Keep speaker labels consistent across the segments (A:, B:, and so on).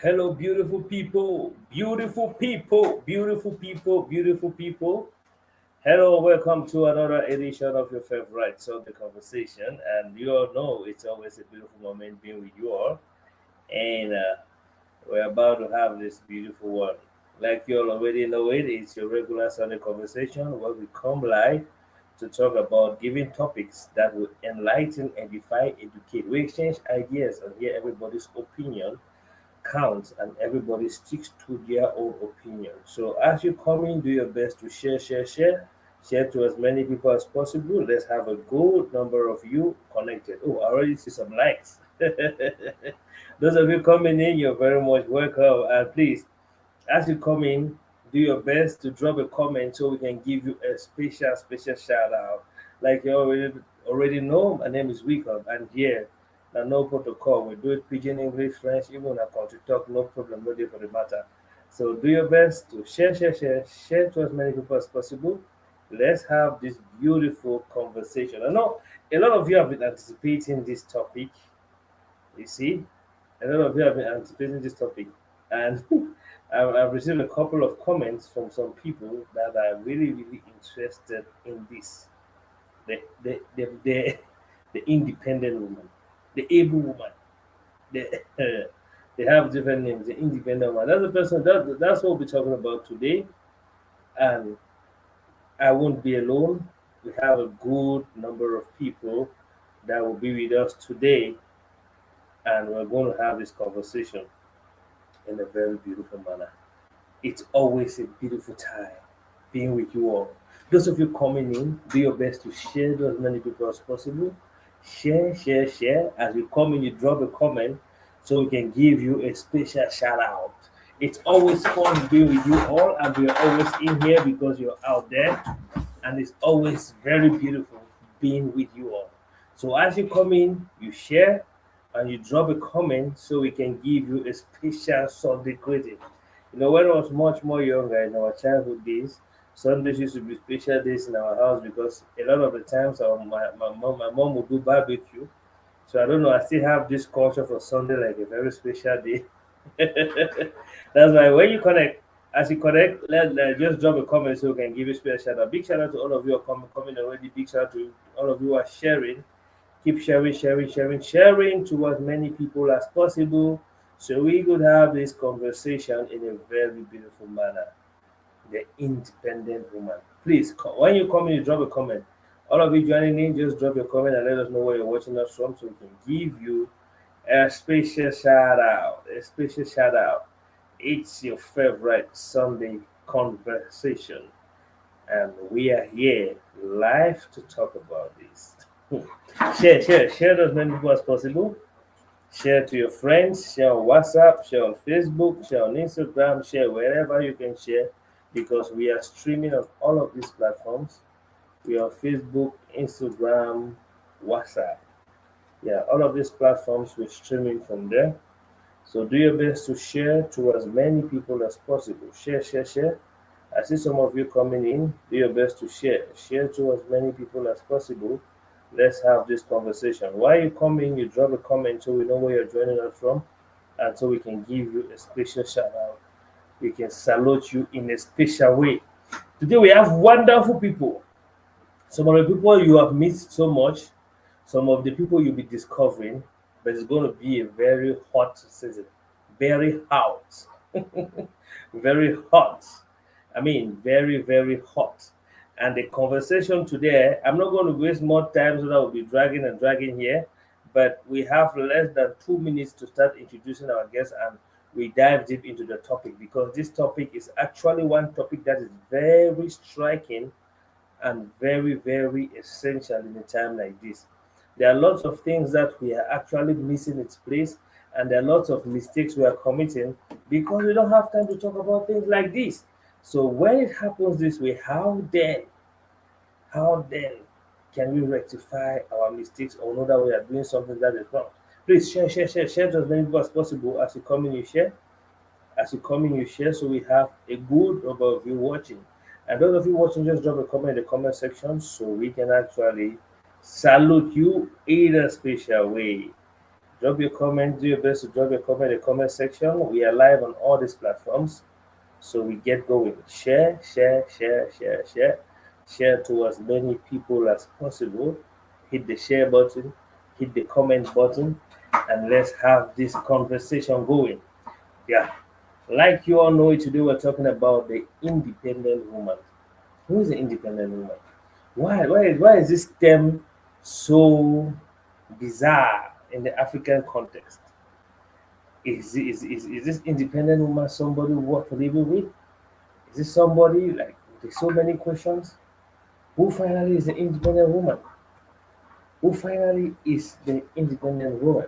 A: Hello, beautiful people, beautiful people, beautiful people, beautiful people. Hello, welcome to another edition of your favorite Sunday conversation. And you all know it's always a beautiful moment being with you all. And we're about to have this beautiful one. Like you all already know it, it's your regular Sunday conversation where we come live to talk about giving topics that will enlighten, edify, educate. We exchange ideas and hear everybody's opinion counts and everybody sticks to their own opinion. So as you come in, do your best to share to as many people as possible. Let's have a good number of you connected. Oh, I already see some likes. Those of you coming in, you're very much welcome. And please, as you come in, do your best to drop a comment so we can give you a special shout out. Like you already know, my name is Wickham, and here, no protocol. We do it pidgin English, French, even a country talk, no problem, no day for the matter. So do your best to share to as many people as possible. Let's have this beautiful conversation. I know a lot of you have been anticipating this topic. You see, a lot of you have been anticipating this topic, and I've received a couple of comments from some people that are really interested in this. The the independent woman, the able woman. The, they have different names. The independent woman. That's the person. That's what we're talking about today. And I won't be alone. We have a good number of people that will be with us today, and we're going to have this conversation in a very beautiful manner. It's always a beautiful time being with you all. Those of you coming in, do your best to share to as many people as possible. Share. As you come in, you drop a comment so we can give you a special shout out. It's always fun being with you all, and we're always in here because you're out there, and it's always very beautiful being with you all. So as you come in, you share and you drop a comment so we can give you a special Sunday greeting. When I was much more younger in our childhood days, Sundays used to be special days in our house because a lot of the times my mom would do barbecue. So I don't know, I still have this culture for Sunday like a very special day. That's why when you connect, as you connect, just drop a comment so we can give you a special shout out. Big shout out to all of you who are coming already. Big shout out to all of you who are sharing. Keep sharing to as many people as possible so we could have this conversation in a very beautiful manner. The independent woman. Please, when you come in, you drop a comment. All of you joining in, just drop your comment and let us know where you're watching us from so we can give you a special shout out. A special shout out. It's your favorite Sunday conversation, and we are here live to talk about this. Share as many people as possible. Share to your friends, share on WhatsApp, share on Facebook, share on Instagram, share wherever you can share because we are streaming on all of these platforms. We are on Facebook, Instagram, WhatsApp. Yeah, all of these platforms we're streaming from there. So do your best to share to as many people as possible. Share. I see some of you coming in. Do your best to share. Share to as many people as possible. Let's have this conversation. While you come in, you drop a comment so we know where you're joining us from and so we can give you a special shout out. We can salute you in a special way. Today we have wonderful people. Some of the people you have missed so much, some of the people you'll be discovering, but it's going to be a very hot season. Very hot. Very hot. I mean, very hot. And the conversation today, I'm not going to waste more time so that we'll be dragging and dragging here, but we have less than 2 minutes to start introducing our guests and we dive deep into the topic because this topic is actually one topic that is very striking and very essential in a time like this. There are lots of things that we are actually missing its place, and there are lots of mistakes we are committing because we don't have time to talk about things like this. So when it happens this way, how then can we rectify our mistakes or know that we are doing something that is wrong? Please share to as many people as possible as you come in, you share. As you come in, you share so we have a good number of you watching. And those of you watching, just drop a comment in the comment section so we can actually salute you in a special way. Drop your comment. Do your best to drop your comment in the comment section. We are live on all these platforms. So we get going. Share, share, share, share, share. Share to as many people as possible. Hit the share button, hit the comment button, and let's have this conversation going. Yeah. Like you all know it today, we're talking about the independent woman. Who is the independent woman? Why is this term so bizarre in the African context? Is this independent woman somebody worth living with? Is this somebody like there's so many questions? Who finally is the independent woman? Who finally is the independent woman?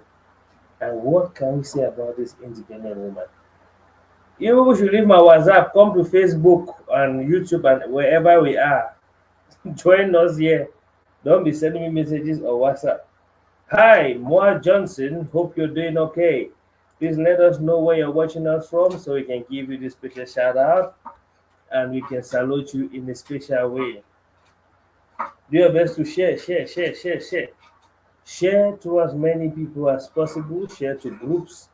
A: And what can we say about this independent woman? You people should leave my WhatsApp, come to Facebook and YouTube and wherever we are. Join us here. Don't be sending me messages or WhatsApp. Hi, Moa Johnson. Hope you're doing okay. Please let us know where you're watching us from so we can give you this special shout out and we can salute you in a special way. Do your best to share, share, share, share, share. Share to as many people as possible. Share to groups.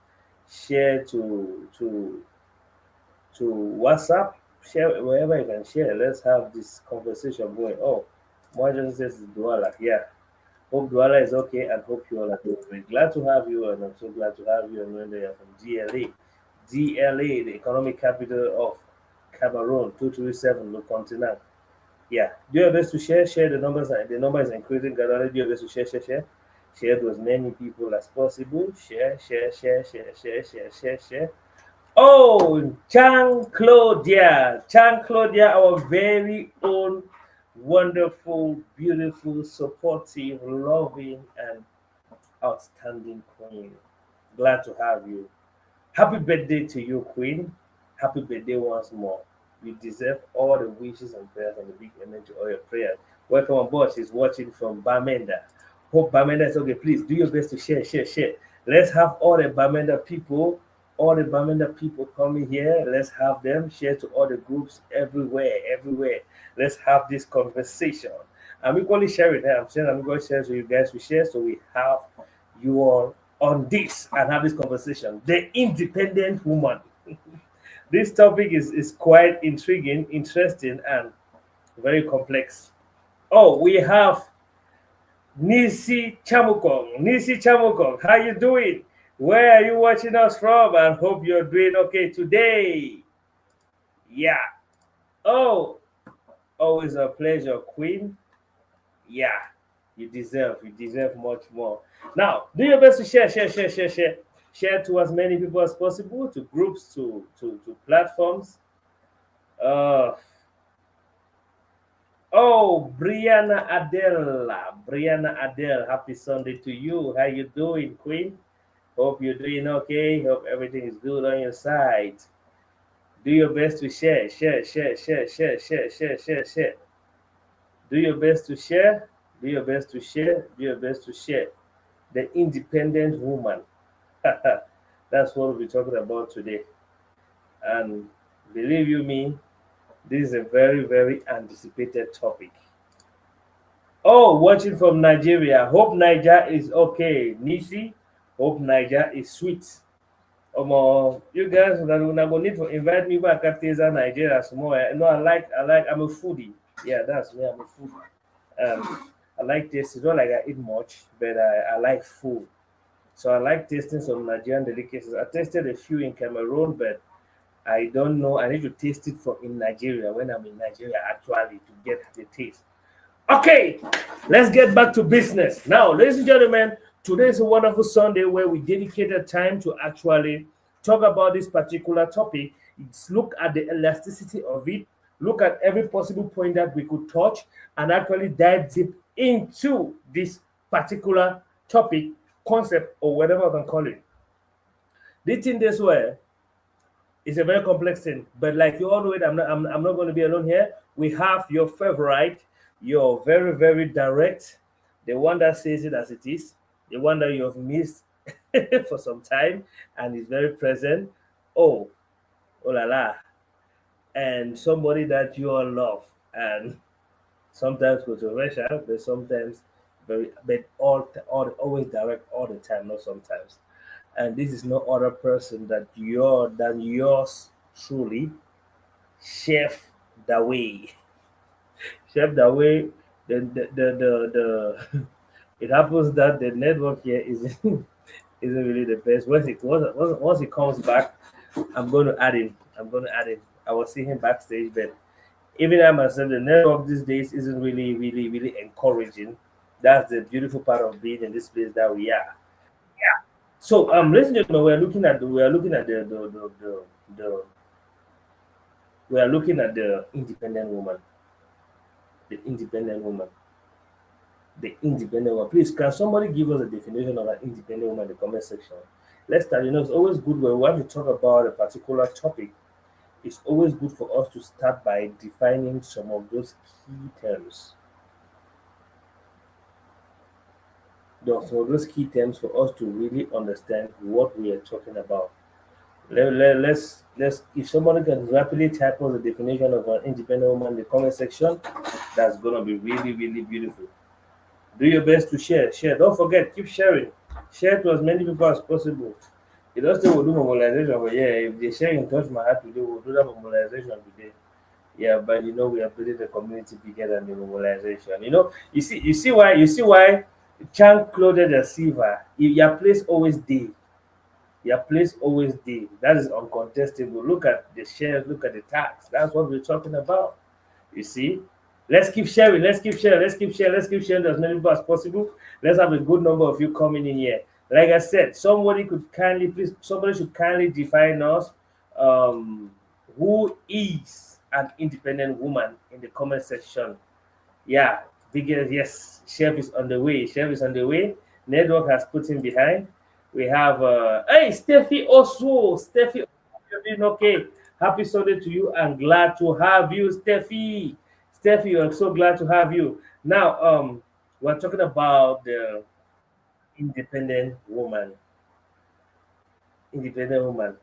A: Share to WhatsApp. Share wherever you can share. Let's have this conversation going. Oh, Moa Johnson says it's Douala. Yeah. Hope Douala is okay and hope you all are doing great. Glad to have you, and I'm so glad to have you and when they are from GLA. GLA, the economic capital of Cameroon, 237, Le Continent. Yeah. Do your best to share. Share the numbers. The number is increasing gradually. Do your best to share, share, share. Share to as many people as possible. Share, share, share, share, share, share, share, share. Oh, Chan Claudia, our very own wonderful, beautiful, supportive, loving, and outstanding queen. Glad to have you. Happy birthday to you, Queen. Happy birthday once more. You deserve all the wishes and prayers and the big energy of your prayers. Welcome on board. She's watching from Bamenda. Hope Bamenda is okay. Please do your best to share, share, share. Let's have all the Bamenda people coming here. Let's have them share to all the groups everywhere, everywhere. Let's have this conversation. I'm equally sharing. I'm saying I'm going to share so you guys will share so we have you all on this and have this conversation. The independent woman. This topic is quite intriguing, interesting, and very complex. Oh, we have Nisi Chamukong. Nisi Chamukong, how you doing? Where are you watching us from? And hope you're doing okay today. Yeah. Oh, always a pleasure, Queen. Yeah. You deserve much more. Now, do your best to share, share, share, share, share. Share to as many people as possible, to groups, to platforms. Uh, oh, Brianna Adela. Brianna Adele, happy Sunday to you. How you doing, Queen? Hope you're doing okay. Hope everything is good on your side. Do your best to share, share, share, share, share, share, share, share, share. Do your best to share. Do your best to share. Do your best to share. The independent woman. That's what we'll be talking about today. And believe you me, this is a very, very anticipated topic. Oh, watching from Nigeria. Hope Niger is okay. Nisi, hope Niger is sweet. You guys una go need to invite me back at Nigeria some more. No, I'm a foodie. Yeah, that's me. I'm a foodie. I like taste. It's not like I eat much, but I like food. So I like tasting some Nigerian delicacies. I tasted a few in Cameroon, but I don't know. I need to taste it for in Nigeria when I'm in Nigeria actually to get the taste. Okay, let's get back to business. Now, ladies and gentlemen, today is a wonderful Sunday where we dedicated time to actually talk about this particular topic. It's look at the elasticity of it, look at every possible point that we could touch, and actually dive deep into this particular topic, concept, or whatever I can call it. The thing this way is a very complex thing, but like you all know it, I'm not going to be alone here. We have your favorite, your very, very direct, the one that says it as it is, the one that you have missed for some time and is very present. Oh, oh la la. And somebody that you all love and sometimes controversial, but sometimes very, but always direct all the time, not sometimes. And this is no other person than yours truly, Chef Dawei. Chef Dawei, the it happens that the network here is isn't really the best. Once he comes back, I'm going to add him. I'm going to add him. I was seeing him backstage, but even I myself, the network these days isn't really encouraging. That's the beautiful part of being in this place that we are. So, ladies and gentlemen, the we are looking at the independent woman, the independent woman, the independent woman. Please, can somebody give us a definition of an independent woman in the comment section? Let's start. You know, it's always good when we want to talk about a particular topic. It's always good for us to start by defining some of those key terms. Some of those key terms for us to really understand what we are talking about. Let's if somebody can rapidly type us the definition of an independent woman in the comment section, that's gonna be really beautiful. Do your best to share. Share. Don't forget, keep sharing. Share to as many people as possible. You don't say we'll do mobilization, but yeah, if the sharing touch my heart today, we'll do that mobilization today. Yeah, but you know we are building the community bigger than the mobilization. You see why Chant clothed the silver. Your place always day. Your place always day. That is uncontestable. Look at the shares, look at the tax. That's what we're talking about. You see? Let's keep sharing, let's keep sharing, let's keep sharing, let's keep sharing as many people as possible. Let's have a good number of you coming in here. Like I said, somebody should kindly define us. Um, who is an independent woman in the comment section? Yeah, biggest yes, chef is on the way. Chef is on the way. Network has put him behind. We have hey Steffi also. Steffi, you're doing okay. Happy Sunday to you and glad to have you, Steffi. Steffi, I'm so glad to have you. Now, we're talking about the independent woman. Independent woman.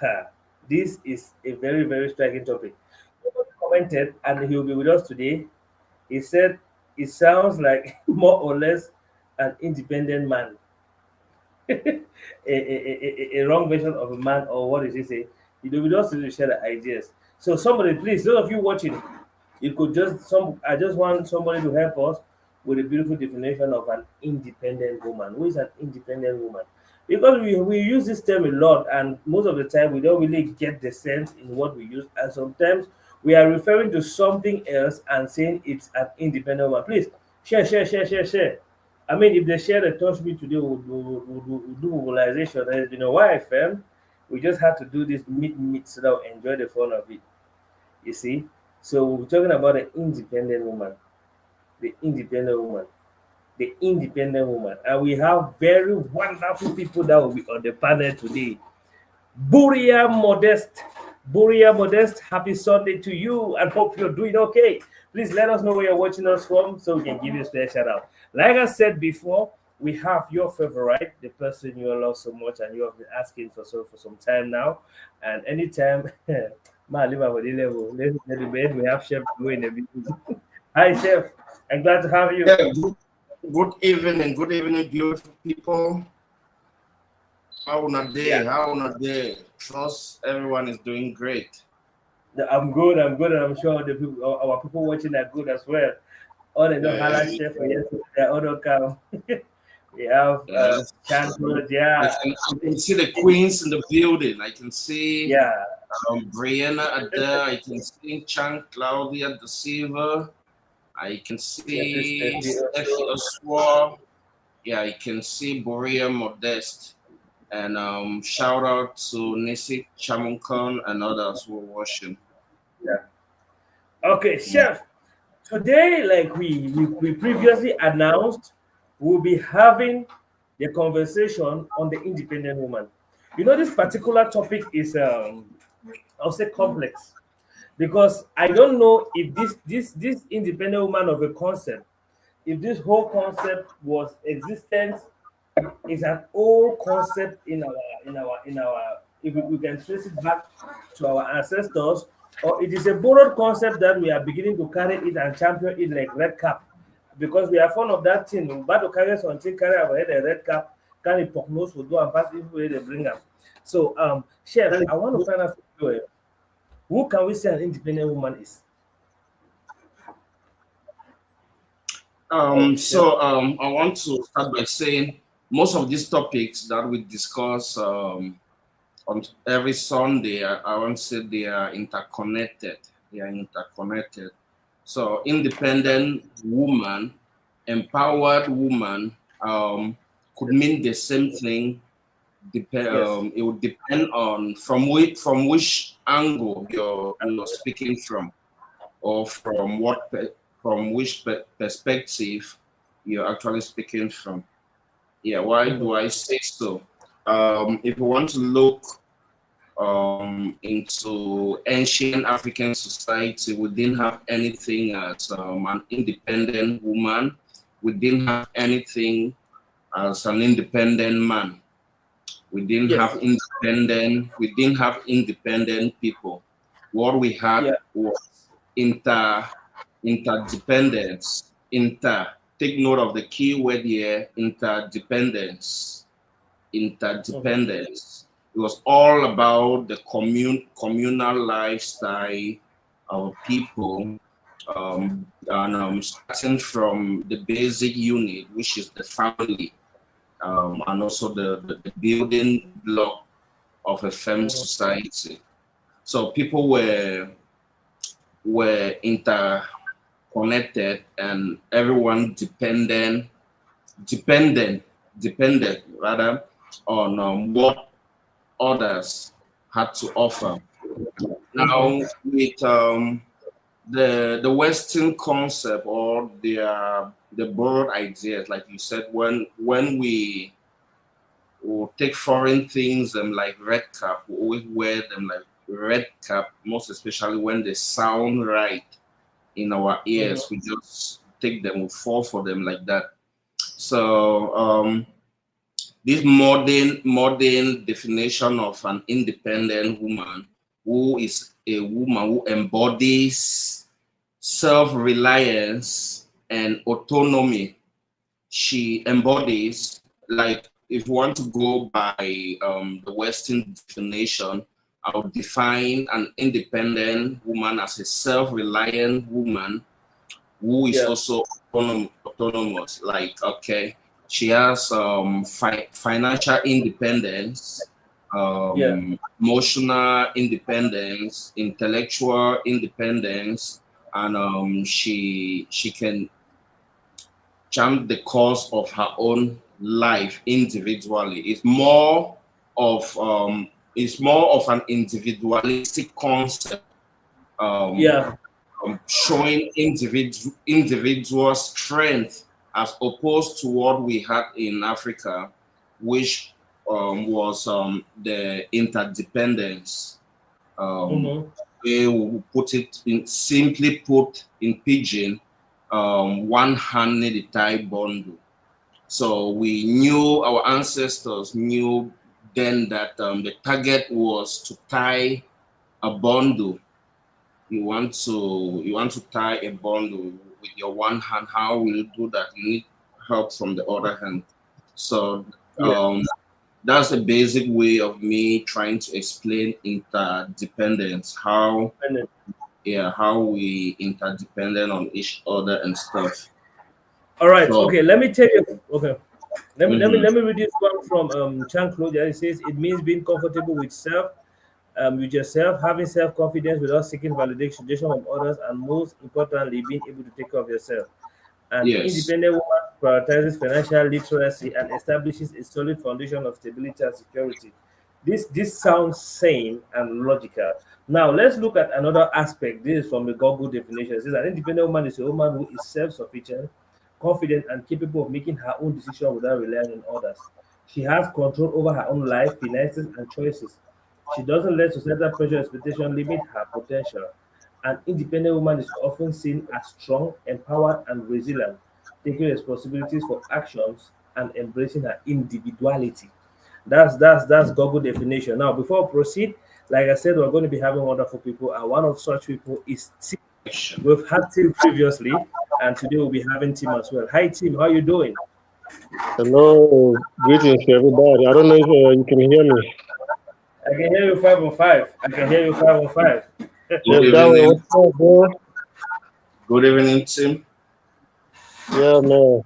A: Ha. This is a very striking topic. Somebody commented, and he'll be with us today. He said it sounds like more or less an independent man, a wrong version of a man, or what did he say? You know, we just need to share the ideas. So somebody, please, those of you watching, you could just some. I just want somebody to help us with a beautiful definition of an independent woman. Who is an independent woman? Because we use this term a lot, and most of the time we don't really get the sense in what we use, and sometimes we are referring to something else and saying it's an independent woman. Please share. I mean, if they share the touch me today, we'll do mobilization. There's been a while, fam. We just had to do this meet so that we enjoy the fun of it. You see? So we're talking about the independent woman. The independent woman. The independent woman. And we have very wonderful people that will be on the panel today. Buria Modest. Buria Modest, happy Sunday to you and hope you're doing okay. Please let us know where you're watching us from so we can give you a special shout out. Like I said before, we have your favorite, the person you love so much and you have been asking for some time now. And anytime, man, leave our level. Let's get to bed. We have Chef going the video. Hi, Chef. I'm glad to have you.
B: Yeah, good evening, beautiful people. How on day?
A: Yeah.
B: How on day? Trust everyone is doing great.
A: I'm good, and I'm sure the people, our people watching are good as well. All the no
B: Yeah,
A: highlight chef for yesterday, they all don't come. We have
B: yes.
A: Chancellor,
B: I can see the queens in the building. I can see
A: yeah,
B: Brianna Adair. I can see Chan Claudia Da Silva. I can see
A: Steffi
B: Steffi
A: also.
B: Oswald. Yeah, I can see Borea Modest. And shout out to Nisi Chamunkon and others who are watching.
A: Yeah. Okay,
B: Mm.
A: chef. Today, like we previously announced, we'll be having the conversation on the independent woman. You know, this particular topic is I'll say complex because I don't know if this independent woman of a concept, if this whole concept was existent, is an old concept in our if we can trace it back to our ancestors, or it is a borrowed concept that we are beginning to carry it and champion it like red cap because we are fond of that thing. We about to carry something, carry our head a red cap, carry poke nose will do and pass people where they bring up. So, Chef, I want to find out from you, who can we say an independent woman is? Oh, Chef.
B: I want to start by saying most of these topics that we discuss on every Sunday, I want to say they are interconnected. They are interconnected. So, independent woman, empowered woman, could mean the same thing.
A: Yes.
B: It would depend on from which angle you're speaking from, or from which perspective you're actually speaking from. Yeah, why
A: Mhm.
B: do I say so? If you want to look into ancient African society, we didn't have anything as an independent woman. We didn't have anything as an independent man.
A: Yes.
B: We didn't have independent people. What we had
A: Yeah.
B: was inter interdependence. Take note of the key word here, interdependence.
A: Mhm.
B: Interdependence. It was all about the communal lifestyle of people, and starting from the basic unit, which is the family, and also the building block of a firm
A: Mhm.
B: society. So people were interconnected, and everyone dependent, depended rather on what others had to offer.
A: Mhm.
B: Now, with the Western concept, or the borrowed ideas, like you said, when we will take foreign things like red cap, we always wear them like red cap, most especially when they sound right in our
A: Mhm.
B: ears. We just take them, we fall for them like that. So this modern definition of an independent woman, who is a woman who embodies self-reliance and autonomy. She embodies, like, if you want to go by the Western definition, I would define an independent woman as a self-reliant woman who is
A: Yeah.
B: also autonomous. Like, okay, she has financial independence,
A: Yeah.
B: emotional independence, intellectual independence, and she can chart the course of her own life individually. Of it's more of an individualistic concept, um,
A: Yeah.
B: showing individual strength, as opposed to what we had in Africa, which was the interdependence. Um,
A: Mhm.
B: we will put it in, simply put in pidgin, one hand need a tie bundle. So we knew, our ancestors knew then, that the target was to tie a bundle. You want to tie a bundle with your one hand. How will you do that? You need help from the other hand. So
A: Yeah.
B: um, that's the basic way of me trying to explain interdependence.
A: Independent.
B: How we interdependent on each other and stuff.
A: All right.
B: So,
A: Okay. Let me tell you. Okay.
B: mhm,
A: Let me read this one from Chan Claudia. It says it means being comfortable with yourself, having self confidence without seeking validation from others, and most importantly, being able to take care of yourself. An
B: yes,
A: independent woman prioritizes financial literacy and establishes a solid foundation of stability and security. This sounds sane and logical. Now let's look at another aspect. This is from the Google definition. It says an independent woman is a woman who is self-sufficient, confident, and capable of making her own decisions without relying on others. She has control over her own life, finances, and choices. She doesn't let societal pressure or expectation limit her potential. An independent woman is often seen as strong, empowered, and resilient, taking responsibilities for actions and embracing her individuality. That's Google definition. Now, before we proceed, like I said, we're going to be having wonderful people, and one of such people is T. We've had Tim previously, and today we'll be having Tim as well. Hi, Tim. How you doing?
C: Hello, greetings to everybody. I don't know if you can hear me.
A: I can hear you 5 on 5. I can hear you 5 on 5.
B: Good
C: Yes, that way.
B: evening.
C: What's up, bro?
B: Good evening, Tim.
C: Yeah, man.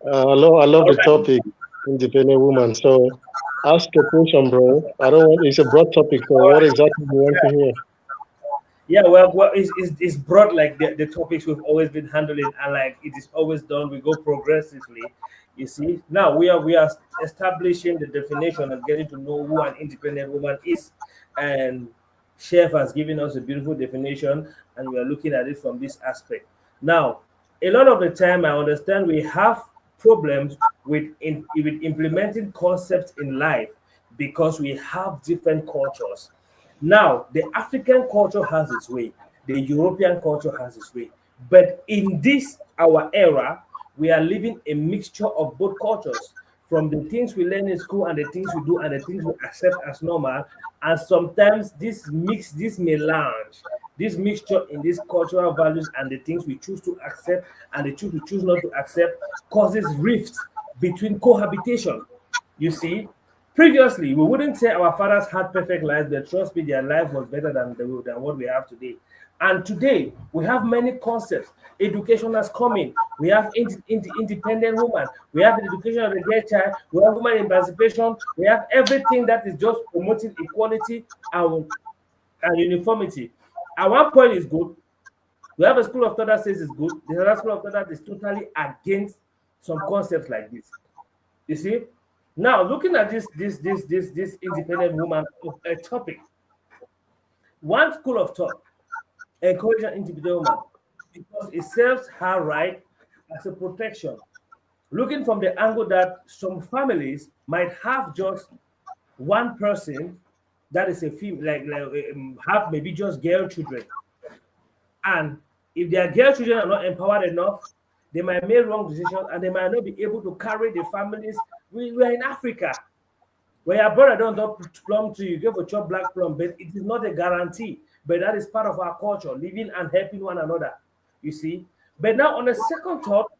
C: I love
A: All
C: the
A: right.
C: topic, independent woman. So, ask a question, bro. I don't want. It's a broad topic. So,
A: All
C: what
A: right.
C: exactly do you want to hear?
A: Yeah, well, it's broad like the topics we've always been handling, and like it is always done. We go progressively. You see, now we are establishing the definition and getting to know who an independent woman is, and Chef has given us a beautiful definition, and we are looking at it from this aspect. Now, a lot of the time, I understand we have problems with implementing concepts in life because we have different cultures. Now, the African culture has its way, the European culture has its way. But in this, our era, we are living a mixture of both cultures from the things we learn in school and the things we do and the things we accept as normal. And sometimes this mix, this melange, this mixture in these cultural values and the things we choose to accept and the things we choose not to accept causes rifts between cohabitation. You see, previously we wouldn't say our fathers had perfect lives, but trust me, their life was better than what we have today. And today we have many concepts. Education has come in. We have independent woman. We have the education of the girl child. We have women emancipation. We have everything that is just promoting equality and uniformity. At one point is good. We have a school of thought that says it's good. The other school of thought that is totally against some concepts like this. You see, now looking at this independent woman topic, one school of thought encourages an independent woman because it serves her right as a protection. Looking from the angle that some families might have just one person that is a female, have maybe just girl children, and if their girl children are not empowered enough, they might make wrong decisions and they might not be able to carry the families. We are in Africa. When your brother don't drop plum to you, give a chop black plum, but it is not a guarantee. But that is part of our culture, living and helping one another. You see. But now on the second thought,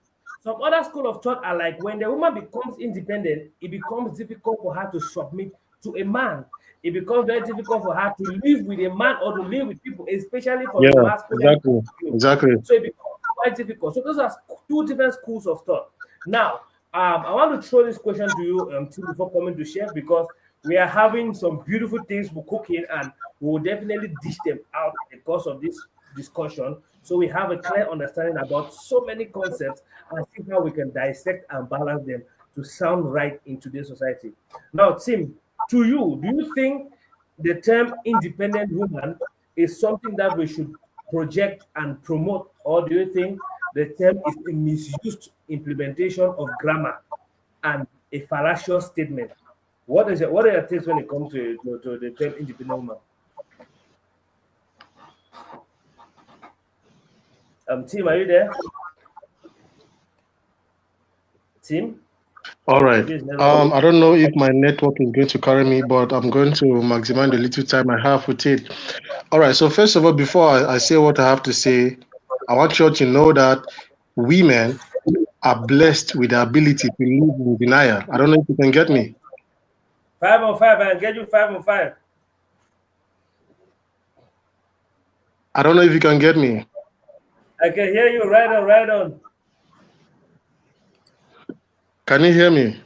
A: some other school of thought are like when the woman becomes independent, it becomes difficult for her to submit to a man. It becomes very difficult for her to live with a man or to live with people, especially from a
C: Yeah,
A: masculine point
C: exactly,
A: of view.
C: exactly.
A: So it becomes quite difficult. So those are two different schools of thought. Now, I want to throw this question to you, Tim, before coming to Chef, because we are having some beautiful things we're cooking and we will definitely dish them out in the course of this discussion. So we have a clear understanding about so many concepts and see how we can dissect and balance them to sound right in today's society. Now, Tim, to you, do you think the term independent woman is something that we should project and promote, or do you think the term is a misused implementation of grammar and a fallacious statement? What are your takes when it comes to the term independent woman? Tim, are you there? Tim,
C: All right.
A: maybe it's network.
C: I don't know if my network is going to carry me, but I'm going to maximize the little time I have with it. All right. So first of all, before I say what I have to say, I want you all to know that women are blessed with the ability to live in denial. I don't know if you can get me.
A: 5 on 5, I can get you 5 on 5.
C: I don't know if you can get me.
A: I can hear you right on, right on.
C: Can you hear me?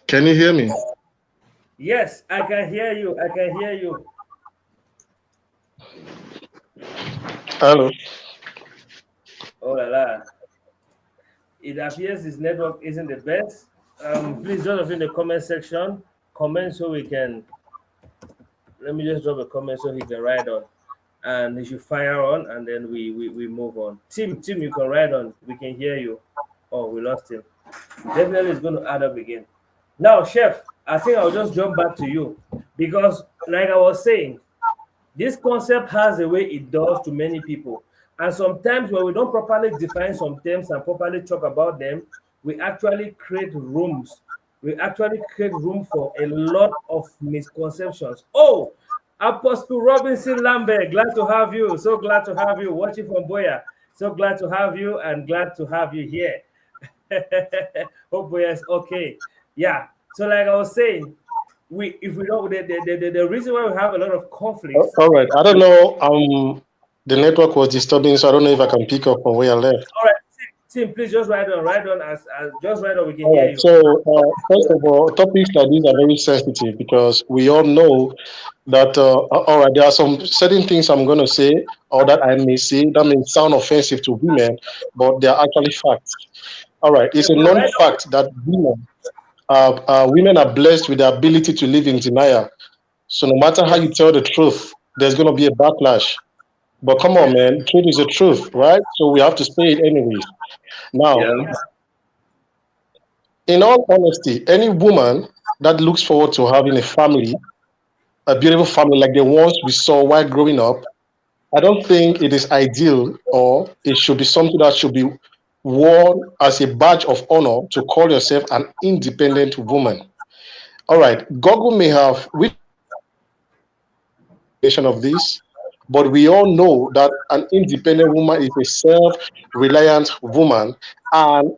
C: Can you hear me?
A: Yes, I can hear you. I can hear you.
C: Hello.
A: Oh la la. It appears his network isn't the best. Please those of you in the comment section, comment so we can. Let me just drop a comment so he can write on, and he should fire on, and then we move on. Tim, you can write on. We can hear you. Oh, we lost him. Definitely, it's going to add up again. Now, Chef, I think I'll just jump back to you because, like I was saying, this concept has a way it does to many people. And sometimes when we don't properly define some terms and properly talk about them, we actually create rooms. We actually create room for a lot of misconceptions. Oh, Apostle Robinson Lambert, glad to have you. So glad to have you. Watching from Boya. So glad to have you and glad to have you here. Hope Boya is okay. Yeah. So like I was saying, we if we don't the reason why we have a lot of conflicts.
C: All right. I don't know. The network was disturbing, so I don't know if I can pick up from where I left.
A: All right, Tim, please just write on as just write on. We can
C: All
A: hear
C: right.
A: you.
C: So, first of all, topics like these are very sensitive because we all know that. All right, there are some certain things I'm going to say or that I may say that may sound offensive to women, but they are actually facts. All right.
A: Yeah,
C: It's a
A: but
C: known
A: write on.
C: fact that women are blessed with the ability to live in denial. So, no matter how you
A: Yes,
C: tell the truth, there's going to be a backlash. But come on,
A: yes,
C: man, truth is the truth, right? So we have to say it anyways. Now,
B: Yeah.
C: in all honesty, any woman that looks forward to having a family, a beautiful family like the ones we saw while growing up, I don't think it is ideal or it should be something that should be worn as a badge of honor to call yourself an independent woman. All right, Google may have, we don't know of this, but we all know that an independent woman is a self-reliant woman, and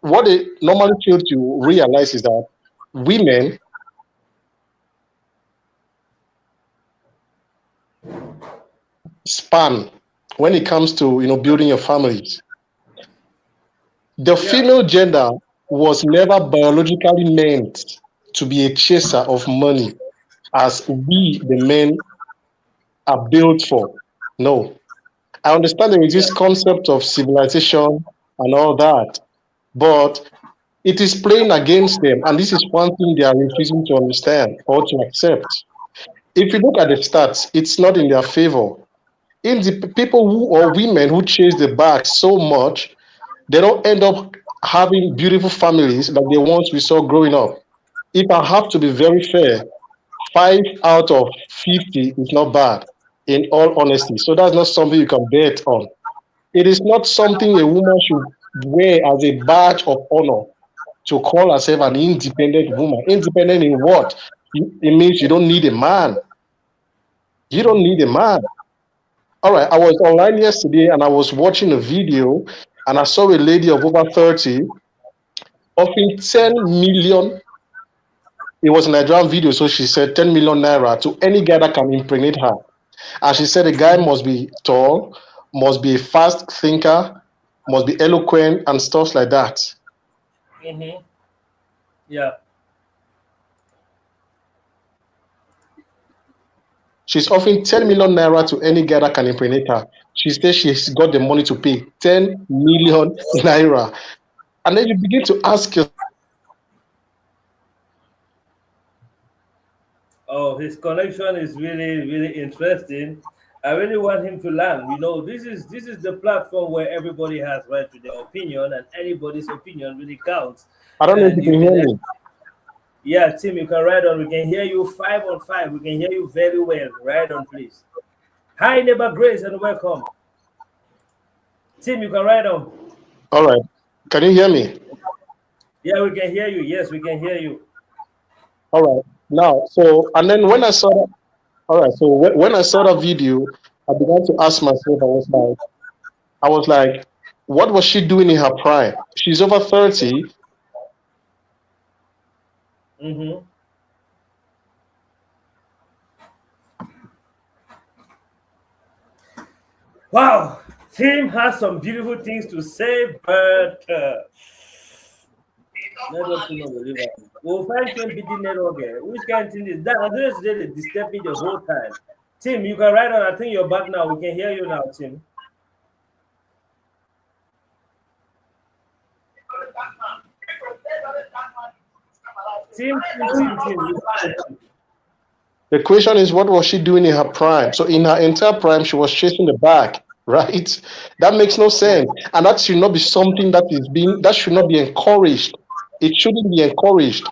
C: what they normally fail to realize is that women span when it comes to building your families. The
A: yeah,
C: female gender was never biologically meant to be a chaser of money as we the men are built for. No. I understand there is
A: yeah.
C: this concept of civilization and all that, but it is playing against them, and this is one thing they are refusing to understand or to accept. If you look at the stats, it's not in their favor. In the people who or women who chase the bag so much, they don't end up having beautiful families like the ones we saw growing up. If I have to be very fair, 5 out of 50 is not bad, in all honesty. So that's not something you can bet on. It is not something a woman should wear as a badge of honor to call herself an independent woman. Independent in what? It means you don't need a man. You don't
A: Mhm.
C: need a man. All right, I was online yesterday and I was watching a video and I saw a lady of over 30 offering 10 million. It was a Nigerian video, so she said 10 million naira to any guy that can impregnate her. And she said the guy must be tall, must be a fast thinker, must be eloquent, and stuff like that.
A: Mhm. Yeah.
C: She's offering 10 million naira to any guy that can impregnate her. She says she's got the money to pay 10 million naira. And then you begin to ask yourself,
A: Oh, his connection is really interesting. I really want him to learn. This is the platform where everybody has right to their opinion, and anybody's opinion really counts.
C: I don't know if
A: And
C: you
A: you
C: can
A: can,
C: hear me.
A: yeah, Tim, you can write on. We can hear you 5 on 5. We can hear you very well. Write on, please. Hi, neighbor Grace, and welcome. Tim, you can write on.
C: All right. Can you hear me?
A: Yeah, we can hear you. Yes, we can hear you.
C: All right. Now, so, and then when I saw that, all right. So when I saw that video, I began to ask myself, I was like, what was she doing in her prime? She's over 30.
A: Mm-hmm. Wow, Tim has some beautiful things to say, but network too much deliver. We'll find Tim beating network here. Which kind of thing is that? I don't know they disturb me the whole time. Tim, you can write on. I think you're back now. We can hear you now, Tim. Tim.
C: The question is, what was she doing in her prime? So in her entire prime, she was chasing the bag, right? That makes no sense. And that should not be something that should not be encouraged. It shouldn't be encouraged,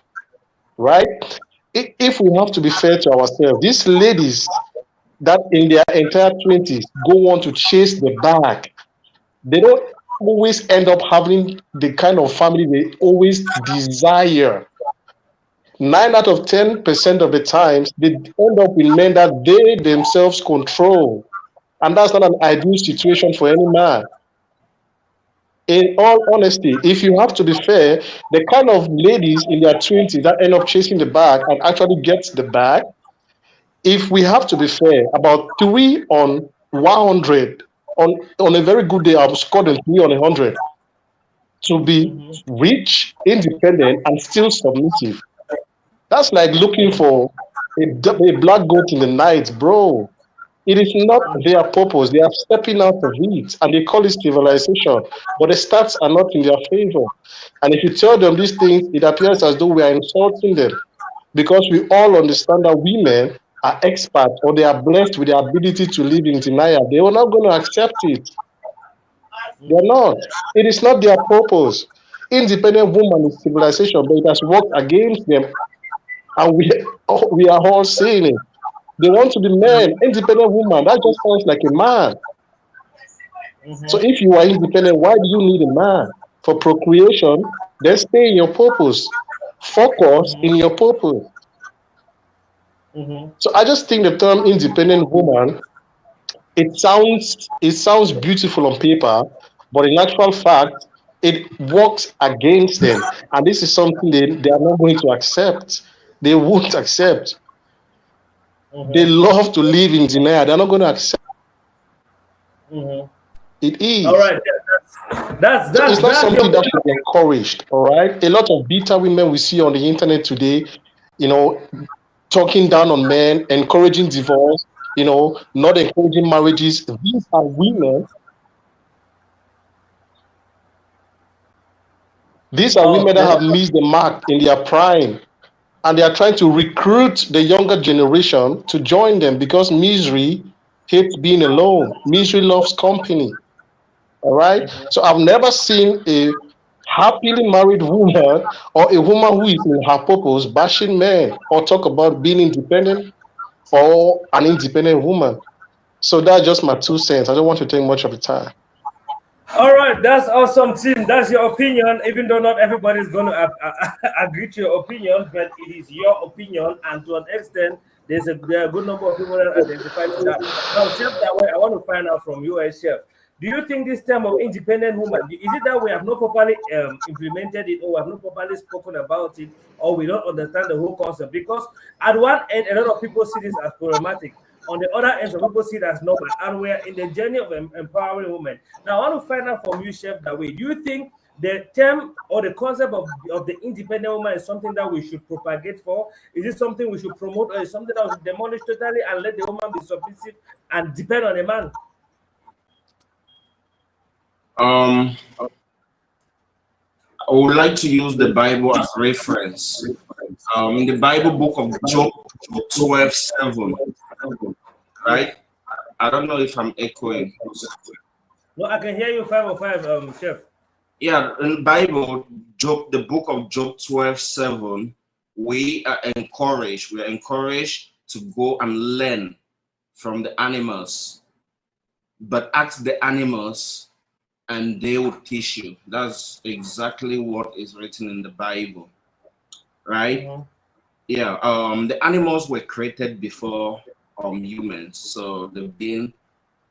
C: right? If we have to be fair to ourselves, these ladies that in their entire 20s go on to chase the bag, they don't always end up having the kind of family they always desire. 9 out of 10% of the times, they end up with men that they themselves control. And that's not an ideal situation for any man. In all honesty, if you have to be fair, the kind of ladies in their 20s that end up chasing the bag and actually get the bag, if we have to be fair, about 3 on 100, on a very good day, I've scored a 3 on 100 to be rich, independent, and still submissive. That's like looking for a black goat in the night, bro. It is not their purpose. They are stepping out of it, and they call it civilization. But the stats are not in their favor. And if you tell them these things, it appears as though we are insulting them, because we all understand that women are experts or they are blessed with the ability to live in denial. They are not going to accept it. They are not. It is not their purpose. Independent woman is civilization, but it has worked against them, and we are all seeing it. They want to be men, independent woman. That just sounds like a man. So if you are independent, why do you need a man? For procreation, then stay in your purpose. Focus in your purpose. So I just think the term independent woman, it sounds beautiful on paper, but in actual fact, it works against them. And this is something they are not going to accept. They won't accept. They love to live in denial. They're not going to accept. It is.
A: All right.
C: So it's not
A: That's
C: something
A: your
C: that should be encouraged. All right. A lot of bitter women we see on the internet today, you know, talking down on men, encouraging divorce, not encouraging marriages. These are women. These are
A: oh
C: women that have missed the mark in their prime, and they are trying to recruit the younger generation to join them because misery hates being alone. Misery loves company. All right. So I've never seen a happily married woman or a woman who is in her purpose bashing men or talk about being independent or an independent woman. So that's just my 2 cents. I don't want to take much of the time.
A: All right, that's awesome, Tim. That's your opinion, even though not everybody's going to agree to your opinion, but it is your opinion, and to an extent, there are a good number of people that identify to that. Now, Chef, that way, I want to find out from you as Chef. Do you think this term of independent woman, is it that we have not properly implemented it, or we have not properly spoken about it, or we don't understand the whole concept? Because at one end, a lot of people see this as problematic. On the other end, some people see it as normal, and we're in the journey of empowering women. Now, I want to find out from you, Chef, that way. Do you think the term or the concept of the independent woman is something that we should propagate for? Is it something we should promote, or is something that we should demolish totally and let the woman be submissive and depend on a man?
B: I would like to use the Bible as reference. In the Bible book of Job 12:7, right? I don't know if I'm echoing.
A: No, I can hear you 505, Chef.
B: Yeah, in the Bible, the book of Job 12:7, we are encouraged to go and learn from the animals, but ask the animals and they will teach you. That's exactly what is written in the Bible, right? Yeah, the animals were created before humans, so they've been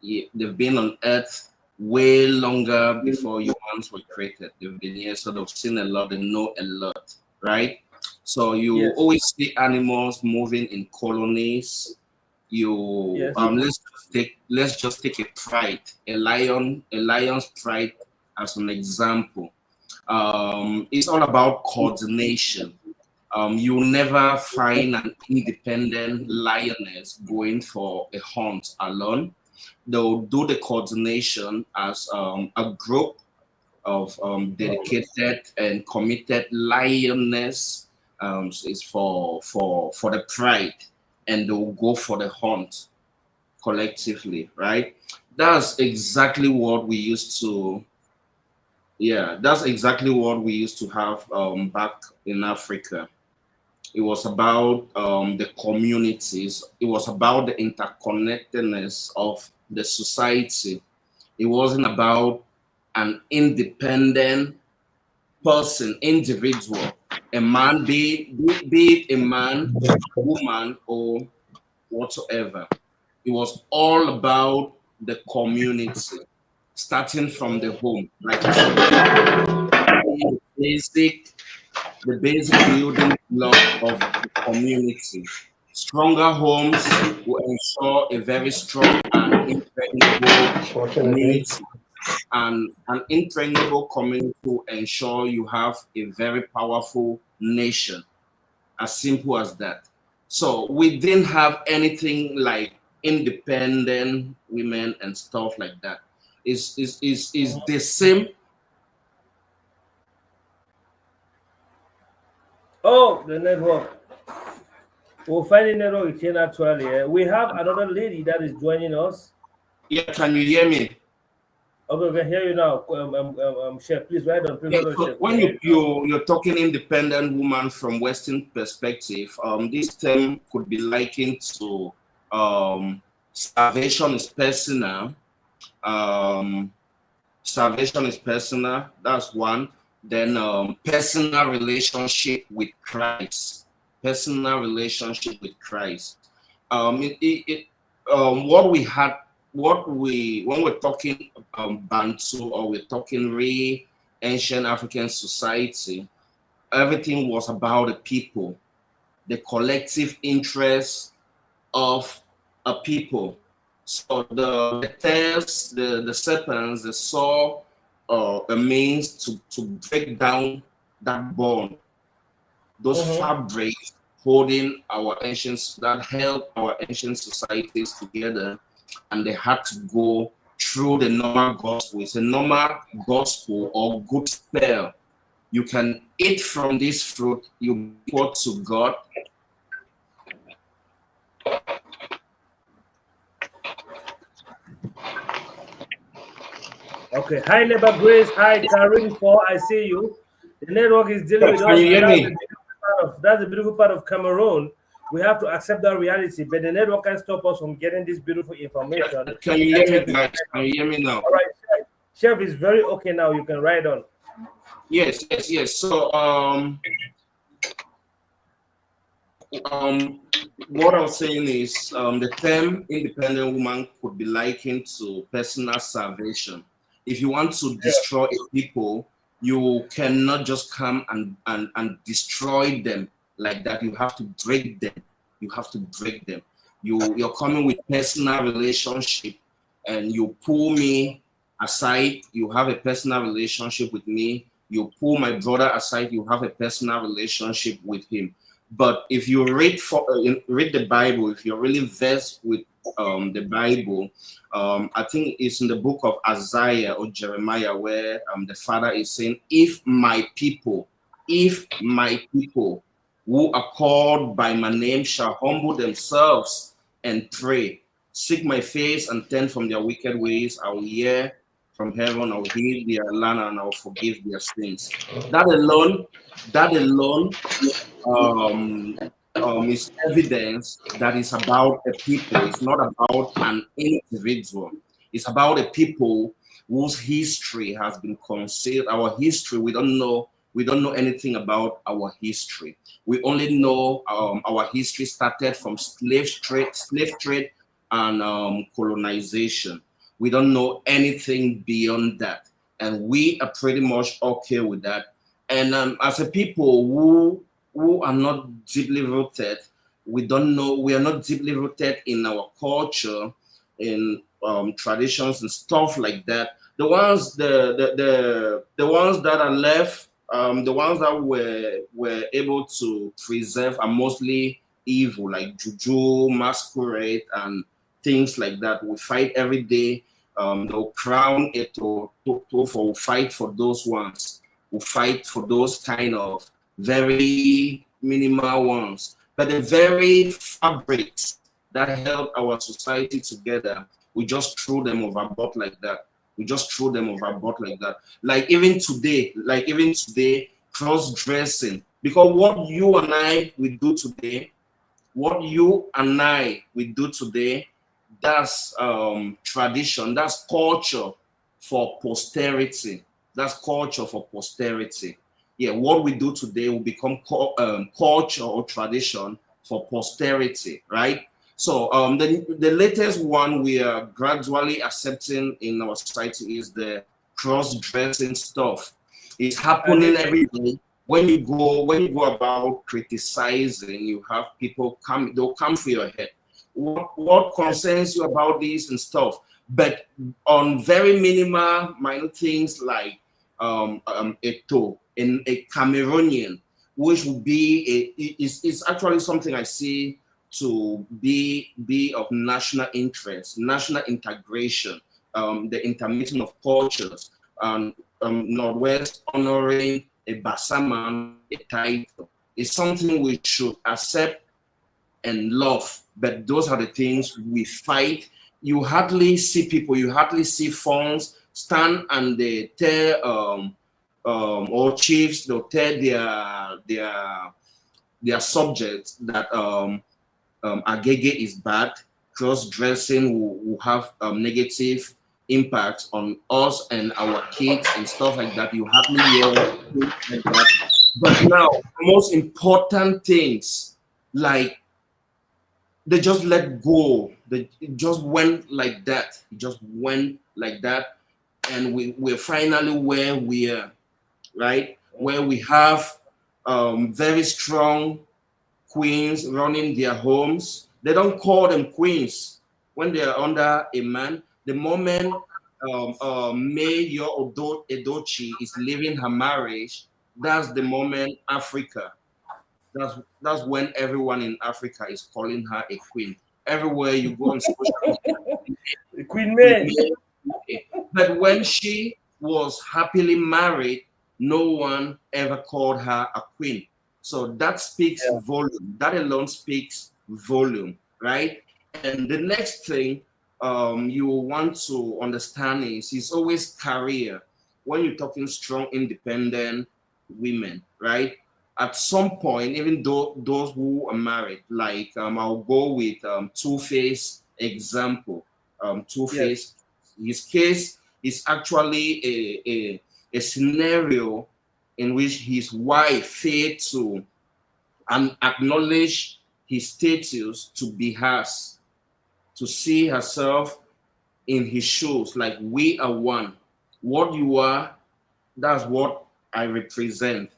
B: on Earth way longer before humans were created. They've been here, so they've seen a lot, they know a lot, right? So you always see animals moving in colonies. Let's just take a pride, a lion's pride as an example. It's all about coordination. You'll never find an independent lioness going for a hunt alone. They'll do the coordination as a group of dedicated and committed lioness. Is for the pride, and they'll go for the hunt collectively, right? That's exactly what we used to. Yeah, that's exactly what we used to have back in Africa. It was about the communities. It was about the interconnectedness of the society. It wasn't about an independent person, individual. a man, be it a man, woman, or whatsoever. It was all about the community, starting from the home. Like I said, the basic building block of the community. Stronger homes will ensure a very strong and impregnable
C: Fortunately.
B: community. And an impregnable community will ensure you have a very powerful nation. As simple as that. So we didn't have anything like independent women and stuff like that. Is the same.
A: Oh, the network. We'll find the network again actually. We have another lady that is joining us.
B: Yeah, can you hear me?
A: Okay, we can hear you now. Chef, please write on. Please
B: Yeah,
A: hold on,
B: so
A: Chef.
B: when you're talking independent woman from Western perspective, this term could be likened to salvation is personal. Um, Salvation is personal. That's one. Then personal relationship with Christ. Personal relationship with Christ. What we had, when we're talking Bantu or we're talking ancient African society, everything was about the people, the collective interest of a people. So the tails, the serpents, they saw a means to break down that bond, those fabrics holding our ancient that held our ancient societies together, and they had to go through the normal gospel. It's a normal gospel or good spell. You can eat from this fruit, you equal to God.
A: Okay. Hi, Neighbor Grace. Hi, Karen. I see you. The network is dealing with
B: Can
A: us,
B: you
A: and
B: hear me?
A: that's the beautiful part of Cameroon. We have to accept that reality, but the network can stop us from getting this beautiful information.
B: Can you hear me, guys? Can you hear me now?
A: All right, Chef is very okay now. You can ride on.
B: Yes. So what I'm saying is the term independent woman could be likened to personal salvation. If you want to destroy a people, you cannot just come and destroy them like that. You have to break them. You have to break them. You're coming with personal relationship, and you pull me aside. You have a personal relationship with me. You pull my brother aside. You have a personal relationship with him. But if you read the Bible, if you're really versed with the Bible, I think it's in the book of Isaiah or Jeremiah where the Father is saying, if my people who are called by my name shall humble themselves and pray, seek my face and turn from their wicked ways, I will hear from heaven, I will heal their land and I will forgive their sins. That alone um, is evidence that it's about a people. It's not about an individual. It's about a people whose history has been concealed. Our history, we don't know. We don't know anything about our history. We only know our history started from slave trade, and colonization. We don't know anything beyond that, and we are pretty much okay with that. And as a people who are not deeply rooted, we don't know. We are not deeply rooted in our culture, in traditions and stuff like that. The ones that are left, the ones that were able to preserve are mostly evil, like juju, masquerade, and things like that. We fight every day. They'll crown it for fight for those ones. We fight for those kind of very minimal ones. But the very fabrics that held our society together, we just threw them overboard like that. We just threw them overboard like that. Like even today, cross-dressing. Because what you and I we do today, that's tradition, that's culture for posterity. That's culture for posterity. Yeah, what we do today will become culture or tradition for posterity, right? So the latest one we are gradually accepting in our society is the cross-dressing stuff. It's
A: And
B: happening
A: it,
B: every day. When you go about criticizing, you have people come, they'll come for your head. What concerns you about this and stuff? But on very minimal minor things like a Cameroonian, which would be is actually something I see to be of national interest, national integration, the intermeeting of cultures, and Northwest honoring a Bassaman with a title is something we should accept and love. But those are the things we fight. You hardly see people, you hardly see phones stand and they tell or chiefs, they'll tell their subjects that agege is bad, cross-dressing will have negative impact on us and our kids and stuff like that. You hardly hear things like that. But now, most important things like they just let go. It just went like that. It just went like that. And we're finally where we are, right? Where we have very strong queens running their homes. They don't call them queens when they are under a man. The moment Mayor Edochie is leaving her marriage, that's the moment Africa. That's when everyone in Africa is calling her a queen. Everywhere you go on social media,
A: Queen
B: Queen
A: May.
B: May. But when she was happily married, no one ever called her a queen. So that speaks
A: Yeah.
B: volume. That alone speaks volume, right? And the next thing you will want to understand is it's always career. When you're talking strong, independent women, right? At some point, even though those who are married, like I'll go with Two-Face example.
A: Yes.
B: Two-Face, his case is actually a scenario in which his wife failed to acknowledge his status to be hers, to see herself in his shoes, like we are one. What you are, that's what I represent.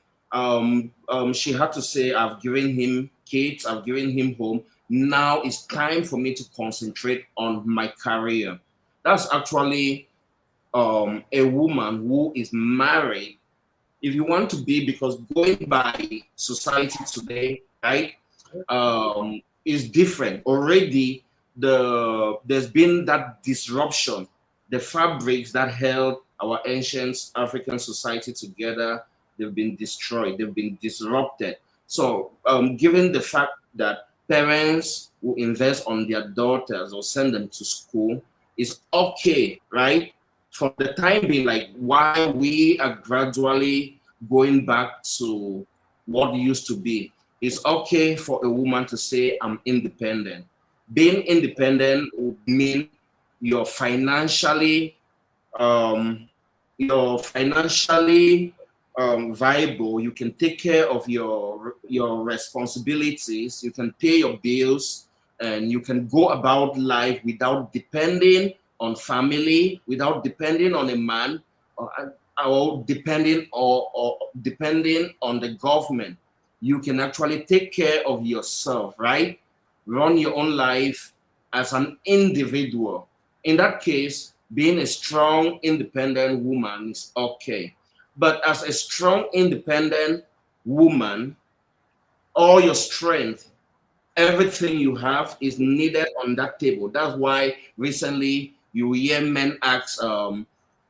B: She had to say, I've given him kids, I've given him home. Now it's time for me to concentrate on my career. That's actually a woman who is married. If you want to be, because going by society today, right, is different. Already, there's been that disruption. The fabrics that held our ancient African society together, they've been destroyed. They've been disrupted. So, given the fact that parents will invest on their daughters or send them to school, is okay, right? For the time being, like why we are gradually going back to what used to be. It's okay for a woman to say, I'm independent. Being independent would mean you're financially um, you're financially viable. You can take care of your responsibilities. You can pay your bills, and you can go about life without depending on family, without depending on a man, or depending on the government. You can actually take care of yourself, right? Run your own life as an individual. In that case, being a strong, independent woman is okay. But as a strong, independent woman, all your strength, everything you have is needed on that table. That's why recently you hear men ask,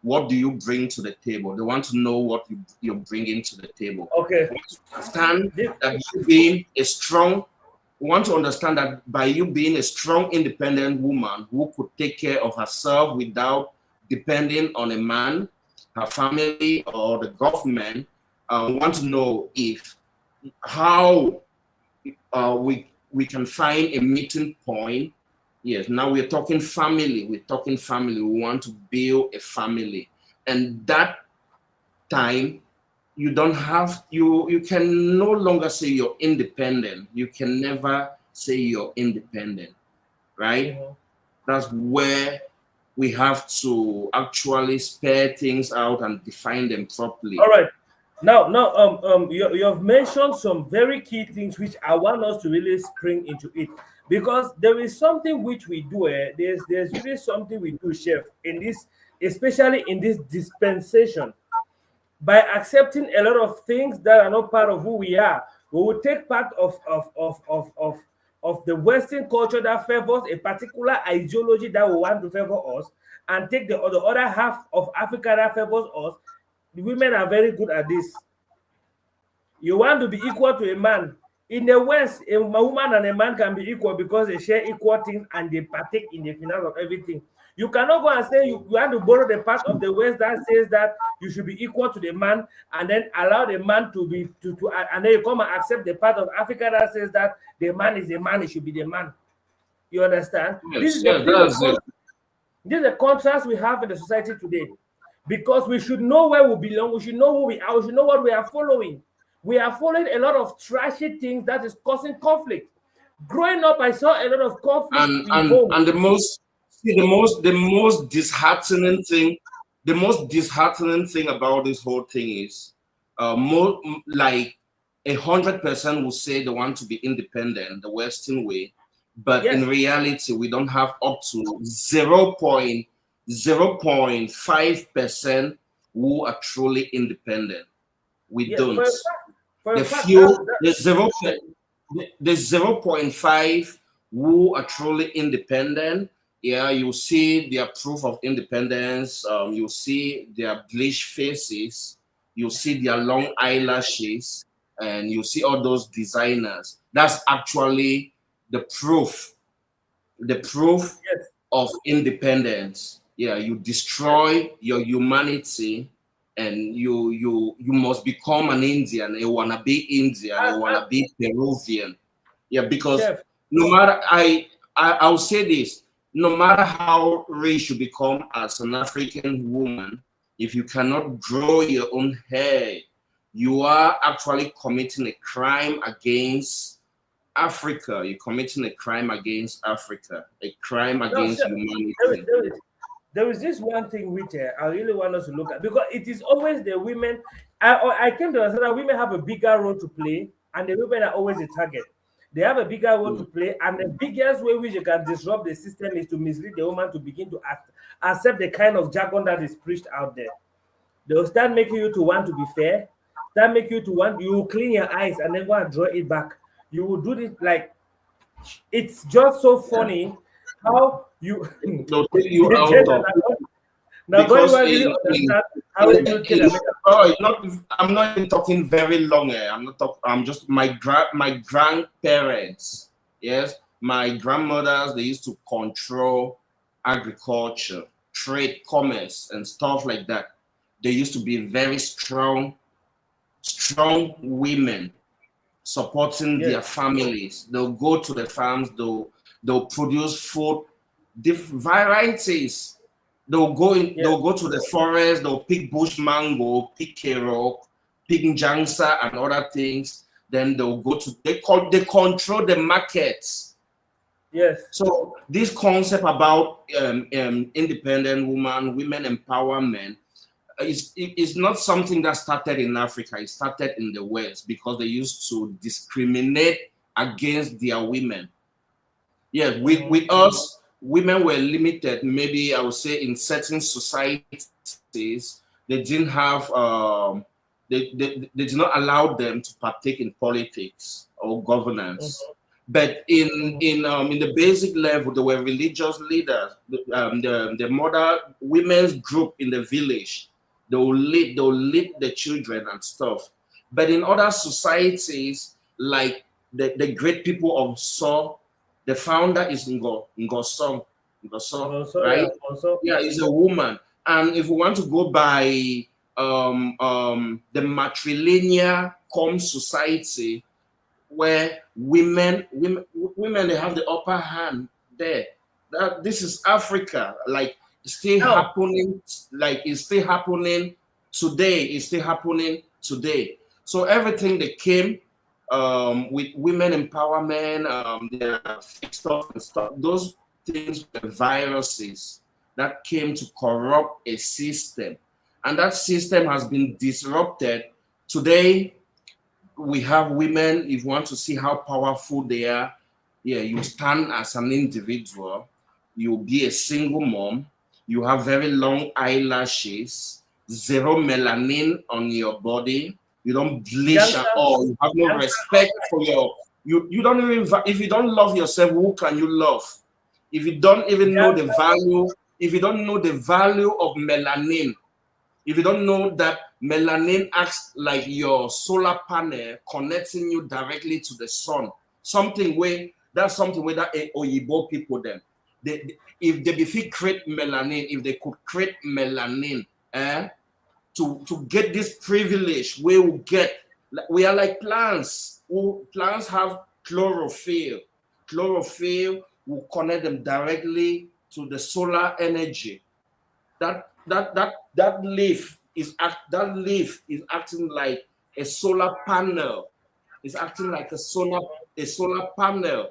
B: what do you bring to the table? They want to know what you're bringing to the table.
A: Okay.
B: Understand
A: This,
B: that you being a strong, we want to understand that by you being a strong, independent woman who could take care of herself without depending on a man, her family, or the government, we want to know if how we can find a meeting point. Yes, now we're talking family. We're talking family. We want to build a family, and that time you don't have you can no longer say you're independent. You can never say you're independent, right?
A: Mhm.
B: That's where we have to actually spare things out and define them properly.
A: All right. Now, you have mentioned some very key things which I want us to really spring into it, because there is something which we do. There's really something we do, chef, in this, especially in this dispensation. By accepting a lot of things that are not part of who we are, we will take part of the Western culture that favors a particular ideology that we want to favor us, and take the other half of Africa that favors us. The women are very good at this. You want to be equal to a man. In the West, a woman and a man can be equal because they share equal things and they partake in the finance of everything. You cannot go and say you want to borrow the part of the West that says that you should be equal to the man, and then allow the man to be and then you come and accept the part of Africa that says that the man is a man, he should be the man. You understand?
B: Yes, yes, that's it.
A: This is the contrast we have in the society today, because we should know where we belong, we should know who we are, we should know what we are following. We are following a lot of trashy things that is causing conflict. Growing up, I saw a lot of conflict
B: and
A: in
B: and
A: home.
B: and the most see the most disheartening thing, about this whole thing is, more like 100% will say they want to be independent the Western way, but in
A: Yes,
B: reality we don't have up to 0.05% who are truly independent. We
A: yes.
B: don't.
A: For a
B: The
A: fact, that,
B: few,
A: that
B: the 0.5 who are truly independent, yeah, you see their proof of independence. You see their bleached faces. You see their long eyelashes, and you see all those designers. That's actually the proof. The proof
A: yes,
B: of independence. Yeah, you
A: yes.
B: destroy your humanity, and you must become an Indian. You wanna be Indian. You
A: And
B: wanna be Peruvian. Yeah, because
A: chef,
B: no matter I'll say this: no matter how rich you become as an African woman, if you cannot grow your own hair, you are actually committing a crime against Africa. You're committing a crime against Africa, a crime
A: now,
B: against
A: chef, there is,
B: humanity.
A: there is, there is this one thing which I really want us to look at, because it is always the women. I came to understand that women have a bigger role to play, and the women are always the target. They have a bigger role to
B: Mm.
A: play, and the biggest way which you can disrupt the system is to mislead the woman to begin to accept the kind of jargon that is preached out there. They'll start making you to want to be fair, start making you to want, you will clean your eyes and then go and draw it back. You will do this like, it's just so
B: Yeah.
A: funny how you
B: They'll take you
A: the
B: out
A: gender
B: of,
A: now God
B: because
A: will really understand how you tell them.
B: oh, not, I'm not even talking very long. I'm not talking. I'm just my grandparents. Yes, my grandmothers. They used to control agriculture, trade, commerce, and stuff like that. They used to be very strong women supporting
A: Yes,
B: their families. They'll go to the farms. They'll produce food, varieties.
A: yes,
B: They'll go to the forest. They'll pick bush mango, pick carrot, pick jansa, and other things. Then they'll go to they control the markets.
A: yes.
B: So this concept about independent women empowerment is not something that started in Africa. It started in the West because they used to discriminate against their women. Yeah, with
A: Mhm.
B: us, women were limited. Maybe I would say in certain societies, they didn't have they did not allow them to partake in politics or governance.
A: Mhm.
B: But in the basic level, there were religious leaders, the mother women's group in the village. They'll lead the children and stuff. But in other societies, like the great people of So, the founder is Ngoso,
A: Also, yeah,
B: right?
A: also,
B: Yeah, is a woman. And if we want to go by the matrilineal com society, where women they have the upper hand there. That this is Africa, like it's still
A: now,
B: happening, like it's still happening today. It's still happening today. So everything that came with women empowerment, their fake stuff and stuff, those things were viruses that came to corrupt a system. And that system has been disrupted. Today, we have women, if you want to see how powerful they are, yeah, you stand as an individual, you'll be a single mom, you have very long eyelashes, zero melanin on your body, you don't bleach at all, you have no respect for you don't even, if you don't love yourself, who can you love? If you don't even know the value, if you don't know the value of melanin, if you don't know that melanin acts like your solar panel connecting you directly to the sun, something where that's something where that Oyibo people them, if they befit create melanin, if they could create melanin, to get this privilege, we are like plants. Plants have chlorophyll. Chlorophyll will connect them directly to the solar energy. That leaf is acting like a solar panel. It's acting like a solar panel.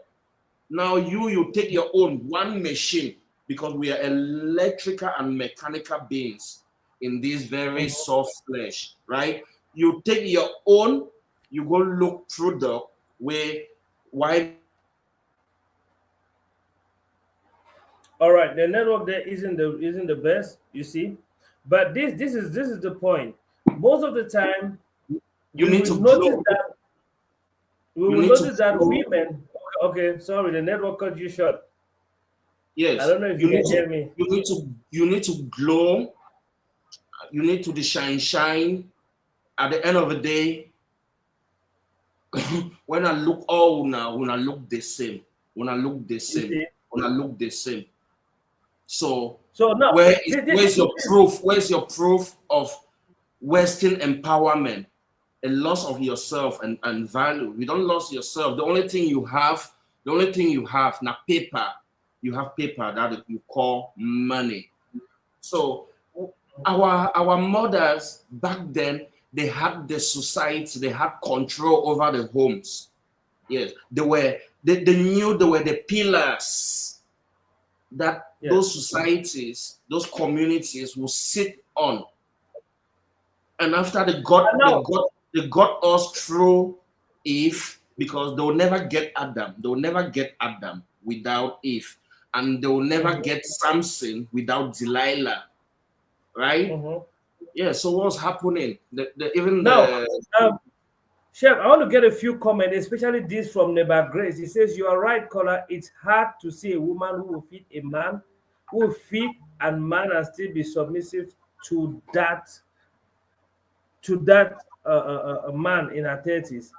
B: Now you take your own one machine, because we are electrical and mechanical beings in this very soft flesh, right? You take your own, you go look through the way why.
A: All right, the network there isn't the best, you see, but this is the point. Most of the time,
B: You
A: we
B: need
A: will
B: to
A: notice
B: glow.
A: that we
B: You
A: will
B: need to
A: notice that
B: glow.
A: women. Okay, sorry, the network cut you short. I
B: Yes,
A: don't know if you can hear me.
B: you need to glow. You need to shine. At the end of the day, when I look now, when I look the same, when I look the
A: You
B: same,
A: see?
B: when I look the same. So
A: So now,
B: where's your proof? Where's your proof of Western empowerment? A loss of yourself and value. You don't lose yourself. The only thing you have now paper. You have paper that you call money. So our mothers back then, they had the society, they had control over the homes. Yes, they knew they were the pillars that those societies, those communities will sit on. And after they got us through Eve, because they'll never get Adam. They'll never get Adam without Eve. And they'll never get Samson without Delilah. Right? Yeah, so what's happening?
A: Chef, I want to get a few comments, especially this from Neighbor Grace. He says, "You are right, caller. It's hard to see a woman who will feed a man, who will feed and man and still be submissive to that man in her 30s.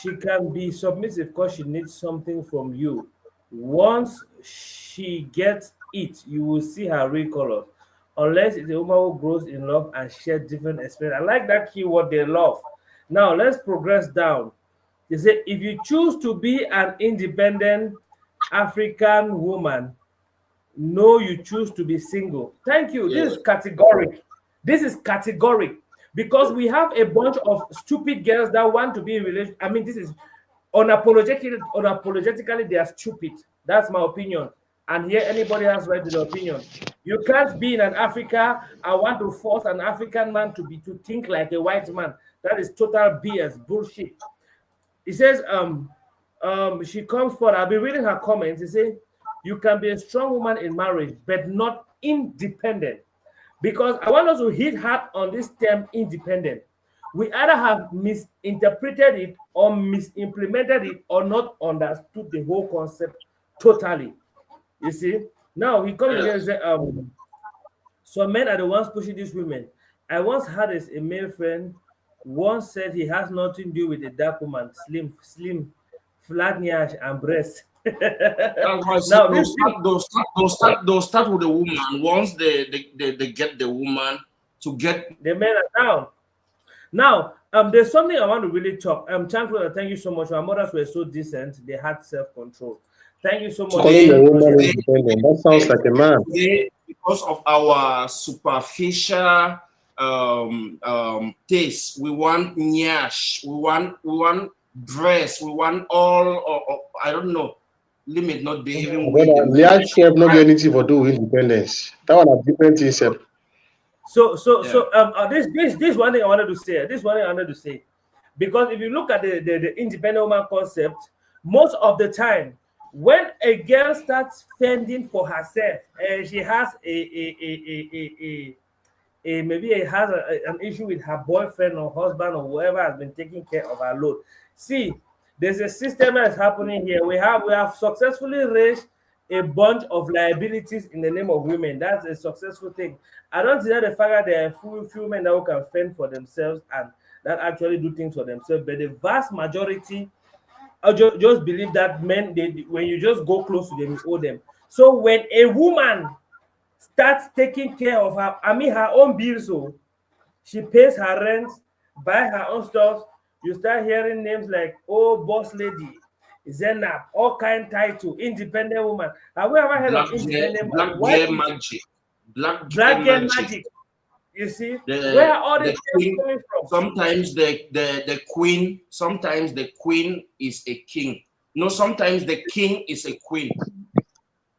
A: She can be submissive because she needs something from you. Once she gets it, you will see her real colors. Unless it's a woman who grows in love and shares different experience." I like that keyword, they love. Now let's progress down. They say, if you choose to be an independent African woman, no, you choose to be single. Thank you.
B: Yeah.
A: This is categoric. This is categoric because we have a bunch of stupid girls that want to be in relation. I mean, this is unapologetically they are stupid. That's my opinion. And here anybody has right to the opinion. You can't be in an Africa. I want to force an African man to think like a white man. That is total BS, bullshit. He says, she comes forward. I'll be reading her comments. He says, you can be a strong woman in marriage, but not independent. Because I want us to hit hard on this term independent. We either have misinterpreted it or misimplemented it or not understood the whole concept totally. You see? Now he comes again and says, some men are the ones pushing these women. I once had a male friend once said he has nothing to do with a dark woman, slim, flat nyash and breast. Now
B: they'll start with the woman. Once they get the woman to get
A: the men are down. Now, there's something I want to really talk. Chancellor, thank you so much. Our mothers were so decent; they had self-control. Thank you so much.
C: Calling a woman independent, that sounds like a man.
B: Today, because of our superficial taste. We want nyash. We want breast. We want all. Or I don't know. Limit not they even weigh
C: Brother,
B: them.
C: Liaj chef not get anything for do with independence. That one a different thing, sef.
B: Yeah.
A: This one thing I wanted to say. This one thing I wanted to say, because if you look at the independent woman concept, most of the time when a girl starts fending for herself and she has maybe it has an issue with her boyfriend or husband or whoever has been taking care of her load. See, there's a system that's happening here. We have successfully raised a bunch of liabilities in the name of women. That's a successful thing. I don't see that the fact that there are few men that who can fend for themselves and that actually do things for themselves, but the vast majority just believe that men, when you just go close to them, you owe them. So when a woman starts taking care of her, her own bills, so she pays her rent, buy her own stuff, you start hearing names like, oh, boss lady, Zenab, all kind title, independent woman. Have we ever heard of independent woman?
B: Black
A: Why
B: girl
A: is
B: magic. Black girl
A: black girl
B: magic.
A: magic? You see, where
B: The
A: are all these
B: the
A: things
B: queen.
A: coming from?
B: Sometimes the queen. Sometimes the queen is a king. No, sometimes the king is a queen.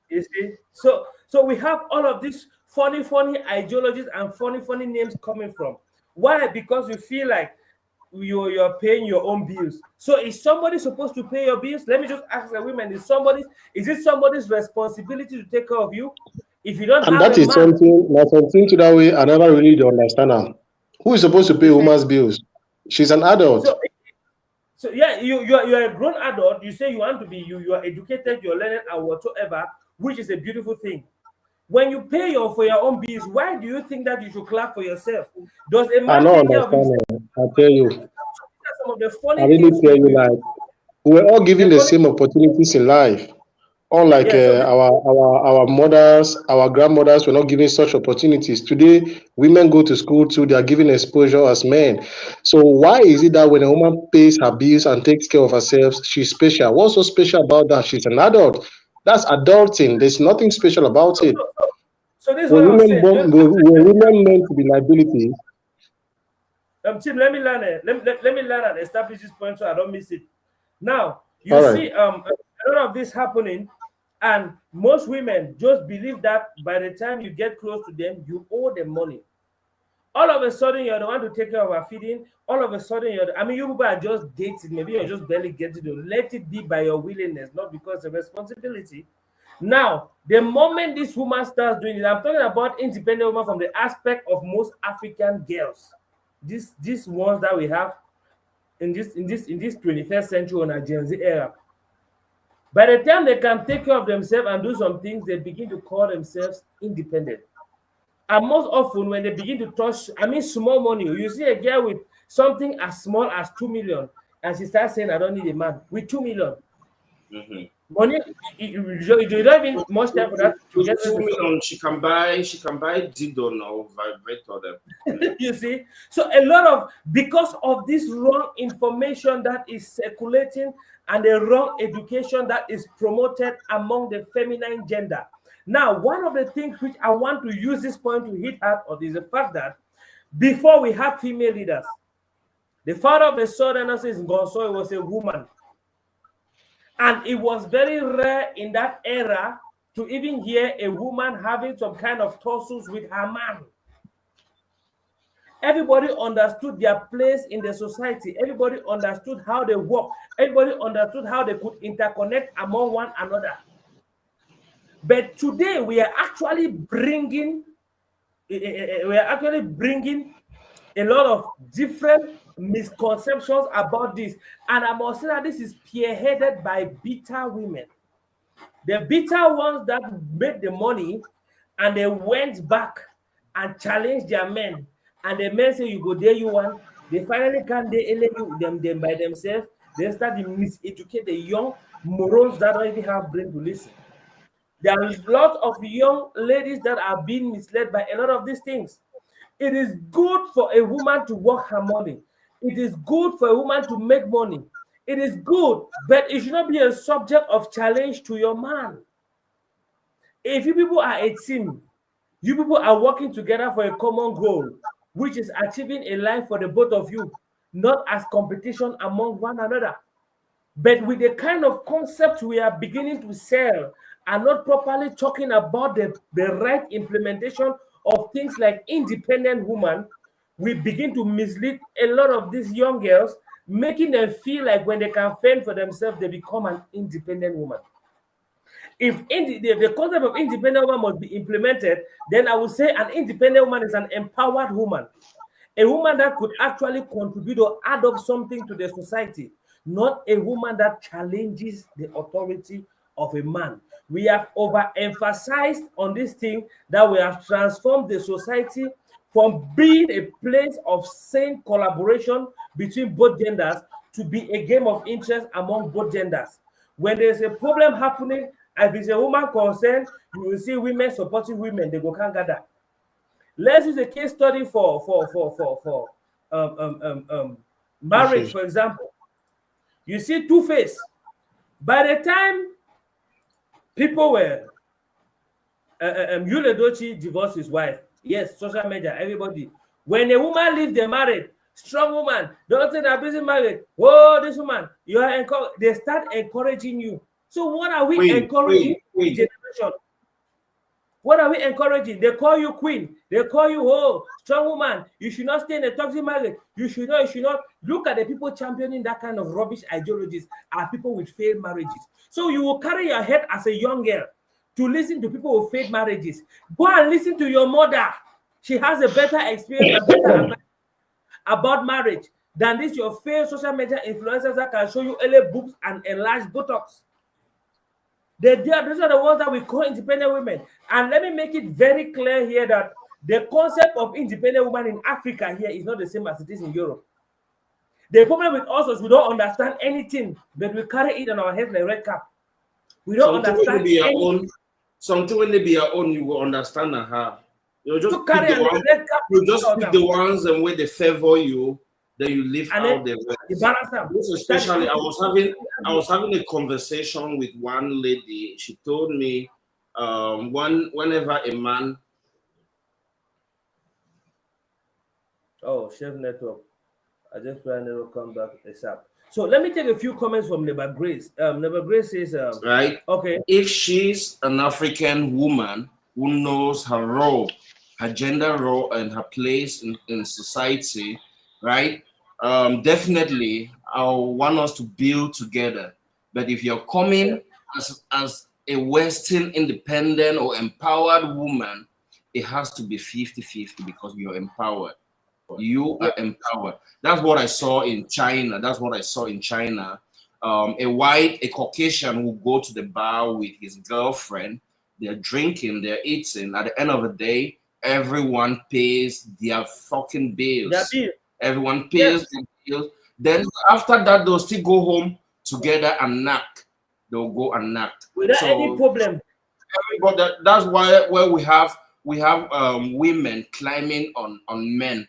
A: You see, so we have all of these funny ideologies and funny names coming from. Why? Because you feel like you're paying your own bills. So is somebody supposed to pay your bills? Let me just ask the women: is it somebody's responsibility to take care of you? If you don't
C: And
A: have
C: that
A: a
C: is
A: man,
C: something to that way I never really do understand am. Who is supposed to pay
A: you see,
C: woman's bills? She's an adult.
A: so so yeah, you're a grown adult. You say you want to be you are educated, you're learning and whatsoever, which is a beautiful thing. When you pay for your own bills, why do you think that you should clap for yourself? Does a
C: I
A: man
C: don't
A: take care of himself?
C: understand. I tell you,
A: These are some of the
C: I
A: funny
C: really
A: things
C: tell you, like we're all given
A: the
C: the
A: funny
C: same opportunities in life. Unlike
A: yeah. So this
C: our mothers, our grandmothers were not given such opportunities. Today, women go to school too; they are given exposure as men. So why is it that when a woman pays her bills and takes care of herself, she's special? What's so special about that? She's an adult. That's adulting. There's nothing special about
A: so,
C: it.
A: so, so, so this is what I was saying. Just
C: Were women meant to be liabilities?
A: Tim, let me learn it. Let me learn and establish this point so I don't miss it. Now you
C: All right.
A: see a lot of this happening, and most women just believe that by the time you get close to them, you owe them money. All of a sudden you're the one to take care of our feeding. All of a sudden you people are just dating. Maybe you're just barely getting to let it be by your willingness, not because of responsibility. Now, the moment this woman starts doing it, I'm talking about independent woman from the aspect of most African girls. These ones that we have in this 21st century on our Gen Z era. By the time they can take care of themselves and do some things, they begin to call themselves independent. And most often, when they begin to touch, small money, you see a girl with something as small as 2 million, and she starts saying, "I don't need a man with 2 million."
B: Mm-hmm.
A: Money, you don't even much time for that to
B: With
A: get ready
B: two
A: to finish.
B: million, she can buy Didon or vibrator them.
A: You see, so a lot of because of this wrong information that is circulating and the wrong education that is promoted among the feminine gender. Now, one of the things which I want to use this point to hit at on is the fact that before we had female leaders, the father of the Southerners in Gonzo was a woman, and it was very rare in that era to even hear a woman having some kind of tussles with her man. Everybody understood their place in the society. Everybody understood how they work. Everybody understood how they could interconnect among one another. But today we are actually bringing a lot of different misconceptions about this, and I must say that this is spearheaded by bitter women. The bitter ones that made the money and they went back and challenged their men. And the men say, you go there, you want. They finally can't they you them by themselves. They start to miseducate the young morons that don't even have brain to listen. There are a lot of young ladies that are being misled by a lot of these things. It is good for a woman to work her money. It is good for a woman to make money. It is good, but it should not be a subject of challenge to your man. If you people are a team, you people are working together for a common goal. which is achieving a life for the both of you, not as competition among one another. But with the kind of concept we are beginning to sell and not properly talking about the right implementation of things like independent woman, we begin to mislead a lot of these young girls, making them feel like when they can fend for themselves, they become an independent woman. If the concept of independent woman must be implemented, then I would say an independent woman is an empowered woman, a woman that could actually contribute or add up something to the society, not a woman that challenges the authority of a man. We have overemphasized on this thing that we have transformed the society from being a place of sane collaboration between both genders to be a game of interest among both genders. When there's a problem happening, if it's a woman concerned, you will see women supporting women, they go can't gather. Let's use a case study for marriage,
C: Two-Face.
A: for example. You see Two-Face. By the time people were Yul Edochie divorced his wife, yes, social media, everybody. When a woman leaves the marriage, strong woman, don't say that busy marriage. Whoa, this woman, you are they start encouraging you. So what are we encouraging generation? What are we encouraging? They call you queen. They call you, oh, strong woman. You should not stay in a toxic marriage. You should not. Look at the people championing that kind of rubbish ideologies are people with failed marriages. So you will carry your head as a young girl to listen to people with failed marriages. Go and listen to your mother. She has a better experience and better advice about marriage than this your failed social media influencers that can show you early boobs and enlarged buttocks. Those are the ones that we call independent women. And let me make it very clear here that the concept of independent woman in Africa here is not the same as it is in Europe. The problem with us is we don't understand anything, but we carry it on our heads like red cap. We don't understand anything.
B: Something when they be your own, you will understand her. You just
A: pick
B: the ones and where they favor you, then you leave out the rest. Especially, I was having a conversation with one lady. She told me, whenever a man.
A: Oh, Chef Network. I just trying to come back ASAP. So let me take a few comments from Neighbor Grace. Neighbor Grace says,
B: right.
A: Okay.
B: If she's an African woman who knows her role, her gender role, and her place in society, right? Definitely, I want us to build together. But if you're coming as a Western independent or empowered woman, it has to be 50-50 because you're empowered. You are empowered. That's what I saw in China. A Caucasian will go to the bar with his girlfriend. They're drinking, they're eating. At the end of the day, everyone pays their fucking bills. Everyone pays their bills. Then after that, they'll still go home together and knock. They'll go and knock
A: without any problem.
B: That's why where we have women climbing on men.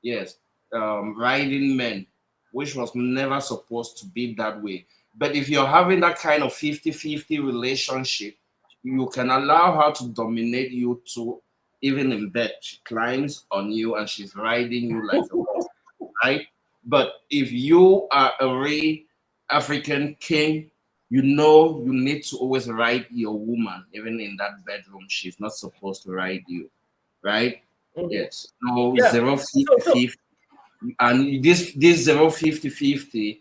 B: Yes, riding men, which was never supposed to be that way. But if you're having that kind of 50-50 relationship, you can allow her to dominate you too, even in bed. She climbs on you and she's riding you like a horse, right? But if you are a real African king, you know you need to always ride your woman, even in that bedroom. She's not supposed to ride you, right? Yes. No, 0-50-50. And this 0-50-50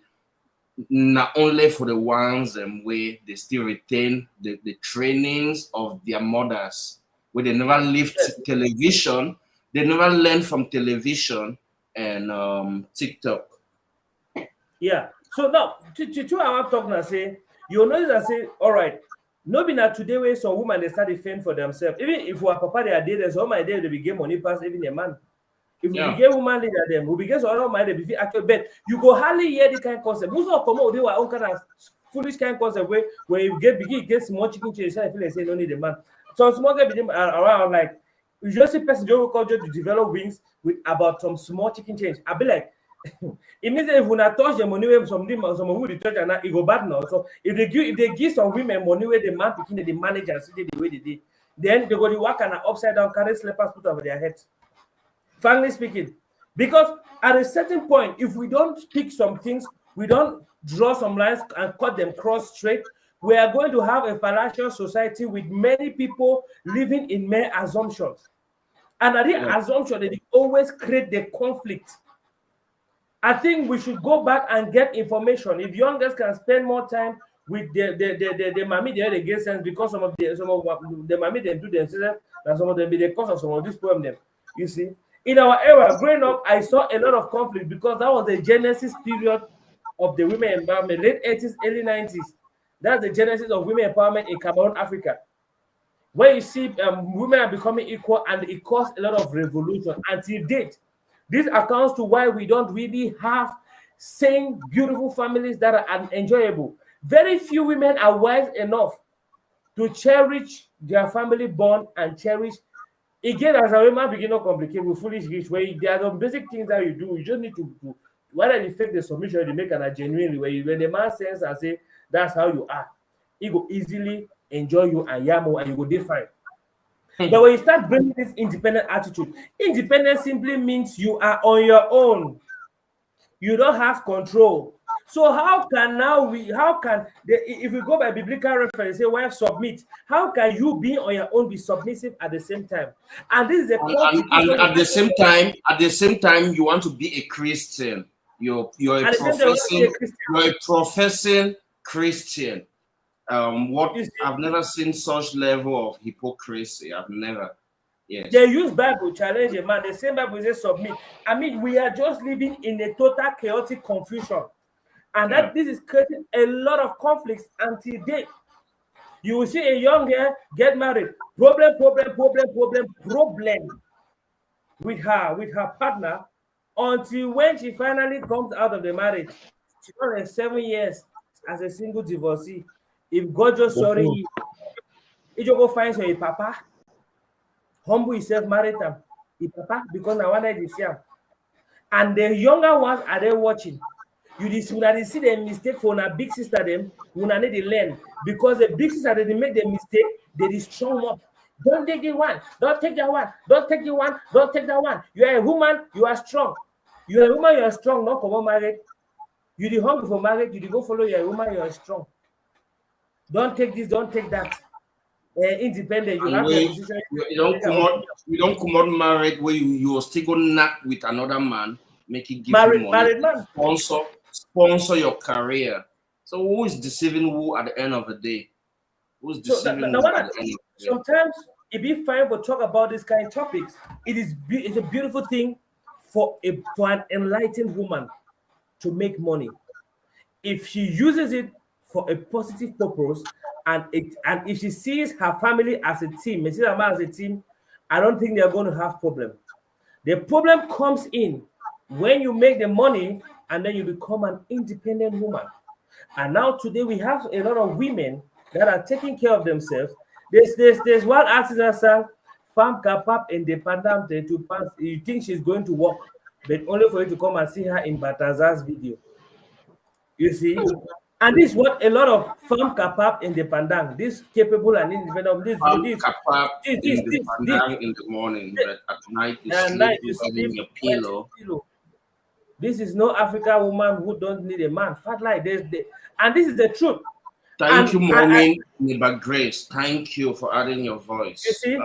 B: not only for the ones where they still retain the trainings of their mothers, where they never left television, they never learned from television and TikTok.
A: Yeah. So now, to our talk now, say, you'll notice that say, all right, no be not today where some women they start defend for themselves. Even if we are papa they are dating, so my day they begin money pass even a man. If we get woman leader them, we begin so other man they be actual bet. You go hardly hear the kind of concept. Most of them they were own kind of foolish kind of concept where you get small chicken change, I feel like say no need the man. So small get them around like you just see person just culture to develop wings with about some small chicken change. I be like it means that if we not touch the money where some who the touch and it go bad now. So if they give some women money where the man picking the manager see the way they did, then they go to work and upside down carry slippers put over their heads. frankly speaking. Because at a certain point, if we don't pick some things, we don't draw some lines and cut them cross straight, we are going to have a fallacious society with many people living in mere assumptions. And at the
B: Yeah.
A: assumption, they always create the conflict. I think we should go back and get information. If young girls can spend more time with the mommy, they get sense because some of the mommy they do themselves, and some of them be the cause of some of these problems. You see, in our era, growing up, I saw a lot of conflict because that was the genesis period of the women empowerment, late 80s, early 90s. That's the genesis of women empowerment in Cameroon, Africa, where you see women are becoming equal, and it caused a lot of revolution until date. This accounts to why we don't really have sane, beautiful families that are enjoyable. Very few women are wise enough to cherish their family bond and cherish. Again, as a woman, begin to complicate with foolish rich, where there are some basic things that you do. You just need to do. Whether you fake the submission, you make an genuinely, when the man says and say that's how you are, he will easily enjoy you and yamo, and you will different. But when you start bringing this independent attitude, independence simply means you are on your own. You don't have control. So how can if we go by biblical reference, say wife submit, how can you be on your own be submissive at the same time? And this is a conflict.
B: And at the same time, you want to be a Christian. You're a professing Christian. I've never seen such level of hypocrisy. I've never. Yes.
A: They use Bible challenge a man. The same Bible says submit. I mean, we are just living in a total chaotic confusion, and that this is creating a lot of conflicts until date. You will see a young girl get married, problem with her partner, until when she finally comes out of the marriage. She got 7 years as a single divorcee. If God just sorry you, you go find a papa, humble yourself, marry them, papa, because I wanted to see him. And the younger ones are there watching. You see the mistake for a big sister them, when I need to learn. Because the big sister, they make the mistake, they is strong up. Don't take the one, don't take that one, don't take the one, don't take that one. You are a woman, you are strong. You are a woman, you are strong, not come on married. You the hungry for marriage, you go follow, you are a woman, you are strong. Don't take this, don't take that. Independent, you have your decision.
B: You don't come out married where you are still going knock with another man, make it give
A: married,
B: you money.
A: Married man.
B: Sponsor your career. So who is deceiving who at the end of the day? Who's deceiving who at the end of the day?
A: Sometimes it be fine to talk about this kind of topics. It's a beautiful thing for an enlightened woman to make money. If she uses it for a positive purpose, and if she sees her family as a team, I don't think they're going to have problem. The problem comes in when you make the money and then you become an independent woman. And now today we have a lot of women that are taking care of themselves. There's one artist that sang, "Femme capable independente to pass." You think she's going to work, but only for you to come and see her in Batazar's video. You see? And this is what a lot of femme capable independent, this capable and independent, this
B: in the morning, but at night you sleep in your pillow.
A: This is no African woman who don't need a man. Fat like this, and this is the truth.
B: Thank you, Mommy Neighbor Grace. Thank you for adding your voice.
A: You see?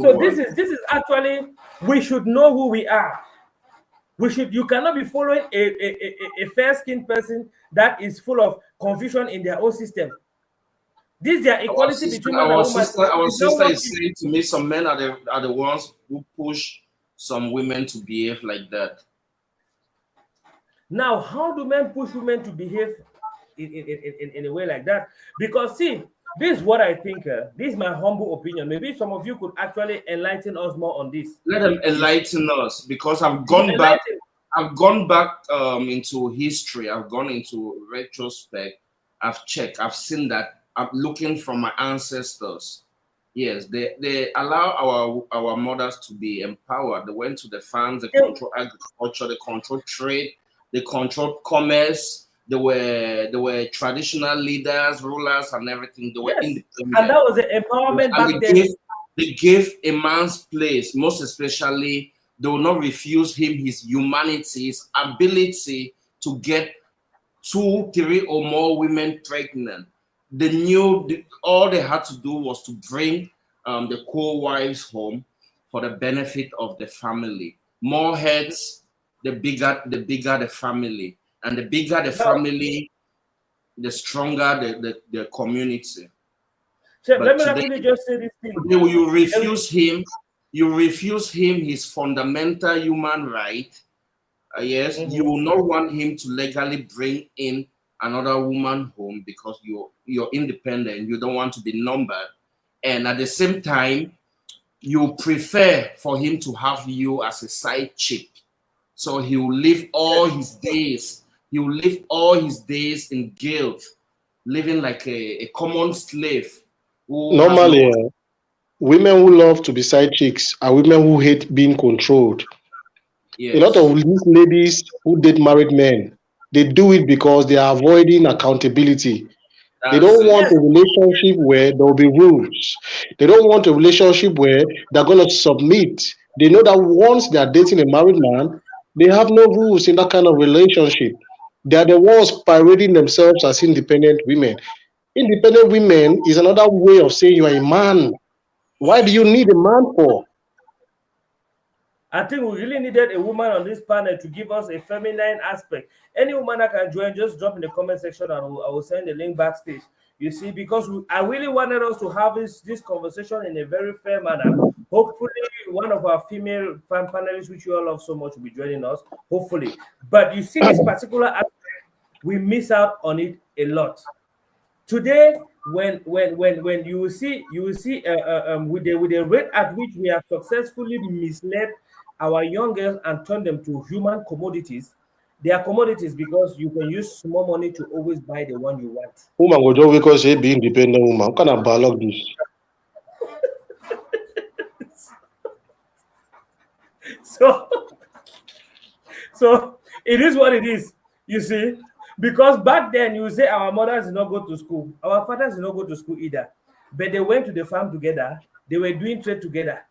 A: So this is actually, we should know who we are. You cannot be following a fair-skinned person that is full of confusion in their own system. This is their equality between man and woman.
B: Our sister is saying to me, some men are the ones who push some women to behave like that.
A: Now, how do men push women to behave in a way like that? Because see, this is what I think. This is my humble opinion. Maybe some of you could actually enlighten us more on this.
B: Let them enlighten us, because I've gone back into history. I've gone into retrospect. I've checked. I've seen that. I'm looking from my ancestors. Yes, they allow our mothers to be empowered. They went to the farms, they control agriculture, they control trade, they control commerce. They were traditional leaders, rulers, and everything. They were independent.
A: And that was the empowerment back then.
B: They gave a man's place, most especially They will not refuse him his humanity, his ability to get 2, 3, or more women pregnant. They knew all they had to do was to bring the co-wives home for the benefit of the family. More heads, the bigger the family, and the bigger the
A: Now,
B: family, the stronger the community.
A: Chef, let
B: But
A: me
B: today,
A: actually just say this thing.
B: you refuse him. You refuse him his fundamental human right. Yes, you will not want him to legally bring in another woman home because you're independent. You don't want to be numbered, and at the same time, you prefer for him to have you as a side chick. So he will live all his days. He will live all his days in guilt, living like a common slave who has
C: Normally,
B: no.
C: women who love to be side chicks are women who hate being controlled. A lot
B: Yes,
C: of these ladies who date married men, they do it because they are avoiding accountability. They
B: that's
C: don't
B: it.
C: want
A: Yes,
C: a relationship where there will be rules. They don't want a relationship where they're going to submit. They know that once they are dating a married man, they have no rules in that kind of relationship. They are the ones parading themselves as independent women. Independent women is another way of saying you are a man. Why do you need a man for?
A: I think we really needed a woman on this panel to give us a feminine aspect. Any woman that can join, just drop in the comment section and I will send the link backstage. You see, because I really wanted us to have this conversation in a very fair manner. Hopefully, one of our female fan panelists, which you all love so much, will be joining us. Hopefully. But you see, this particular aspect, we miss out on it a lot. Today, when you will see with the rate at which we have successfully misled our young girls and turned them to human commodities. They are commodities because you can use small money to always buy the one you want.
C: Woman go just wake up say be independent woman. What kind of dialogue this?
A: So so it is what it is. You see, because back then you say our mothers did not go to school, our fathers did not go to school either, but they went to the farm together. They were doing trade together.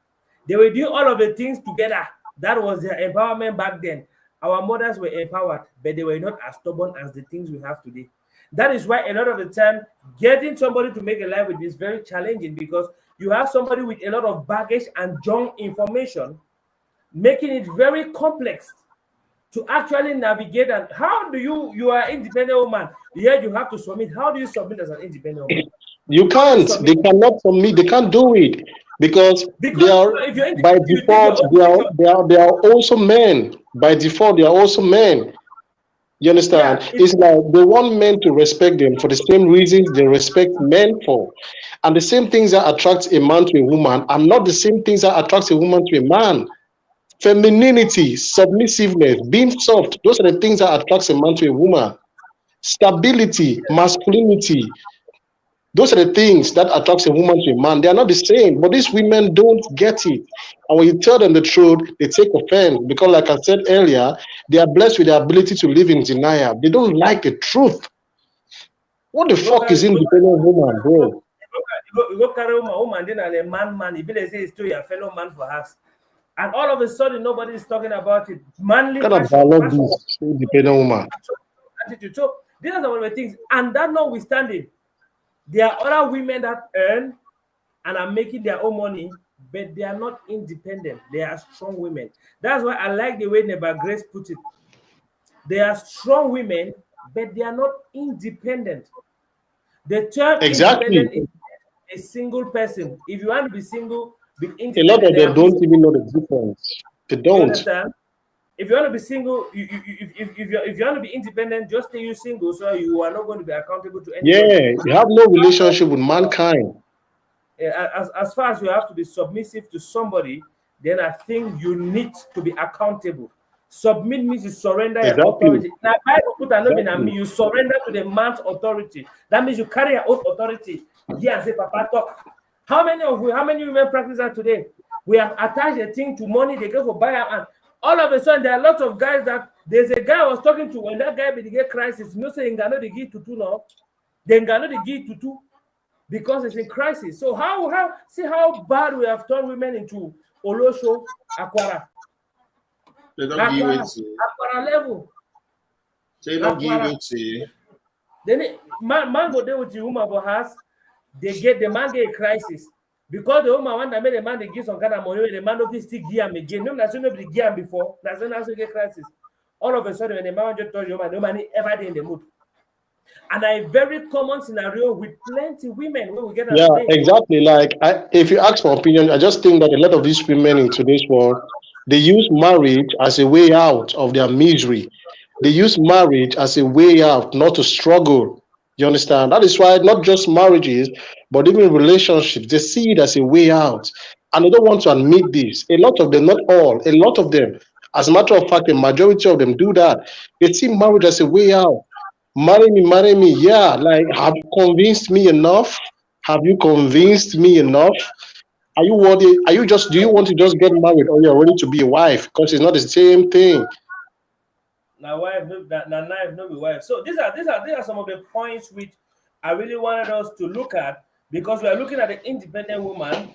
A: They were doing all of the things together. That was their empowerment back then. Our mothers were empowered, but they were not as stubborn as the things we have today. That is why a lot of the time getting somebody to make a life with is very challenging because you have somebody with a lot of baggage and junk information, making it very complex to actually navigate. And how do you are an independent woman, yeah, you have to submit. How do you submit as an independent woman?
C: You
A: How do you
C: can't.
A: submit?
C: They cannot submit. They can't do it because they
A: Because
C: are
A: if you're
C: by
A: independent, you take your
C: default
A: own
C: they are
A: decision.
C: they are they are also men. By default, they are also men. You understand?
A: Yeah,
C: It's like they want men to respect them for the same reasons they respect men for. And the same things that attract a man to a woman are not the same things that attract a woman to a man. Femininity, submissiveness, being soft, those are the things that attracts a man to a woman. Stability, masculinity, those are the things that attracts a woman to a man. They are not the same, but these women don't get it. And when you tell them the truth, they take offense because, like I said earlier, they are blessed with the ability to live in denial. They don't like the truth. What the
A: you go
C: fuck
A: carry
C: is
A: you go
C: independent woman, bro?
A: you go carry woman then and a man, if they say it's still your fellow man for us. And all of a sudden nobody is talking about it. Manly
C: What kind of
A: fashion,
C: dialogue
A: fashion,
C: this independent woman?
A: attitude. So these are some of the things. And that notwithstanding, there are other women that earn and are making their own money, but they are not independent. They are strong women. That's why I like the way Neighbor Grace put it. They are strong women, but they are not independent. The term
C: Exactly.
A: independent is a single person. If you want to be single, be
C: A lot
A: independent,
C: of
A: then
C: them
A: at least
C: don't even know the difference. They
A: you
C: don't.
A: understand. If you want to be single, if you want to be independent, just stay you single, so you are not going to be accountable to anybody.
C: Yeah, you have no relationship with mankind.
A: As far as you have to be submissive to somebody, then I think you need to be accountable. Submit means you surrender your
C: Exactly.
A: authority. Now, Bible put an open me,
C: Exactly.
A: you surrender to the man's authority. That means you carry your own authority. Yeah, and say, Papa, talk. How many women practice that today? We have attached a thing to money, they go for buy and all of a sudden there are a lot of guys that there's a guy I was talking to when that guy be the get crisis, you know, saying Ngano the give to two now, then Ngano the give to two because it's in crisis. So how see how bad we have turned women into Olosho Aquara.
B: They don't give
A: Aquara,
B: it to.
A: Aquara level.
B: They don't give
A: Aquara.
B: it to.
A: Then man go there with the woman for house. The man get a crisis because the woman want to make the man they give some kind of money. The man don't still give him again. No, that's nobody give him before. That's when also get crisis. All of a sudden, when the man just touch the woman, the woman ever dey in the mood. And a very common scenario with plenty women when we get them
C: Yeah,
A: today.
C: exactly. Like, if you ask my opinion, I just think that a lot of these women in today's world, they use marriage as a way out of their misery. They use marriage as a way out, not to struggle. You understand? That is why not just marriages, but even relationships, they see it as a way out. And they don't want to admit this. A lot of them, not all, a lot of them, as a matter of fact, the majority of them do that. They see marriage as a way out. Marry me. Yeah, like, have you convinced me enough? Have you convinced me enough? Are you worthy? Are you just? Do you want to just get married, or you're ready to be a wife? Because it's not the same thing.
A: Now wife, now knife, no be wife. So these are some of the points which I really wanted us to look at because we are looking at the independent woman.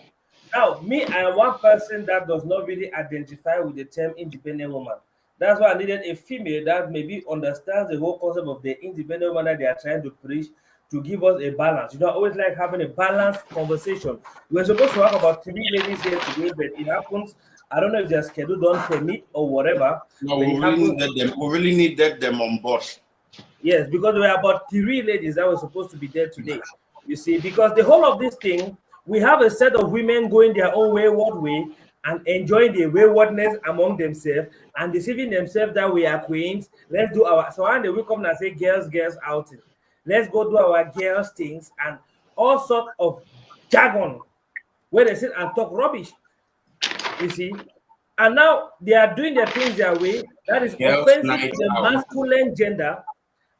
A: Now, me, I am one person that does not really identify with the term independent woman. That's why I needed a female that maybe understands the whole concept of the independent woman that they are trying to preach to give us a balance. I always like having a balanced conversation. We're supposed to talk about three ladies here today, but it happens. I don't know if their schedule don't permit or whatever,
B: No,
A: but
B: we
A: it
B: really
A: happens.
B: needed them. We really needed them on board.
A: Yes, because there are about three ladies that were supposed to be there today. You see, because the whole of this thing, we have a set of women going their own wayward way and enjoying the waywardness among themselves and deceiving themselves that we are queens. Let's do our so when they will come and say girls outing. Let's go do our girls things and all sort of jargon where they sit and talk rubbish. You see, and now they are doing their things their way. That is
B: Girls'
A: offensive
B: night
A: to the
B: out.
A: masculine gender,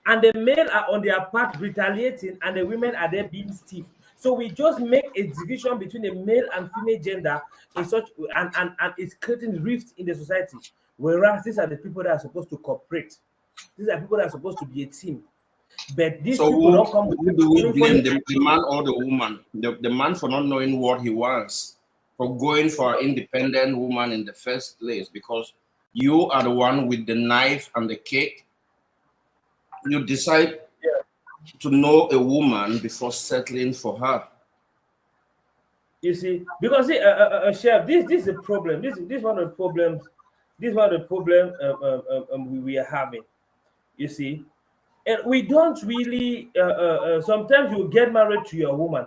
A: and the male are on their part retaliating, and the women are there being stiff. So we just make a division between the male and female gender in such and it's creating rift in the society. Whereas these are the people that are supposed to cooperate. These are people that are supposed to be a team. But these
B: So
A: people don't come with
B: who do we
A: even
B: blame?
A: funny.
B: The man or the woman? The man for not knowing what he wants, for going for an independent woman in the first place, because you are the one with the knife and the cake. You decide
A: Yeah.
B: to know a woman before settling for her.
A: You see, because see, chef, this is a problem. This one of the problems. This one of the problem we are having. You see, and we don't really. Sometimes you get married to your woman.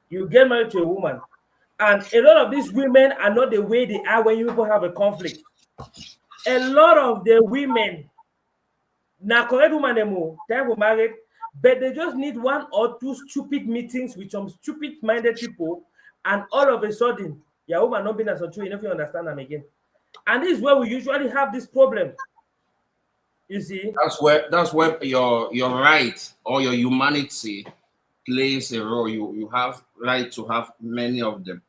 A: You get married to a woman, and a lot of these women are not the way they are when you people have a conflict. A lot of the women now correct woman them time for married, but they just need one or two stupid meetings with some stupid minded people, and all of a sudden, your woman not being as a two, you know if you understand them again. And this is where we usually have this problem. You see,
B: That's where your right or your humanity plays a role. You have right to have many of them.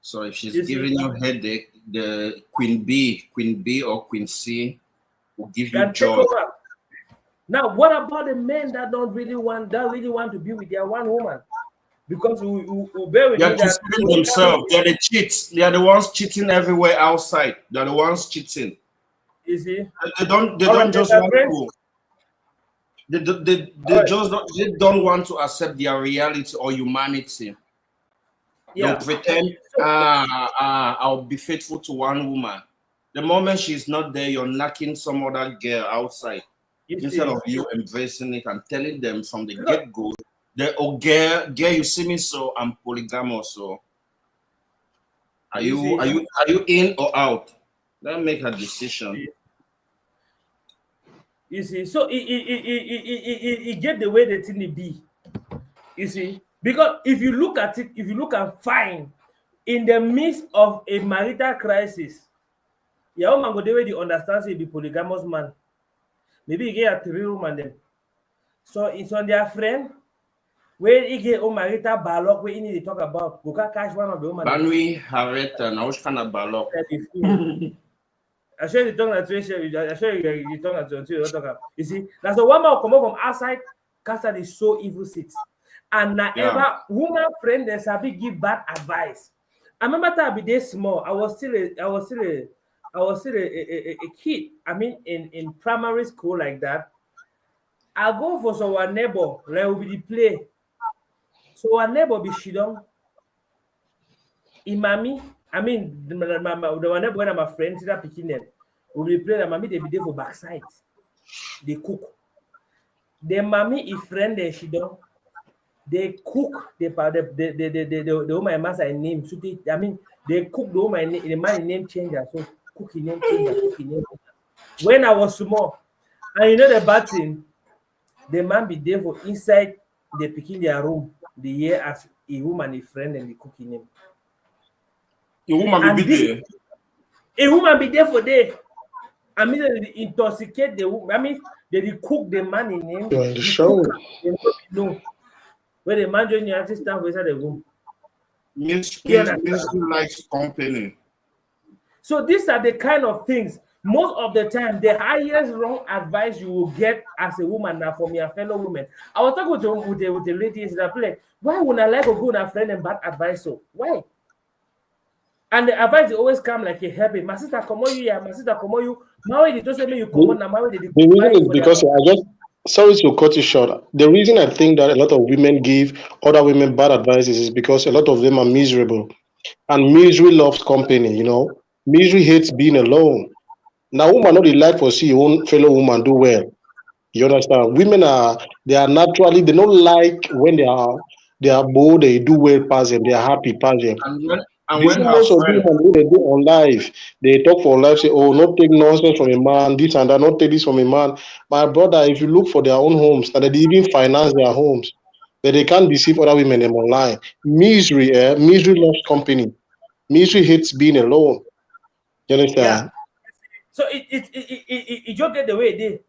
B: So if she's
A: you see,
B: giving you headache, the queen B or queen C will give you
A: can take
B: joy.
A: over. Now, what about the men that really want to be with their one woman? Because we bear with
B: They
A: me
B: are
A: that
B: deceiving themselves. They are the cheats. They are the ones cheating everywhere outside. They are the ones cheating.
A: you see.
B: They don't. They
A: All right,
B: don't just
A: Mr.
B: want
A: Brent.
B: to. They
A: All right,
B: just don't, they don't want to accept their reality or humanity. They'll
A: yeah.
B: pretend,
A: So
B: I'll be faithful to one woman. The moment she's not there, you're knocking some other girl outside
A: you
B: instead
A: see,
B: of you embracing it and telling them from the
A: because
B: get go that, oh, girl, you see me, so I'm polygamous. So are
A: you
B: you are
A: see,
B: you are you in or out? Then make a decision.
A: you see. So it get the way the thing it be. You see, because if you look at it, if you look at fine, in the midst of a marital crisis, your woman go the way they understand say be polygamous man. Maybe you get a three woman them. So it's on their friend where he get home marital dialogue where he need to talk about. Go catch one of the woman them.
B: Banwi Harriet and Aushkana Balok.
A: I show you the tongue that I show you the tongue that you talk about. You see, that's the one man come up from outside, cast at the so evil seat. And now
B: Yeah.
A: ever woman friend they sabi give bad advice. I remember that I be this small. I was still I was still a kid. I mean, in primary school like that, I go for some our neighbor, like we be the play. So our neighbor be shidong, imami. I mean, the one neighbor when I'm a friend, that picking them. We be play the mommy, they be there for backside. They cook. The mommy is friend and shidong. They cook the woman master name. So they, I mean, they cook the woman the man name changer. So cooking name changer, cooking name changer. When I was small, and you know the bad thing, the man be there for inside the picking their room the year as a woman, a friend, and the cooking name.
B: The woman
A: And
B: be
A: this
B: there.
A: a woman be there for day. I mean, they intoxicate the woman. I mean, they cook the man in him.
C: You're in the
A: The
C: show.
A: cook, they know where the man join you actually stand for inside the room. You understand?
B: Mystery likes company.
A: So these are the kind of things. Most of the time, the highest wrong advice you will get as a woman now from your fellow women. I was talking with the lady yesterday. Like, why would I like to go on a friend and bad advice? So why? And the advice always come like a helping. My sister come on you, yeah. My sister come on you. Marry they don't say me you come on now. Marry they
C: The reason
A: buy
C: is
A: for their.
C: because I just sorry to cut you short. The reason I think that a lot of women give other women bad advices is because a lot of them are miserable, and misery loves company. Misery hates being alone. Now, woman not dey like for see your own fellow woman do well. You understand? Women they are naturally they don't like when they are bold, they do well past them, they are happy past them.
B: And when and
C: You
B: when
C: see
B: her
C: most of these
B: friend,
C: women wey they do on live, they talk for life, say, oh, not take nonsense from a man, this and that, not take this from a man. My brother, if you look for their own homes, that they even finance their homes, that they can't deceive other women them online. Misery loves company. Misery hates being alone. You
A: Yeah.
C: understand?
A: So it just get the way it did.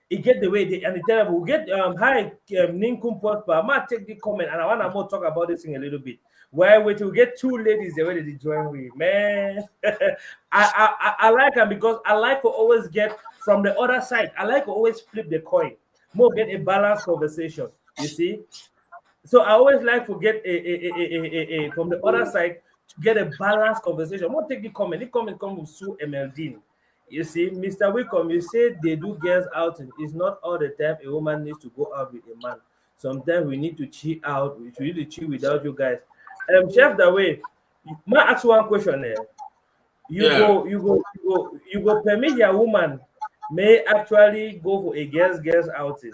A: It get the way they and the terrible. We get hi Ninkum Post, but I might take the comment and I want to more talk about this thing a little bit. Why wait to get two ladies the way they join me, man. I like them because I like to always get from the other side. I like to always flip the coin, more get a balanced conversation. You see, so I always like to get a from the other side to get a balanced conversation. I'm gonna take the comment. The comment comes from Sue Emeldine. You see, Mr. Wickham, you say they do girls outing. It's not all the time a woman needs to go out with a man. Sometimes we need to chill out. We need to chill without you guys. Chef, that way, may I ask one question there? You
B: yeah,
A: go, you go, you go, you go permit your woman may actually go for a girls outing.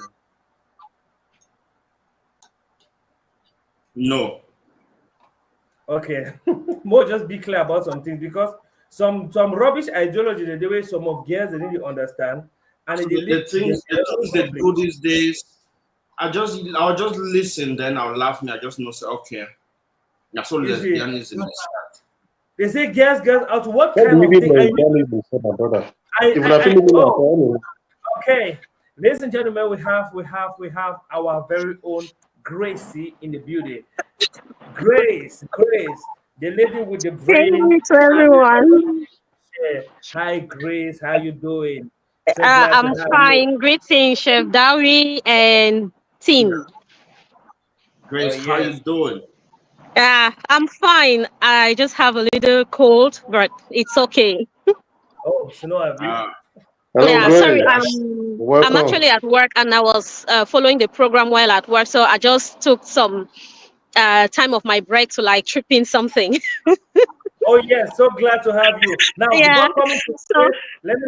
B: no.
A: Okay, more just be clear about some things because some rubbish ideology the way some of girls they need to understand and
B: So
A: they
B: the
A: lead to
B: things the
A: themselves in
B: things they
A: public.
B: do these days, I'll just listen, then I'll laugh me. I just know say okay. Yeah, so
A: You see,
B: lesbianism is that.
A: they say girls out. What
C: What do
A: kind
C: you
A: of
C: mean
A: thing?
C: by journalism, my brother? If I feel
A: I
C: me,
A: oh
C: tell me.
A: okay, ladies and gentlemen, we have our very own Gracie in the building. Grace, the lady with the
D: Hey
A: brain
D: to
A: and the
D: everyone.
A: share. Hi Grace, how you doing? So glad to
D: I'm
A: have you.
D: fine. Greetings, Chef Dowie and team.
A: Oh
B: Grace, how you
A: yes.
B: doing?
D: I'm fine. I just have a little cold, but it's okay.
A: Oh, so no have you?
B: Uh,
C: Hello,
D: Yeah, sorry.
C: Grace.
B: that's
D: I'm
C: Welcome.
D: actually at work and I was following the program while at work, so I just took some time of my break to like trip in something.
A: Oh yes, so glad to have you. Now,
D: Yeah.
A: before coming to
D: So
A: say, let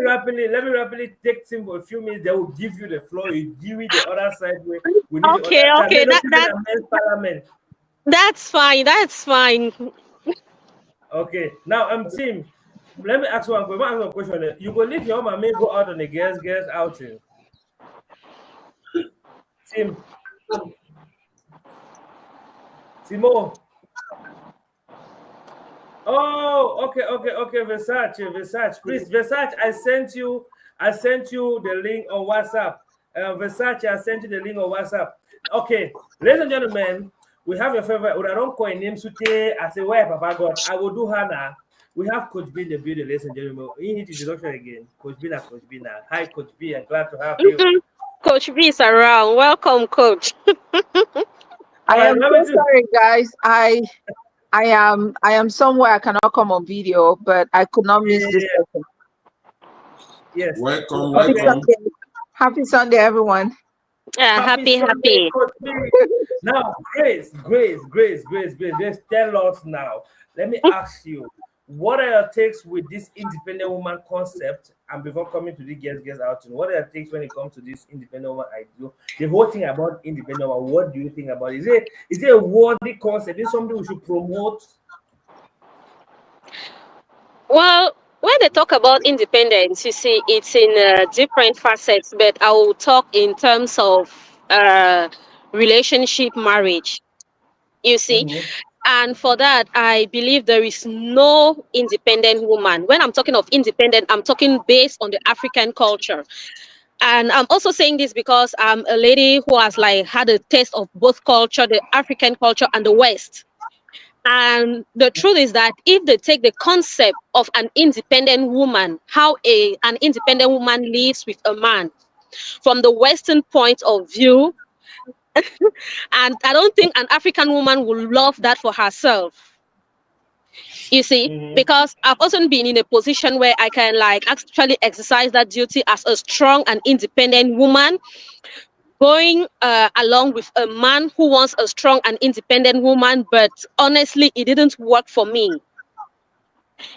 A: me rapidly take him for a few minutes. They will give you the floor. You give it the other side way. We need the other time.
D: okay.
A: Let us
D: That
A: even
D: that
A: a men's parliament.
D: that's fine. That's fine.
A: Okay. Now, team. Let me ask one question. Ask one question. You go leave your home and may go out on a girls outing. Team, Timo. Oh, okay. Versace. Please, Versace, I sent you the link on WhatsApp. Versace, I sent you the link on WhatsApp. Okay, ladies and gentlemen, we have your favorite. I don't call name Sute. I say, where Papa God? I will do Hannah. We have Coach B in the building, ladies and gentlemen. You need introduction again. Coach B, Coach B now. Hi, Coach B. I'm glad to have you.
D: Mhm. Coach B is around. Welcome, Coach.
A: All
E: I
A: right,
E: am
A: let
E: so
A: me do.
E: sorry, guys. I am somewhere I cannot come on video, but I could not miss this
A: Yeah,
E: session.
A: yes.
B: Welcome,
E: Happy
A: Okay.
B: welcome.
E: Sunday. Happy Sunday, everyone.
A: Happy
D: Happy,
A: Sunday,
D: happy.
A: Coach B. Now, Grace, just tell us now. Let me ask you, what are your takes with this independent woman concept? And before coming to the guest out, what are your takes when it comes to this independent woman idea? The whole thing about independent woman, what do you think about it? Is it a worthy concept? Is it something we should promote?
D: Well, when they talk about independence, you see, it's in different facets, but I will talk in terms of relationship, marriage, you see.
A: Mm-hmm,
D: And for that, I believe there is no independent woman. When I'm talking of independent, I'm talking based on the African culture. And I'm also saying this because I'm a lady who has like had a taste of both culture, the African culture and the West. And the truth is that if they take the concept of an independent woman, how an independent woman lives with a man from the Western point of view, and I don't think an African woman will love that for herself. You see,
A: mm-hmm,
D: because I've also been in a position where I can like actually exercise that duty as a strong and independent woman, going along with a man who wants a strong and independent woman, but honestly, it didn't work for me.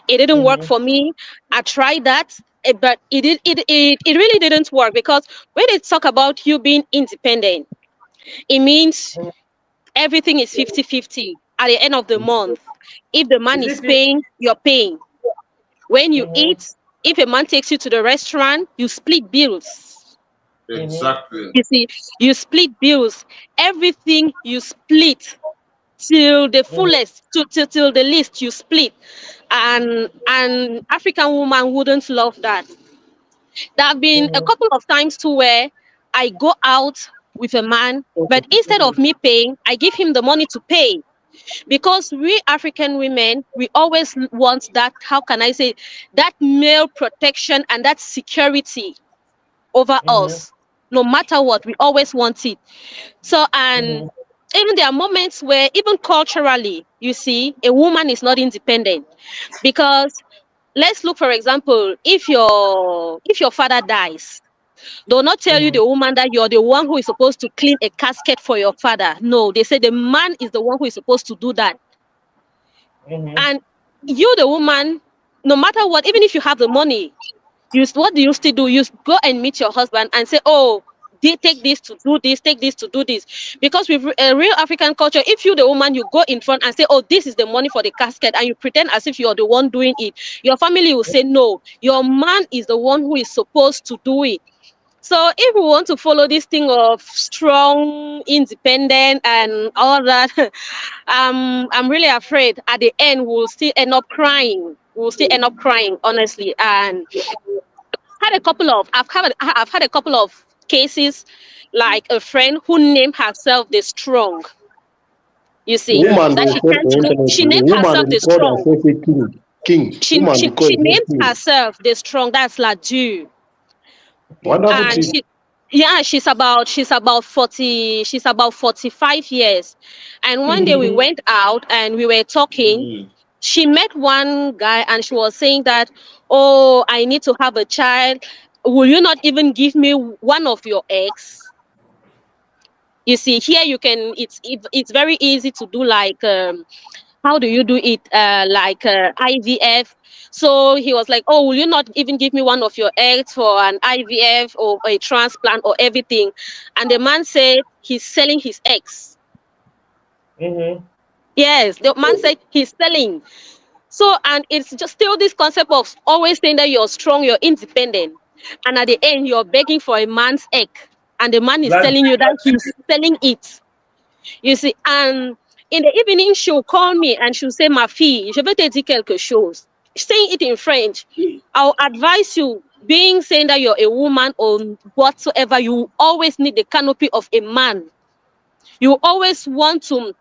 D: It didn't work
A: mm-hmm,
D: for me. I tried that, but it really didn't work because when they talk about you being independent, it means everything is 50-50 at the end of the month. If the man
A: Is
D: is
A: it?
D: paying, you're paying. When you
A: Mm-hmm,
D: eat, if a man takes you to the restaurant, you split bills.
A: mm-hmm,
B: Exactly.
D: You see, you split bills. Everything you split till the fullest, till the least you split. And an African woman wouldn't love that. There have been a
A: mm-hmm,
D: couple of times too where I go out with a man, but instead of me paying, I give him the money to pay. Because we African women, we always want that, how can I say, that male protection and that security over
A: mm-hmm,
D: us. No matter what, we always want it. So, and
A: mm-hmm,
D: even there are moments where, even culturally, you see, a woman is not independent. Because let's look, for example, if your father dies, they'll not tell you,
A: mm-hmm,
D: the woman, that you're the one who is supposed to clean a casket for your father. No, they say the man is the one who is supposed to do that.
A: mm-hmm.
D: And you, the woman, no matter what, even if you have the money, what do you still do? You go and meet your husband and say, oh, take this to do this, take this to do this. Because with a real African culture, if you, the woman, you go in front and say, oh, this is the money for the casket, and you pretend as if you're the one doing it, your family will say, no, your man is the one who is supposed to do it. So if we want to follow this thing of strong, independent, and all that, I'm really afraid at the end we'll still end up crying. We'll still end up crying, honestly. And I've had a couple of cases, like a friend who named herself the strong. You
C: The
D: see,
A: Yeah.
C: woman
D: that
C: they
D: she
C: say
D: can't
C: for
D: do.
C: internet,
D: She
C: the
D: named
C: woman
D: herself
C: they
D: the
C: call
D: strong.
C: herself a king. King.
D: She
C: Woman
D: she
C: they call
D: she
C: herself
D: named
C: king.
D: herself the strong. That's La Dieu.
C: Wonderful
D: And
C: thing.
D: yeah, she's about 40, she's about 45 years. And one day we
A: Mm-hmm.
D: went out and we were talking.
B: Mm.
D: She met one guy and she was saying that, oh, I need to have a child. Will you not even give me one of your eggs? You see, here you can, it's very easy to do, like how do you do it, like IVF. So he was like, oh, will you not even give me one of your eggs for an IVF or a transplant or everything? And the man said he's selling his eggs.
A: Mm-hmm.
D: Yes, the man said he's selling. So, and it's just still this concept of always saying that you're strong, you're independent, and at the end you're begging for a man's egg, and the man is
A: Like,
D: telling you that he's selling it. You see, and in the evening, she'll call me and she'll say, ma fille, je vais te dire quelque chose. Saying it in French. I'll advise you, being saying that you're a woman or whatsoever, you always need the canopy of a man. You always want to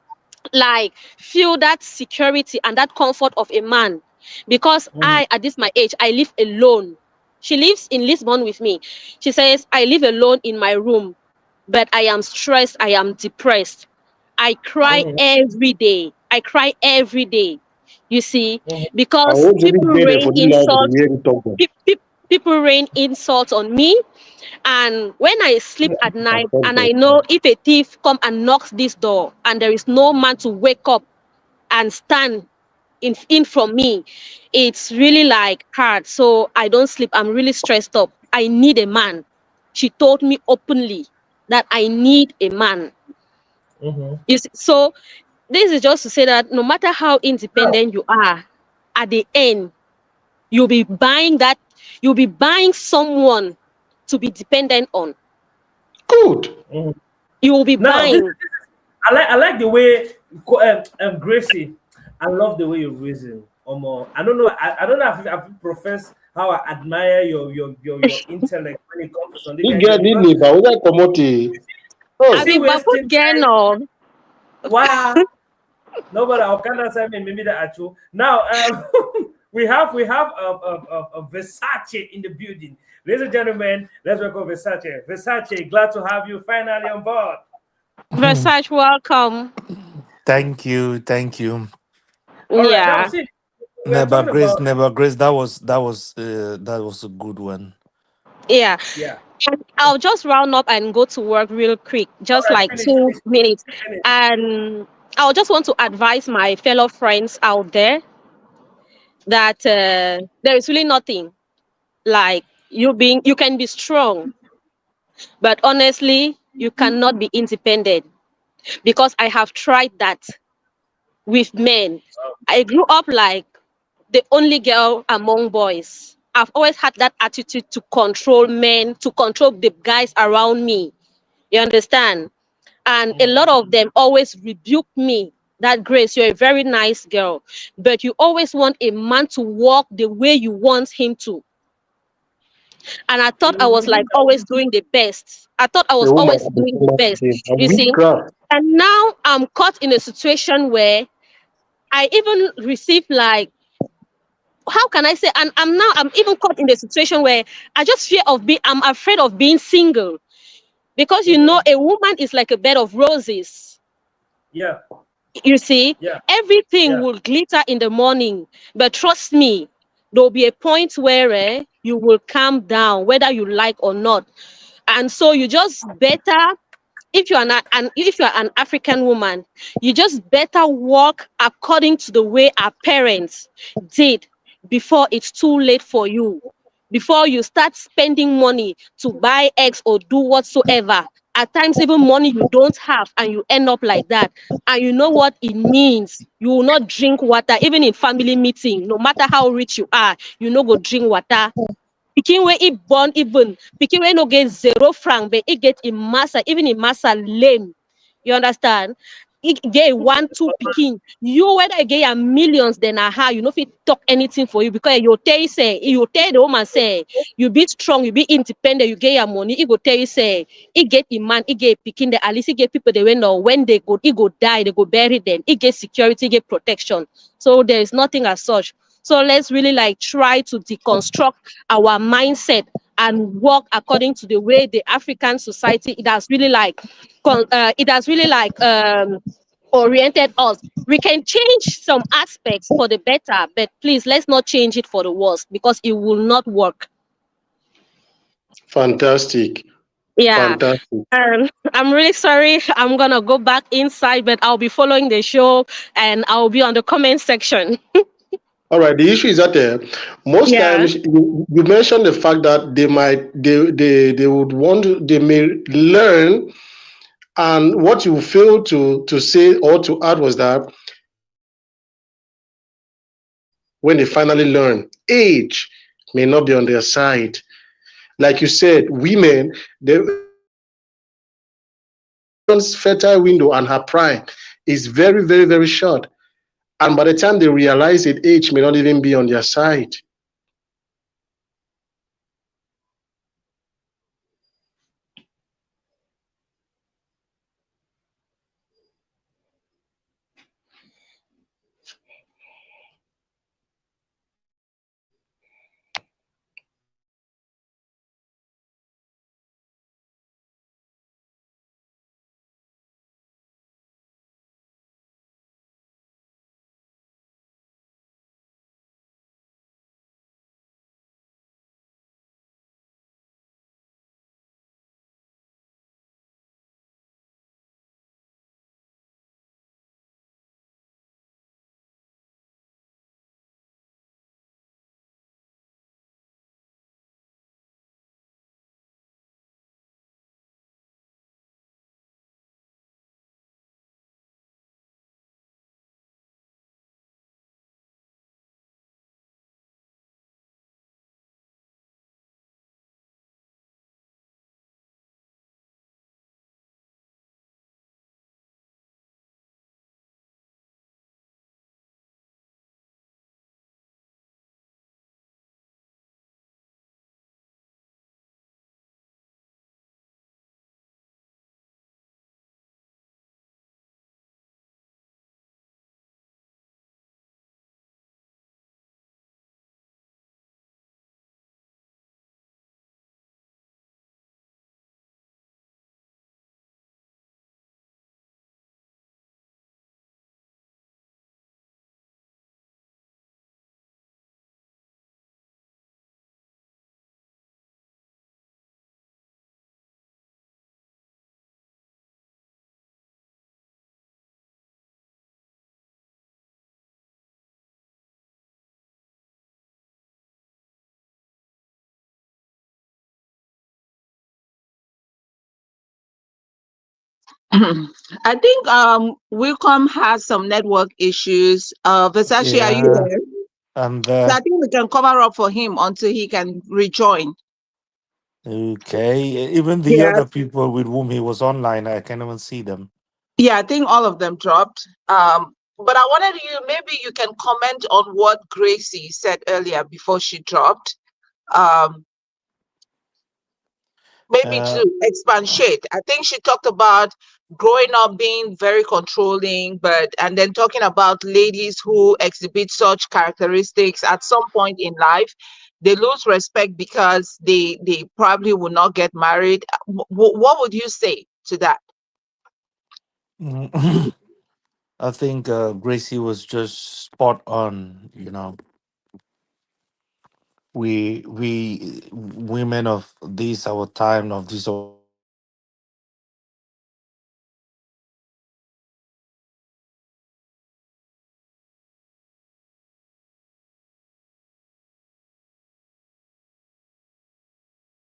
D: like feel that security and that comfort of a man. Because
A: mm-hmm.
D: I, at this my age, I live alone. She lives in Lisbon with me. She says, I live alone in my room, but I am stressed, I am depressed. I cry every day. I cry every day. You see,
A: Mhm.
C: I
D: because
C: want to be there for the love of the year talk.
D: people rain insults on me, and when I sleep at night and I
C: Content.
D: know if a thief come and knocks this door and there is no man to wake up and stand in from me, it's really like hard. So I don't sleep. I'm really stressed up. I need a man. She told me openly that I need a man.
A: Mhm.
D: You see, so this is just to say that no matter how
A: Now,
D: independent you are, at the end you'll be buying that you'll be buying someone to be dependent on.
C: Good.
A: mhm.
D: You will be
A: Now this
D: buying.
A: I like the way Gracie. I love the way you reason. Omo, I don't know if I profess how I admire your intellect when it comes to something
C: He
A: like that
C: get in
A: because
C: it, but we got promote.
A: you
D: I
C: Oh,
A: see
D: mean, but who's
A: wasting
D: getting
A: time.
D: on?
A: Wow. Nobody I'll kind of say maybe that actual. Now we have a Versace in the building. Ladies and gentlemen, let's welcome Versace. Versace, glad to have you finally on board.
D: Versace, welcome.
F: Thank you.
A: All right, now
D: Yeah,
A: see, we are
F: Never
A: talking
F: Grace,
A: about
F: Never Grace. That was a good one.
D: yeah.
A: yeah.
D: And I'll just round up and go to work real quick,
A: All
D: just
A: right,
D: like
A: finish,
D: 2 minutes.
A: finish.
D: And I'll just want to advise my fellow friends out there that there is really nothing like you can be strong, but honestly, you cannot be independent because I have tried that with men. I grew up like the only girl among boys. I've always had that attitude to control men, to control the guys around me. You understand? And a
A: Mhm.
D: lot of them always rebuke me that Grace, you're a very nice girl, but you always want a man to walk the way you want him to. And I thought I was like always doing the best. I thought I
C: the
D: was
C: woman
D: always
C: of the
D: doing the
C: famous
D: best,
C: today. A
D: you see.
C: witchcraft.
D: And now I'm caught in a situation where I even receive like, how can I say, and I'm even caught in the situation where I'm afraid of being single, because
A: Mhm.
D: a woman is like a bed of roses.
A: Yeah,
D: You see,
A: yeah,
D: everything
A: yeah.
D: will glitter in the morning, but trust me, there'll be a point where you will calm down, whether you like or not. And so you just better, if you're an African woman, you just better walk according to the way our parents did before it's too late for you. Before you start spending money to buy eggs or do whatsoever. At times, even money you don't have, and you end up like that. And you know what it means. You will not drink water, even in family meeting. No matter how rich you are, you no go drink water. Pikin wey e born even pikin wey no get 0 franc, but e get im massa, even im massa lame. You understand? E get 1 2 pikin. You whether you get your millions, then aha, you no fit talk anything for you, because you tell the woman say you be strong, you be independent, you get your money. E go tell you say e get a man, e get a pikin. That at least e get people they wey know when they go, e go die, they go bury them. E get security, e get protection. So there is nothing as such. So let's really like try to deconstruct our mindset and work according to the way the African society it has really like oriented us. We can change some aspects for the better, but please let's not change it for the worse, because it will not work.
C: Fantastic.
D: Yeah.
C: Fantastic.
D: I'm really sorry. I'm gonna go back inside, but I'll be following the show and I'll be on the comment section.
C: All right. The issue is that most
D: Yeah.
C: times you mentioned the fact that they would want to, they may learn, and what you failed to say or to add was that when they finally learn, age may not be on their side. Like you said, women, the fertile window and her prime is very, very, very short. And by the time they realize it, age may not even be on their side.
E: I think Wilcom has some network issues. Versace, are you
F: Yeah,
E: there?
F: I'm
E: So I
F: there.
E: think we can cover up for him until he can rejoin.
F: Okay. Even the
E: Yeah,
F: other people with whom he was online, I can't even see them.
E: yeah, I think all of them dropped. But I wanted you, maybe you can comment on what Gracie said earlier before she dropped. Um, maybe
F: Uh,
E: to expatiate. I think she talked about growing up being very controlling, but and then talking about ladies who exhibit such characteristics at some point in life, they lose respect because they probably will not get married. What would you say to that?
F: I think Gracie was just spot on. You know, we women of this our time of this our generation, we need to understand the dynamics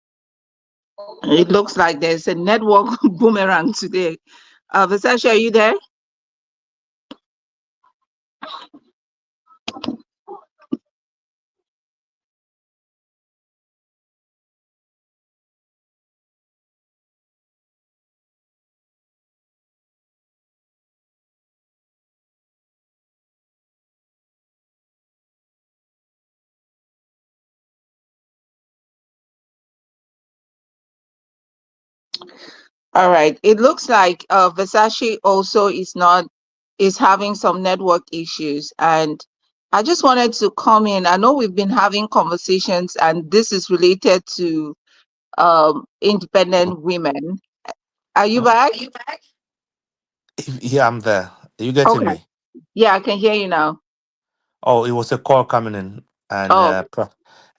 F: of getting control.
E: It looks like there's a network boomerang today. Versace, are you there? All right. It looks like Versace also is having some network issues, and I just wanted to come in. I know we've been having conversations, and this is related to independent women. Are you back?
F: Yeah, I'm there. Are you getting
E: Okay.
F: me?
E: Yeah, I can hear you now.
F: Oh, it was a call coming in, and
E: Oh,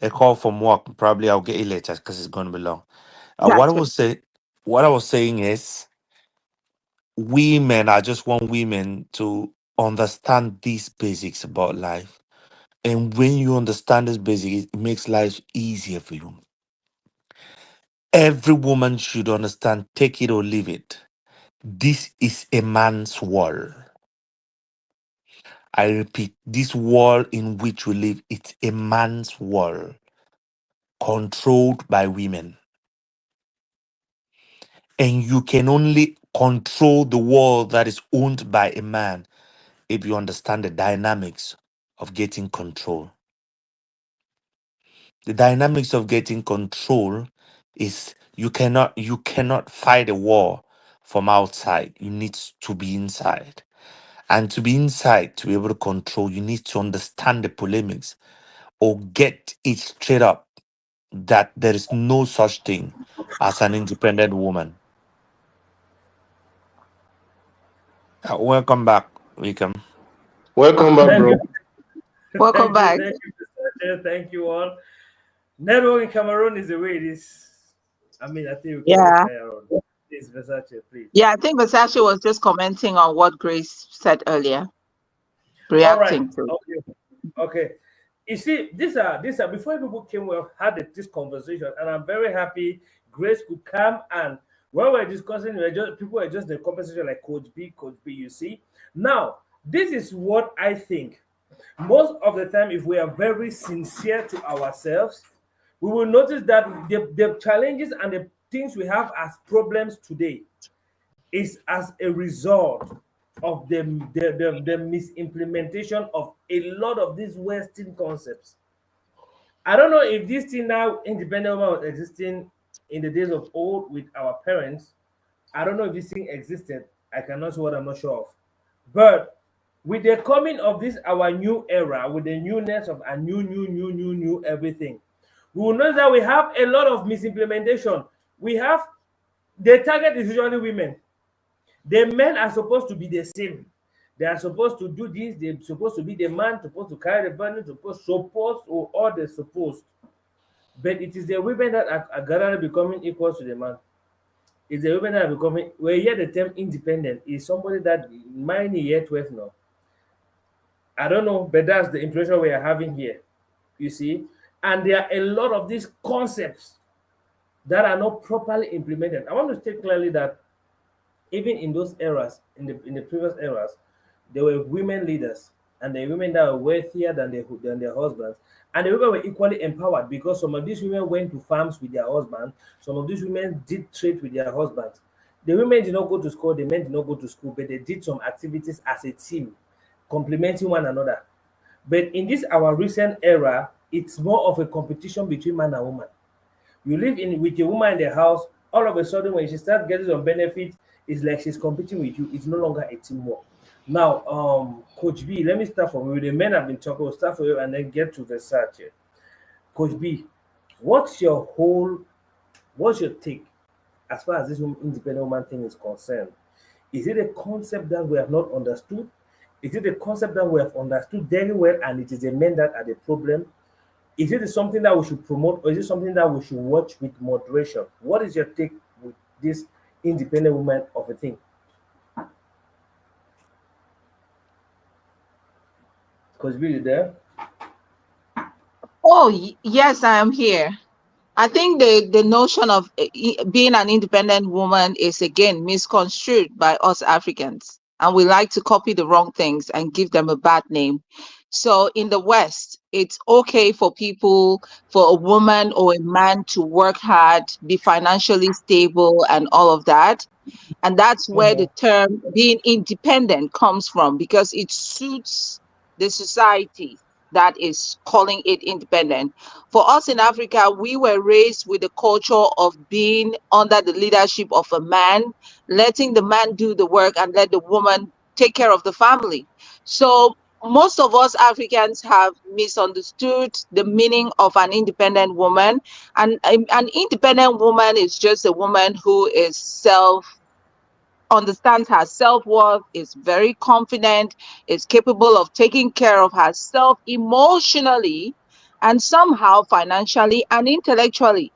F: a call from work. Probably I'll get it later because it's going to be long. What I
E: gotcha.
F: was say, what I was saying is, women. I just want women to understand these basics about life, and when you understand this basic, it makes life easier for you. Every woman should understand. Take it or leave it. This is a man's world. I repeat, this world in which we live, it's a man's world controlled by women. And you can only control the world that is owned by a man if you understand the dynamics of getting control. The dynamics of getting control is you cannot fight a war from outside. You need to be inside. And to be inside, to be able to control, you need to understand the polemics or get it straight up that there is no such thing as an independent woman. Welcome back, Wickham.
C: Welcome back,
A: Thank
C: bro.
A: you,
E: Welcome back.
A: Mr. Sanchez. Thank you all. Network in Cameroon is the way it is. I mean, I think we can just
E: Yeah.
A: carry on. Please, Versace, please.
E: Yeah, I think Versace was just commenting on what Grace said earlier,
A: All right.
E: reacting to.
A: Okay. Okay. You see, these are before people came, we have had this conversation, and I'm very happy Grace could come, and when we're discussing, people were just in the conversation like Coach B, Coach B. You see, now this is what I think. Most of the time, if we are very sincere to ourselves, we will notice that the challenges and the things we have as problems today is as a result of the misimplementation of a lot of these Western concepts. I don't know if this thing now, independent woman, was existing in the days of old with our parents. I don't know if this thing existed. I cannot say what I'm not sure of. But with the coming of this our new era, with the newness of a new everything, we will know that we have a lot of misimplementation. We have the target is usually women. The men are supposed to be the same. They are supposed to do this. They're supposed to be the man, supposed to carry the burden, supposed or all the supposed. But it is the women that are gradually becoming equal to the man. It's the women that are becoming. Where here the term independent is somebody that mine year 12 now. I don't know, but that's the impression we are having here. You see, and there are a lot of these concepts that are not properly implemented. I want to state clearly that Even in those eras, in the previous eras, there were women leaders, and the women that were wealthier than their husbands, and the women were equally empowered because some of these women went to farms with their husbands. Some of these women did trade with their husbands. The women did not go to school, the men did not go to school, but they did some activities as a team, complementing one another. But in this our recent era, it's more of a competition between man and woman. You live in with your woman in the house, all of a sudden when she starts getting some benefits, it's like she's competing with you. It's no longer a teamwork. Now, Coach B, let me start from you. The men have been talking, we'll start for you and then get to Versace. Coach B, what's your whole what's your take as far as this independent woman thing is concerned? Is it a concept that we have not understood? Is it a concept that we have understood very well and it is the men that are the problem? Is it something that we should promote, or is it something that we should watch with moderation? What is your take with this independent woman of a thing? Coach B, you there?
E: Oh, yes, I am here. I think the notion of being an independent woman is again misconstrued by us Africans, and we like to copy the wrong things and give them a bad name. So in the West, it's okay for people, for a woman or a man to work hard, be financially stable, and all of that. And that's where the
A: Mm-hmm.
E: term being independent comes from because it suits the society that is calling it independent. For us in Africa, we were raised with the culture of being under the leadership of a man, letting the man do the work and let the woman take care of the family. So most of us Africans have misunderstood the meaning of an independent woman. And an independent woman is just a woman who is self understands her self-worth, is very confident, is capable of taking care of herself emotionally and somehow financially and intellectually.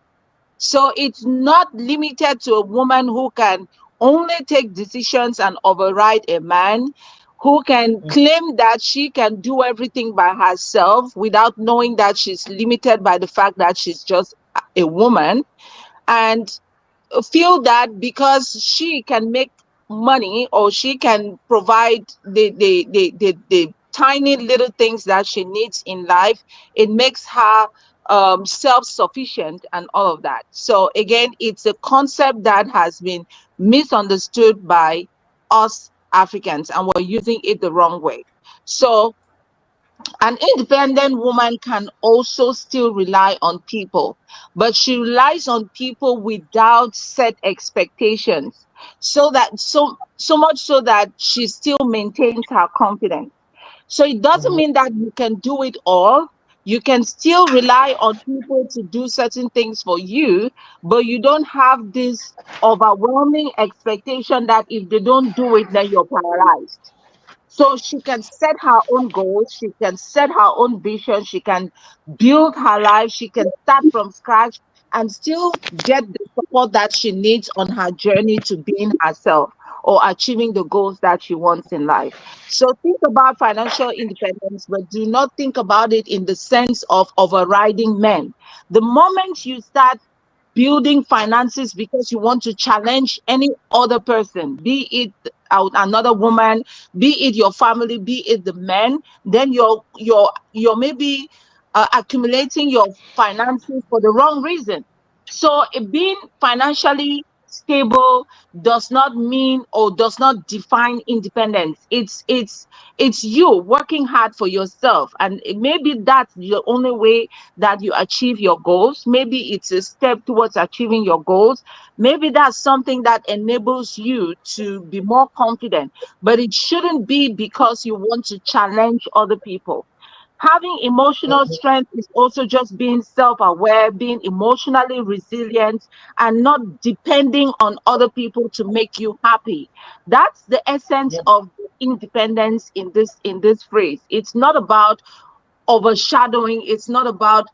E: So it's not limited to a woman who can only take decisions and override a man, who can claim that she can do everything by herself without knowing that she's limited by the fact that she's just a woman, and feel that because she can make money or she can provide the tiny little things that she needs in life, it makes her self-sufficient and all of that. So again, it's a concept that has been misunderstood by us Africans and we're using it the wrong way. So an independent woman can also still rely on people, but she relies on people without set expectations, so much so that she still maintains her confidence. So it doesn't
A: Mm-hmm.
E: mean that you can do it all. You can still rely on people to do certain things for you, but you don't have this overwhelming expectation that if they don't do it, then you're paralyzed. So she can set her own goals, she can set her own vision, she can build her life, she can start from scratch and still get the support that she needs on her journey to being herself or achieving the goals that she wants in life. So think about financial independence, but do not think about it in the sense of overriding men. The moment you start building finances because you want to challenge any other person, be it another woman, be it your family, be it the men, then you're maybe accumulating your finances for the wrong reason. So being financially stable does not mean or does not define independence. It's you working hard for yourself, and maybe that's the only way that you achieve your goals. Maybe it's a step towards achieving your goals. Maybe that's something that enables you to be more confident, but it shouldn't be because you want to challenge other people. Having emotional strength is also just being self aware, being emotionally resilient, and not depending on other people to make you happy. That's the essence
A: Yep.
E: of independence in this phrase. It's not about overshadowing, it's not about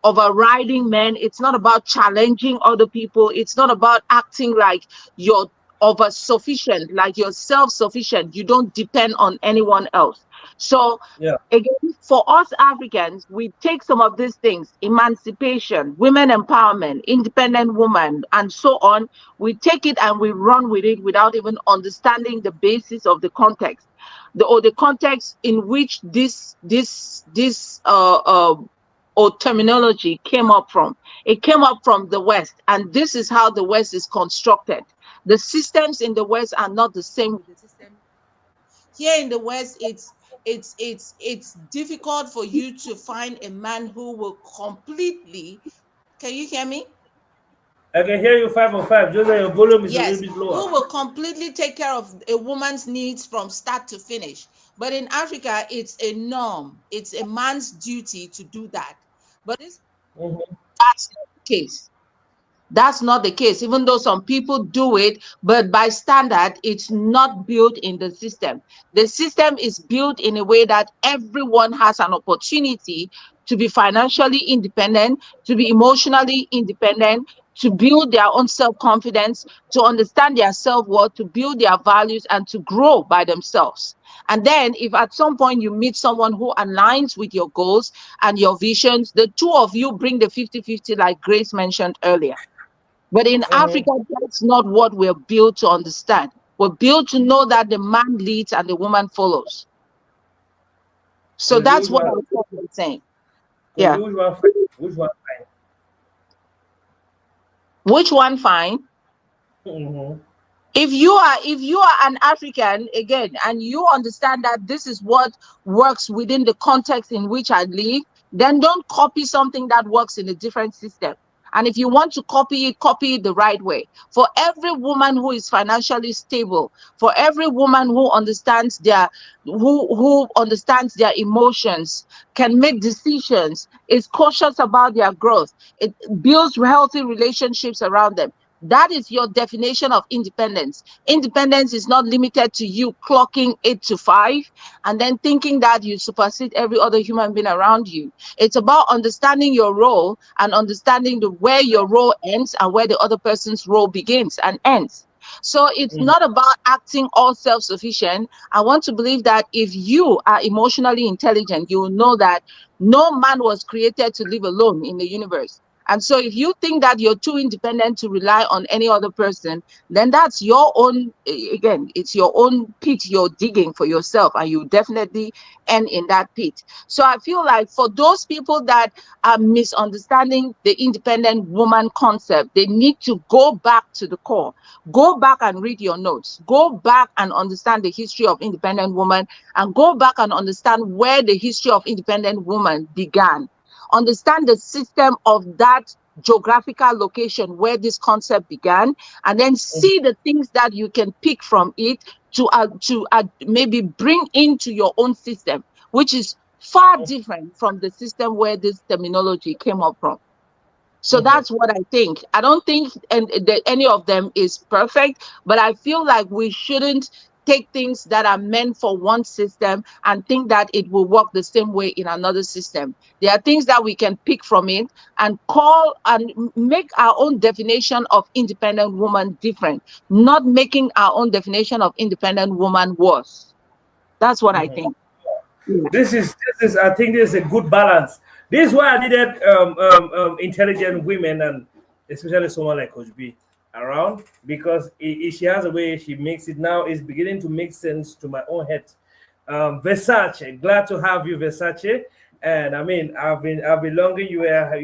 E: overriding men. It's not about challenging other people. It's not about acting like you're of a sufficient, like you're self-sufficient. You don't depend on anyone else. So
A: Yeah.
E: again, for us Africans, we take some of these things, emancipation, women empowerment, independent woman, and so on. We take it and we run with it without even understanding the basis of the context, the context in which this or terminology came up from. It came up from the West, and this is how the West is constructed. The systems in the West are not the same with the system here in the West. It's difficult for you to find a man who will completely, can you hear me?
A: I can hear you 5 on 5. Just that your volume is a little
E: Yes,
A: bit
E: who
A: lower.
E: will completely take care of a woman's needs from start to finish. But in Africa, it's a norm. It's a man's duty to do that. But this,
A: Mhm.
E: that's not the case. That's not the case, even though some people do it, but by standard, it's not built in the system. The system is built in a way that everyone has an opportunity to be financially independent, to be emotionally independent, to build their own self-confidence, to understand their self-worth, to build their values, and to grow by themselves. And then, if at some point you meet someone who aligns with your goals and your visions, the two of you bring the 50-50, like Grace mentioned earlier. But in
A: Mhm.
E: Africa, that's not what we're built to understand. We're built to know that the man leads and the woman follows. So
A: Could you
E: that's
A: which
E: what
A: one?
E: I'm saying.
A: Could
E: Yeah.
A: you which one? Fine? Which one?
E: Which one fine?
A: Fine? Mhm.
E: If you are an African again, and you understand that this is what works within the context in which I live, then don't copy something that works in a different system. And if you want to copy it the right way. For every woman who is financially stable, for every woman who understands who understands their emotions, can make decisions, is cautious about their growth, it builds healthy relationships around them. That is your definition of independence. Independence is not limited to you clocking 8 to 5 and then thinking that you supersede every other human being around you. It's about understanding your role and understanding where your role ends and where the other person's role begins and ends. So it's
A: Mhm.
E: not about acting all self-sufficient. I want to believe that if you are emotionally intelligent, you will know that no man was created to live alone in the universe. And so if you think that you're too independent to rely on any other person, then that's your own, again, it's your own pit you're digging for yourself, and you definitely end in that pit. So I feel like for those people that are misunderstanding the independent woman concept, they need to go back to the core. Go back and read your notes. Go back and understand the history of independent woman, and go back and understand where the history of independent woman began. Understand the system of that geographical location where this concept began, and then see the things that you can pick from it to maybe bring into your own system, which is far different from the system where this terminology came up from. So
A: Mhm.
E: that's what I think. I don't think that any of them is perfect, but I feel like we shouldn't take things that are meant for one system and think that it will work the same way in another system. There are things that we can pick from it and call and make our own definition of independent woman different, not making our own definition of independent woman worse. That's what I
A: Mhm.
E: think. Yeah.
A: This is I think this is a good balance. This is why I needed intelligent women, and especially someone like Coach B around, because she has a way she makes it now. It's beginning to make sense to my own head. Versace, glad to have you, Versace. And I mean, I've been longing you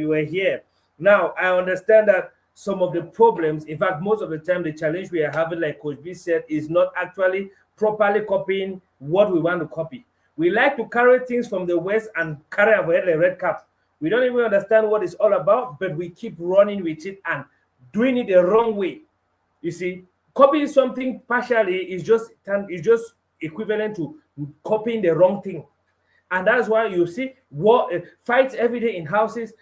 A: were here. Now I understand that some of the problems, in fact, most of the time, the challenge we are having, like Coach B said, is not actually properly copying what we want to copy. We like to carry things from the West and carry our head like red cap. We don't even understand what it's all about, but we keep running with it and doing it the wrong way. You see, copying something partially is just equivalent to copying the wrong thing. And that's why you see war, fights every day in houses,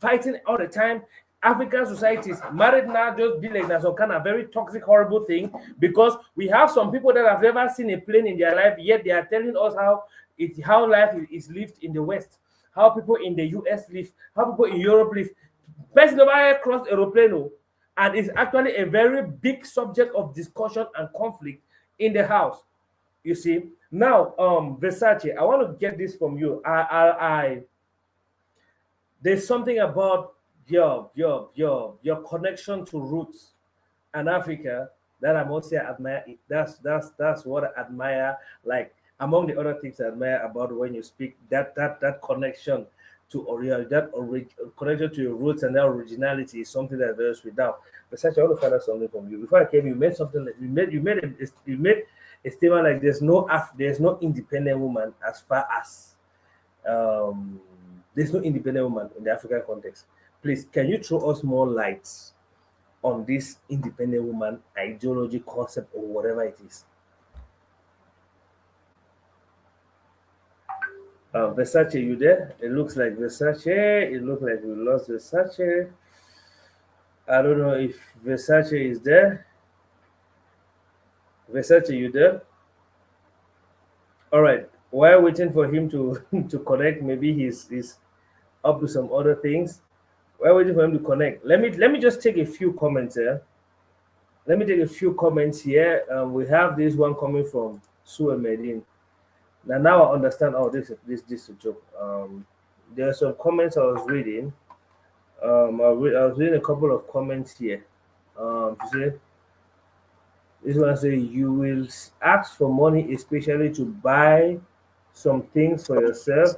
A: fighting all the time. African societies, married now just be like some kind of very toxic, horrible thing, because we have some people that have never seen a plane in their life, yet they are telling us how life is lived in the West, how people in the US live, how people in Europe live. Person never crossed aeroplane, oh, and it's actually a very big subject of discussion and conflict in the house. You see, now, Versace, I want to get this from you. There's something about your connection to roots and Africa that I must say I admire. That's what I admire. Like among the other things I admire about when you speak, that connection to Oriel, connection to your roots and that originality is something that very sweet. Now, Versace, I want to find out something from you. Before I came, you made something like you made a statement like there's no independent woman as far as um, there's no independent woman in the African context. Please, can you throw us more light on this independent woman ideology concept or whatever it is? Versace, you there? It looks like Versace. It looks like we lost Versace. I don't know if Versace is there. Versace, you there? All right. While waiting for him to to connect, maybe he's up to some other things. While waiting for him to connect, let me just take a few comments here. Let me take a few comments here. We have this one coming from Sue Medin. Now I understand. Oh, this is a joke. There are some comments I was reading. I was reading a couple of comments here. To say this one say you will ask for money, especially to buy some things for yourself.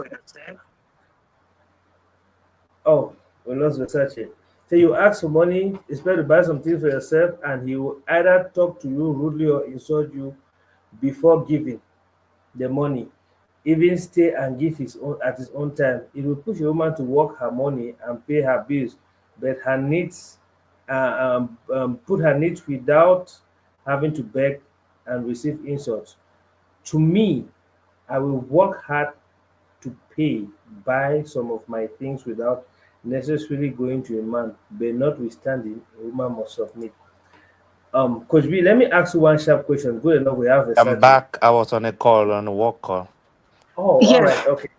A: Oh, we lost Versace. So you ask for money, especially to buy some things for yourself, and he will either talk to you rudely or insult you before giving the money. Even stay and give his own at his own time. It will push a woman to work her money and pay her bills, but her needs, put her needs without having to beg and receive insults. To me, I will work hard to pay, buy some of my things without necessarily going to a man, but notwithstanding, a woman must submit. Coach B, let me ask you one sharp question. Good enough, we have
F: I'm
A: Versace.
F: back. I was on a call, on a work call.
A: Oh, all
E: Yes.
A: right, okay.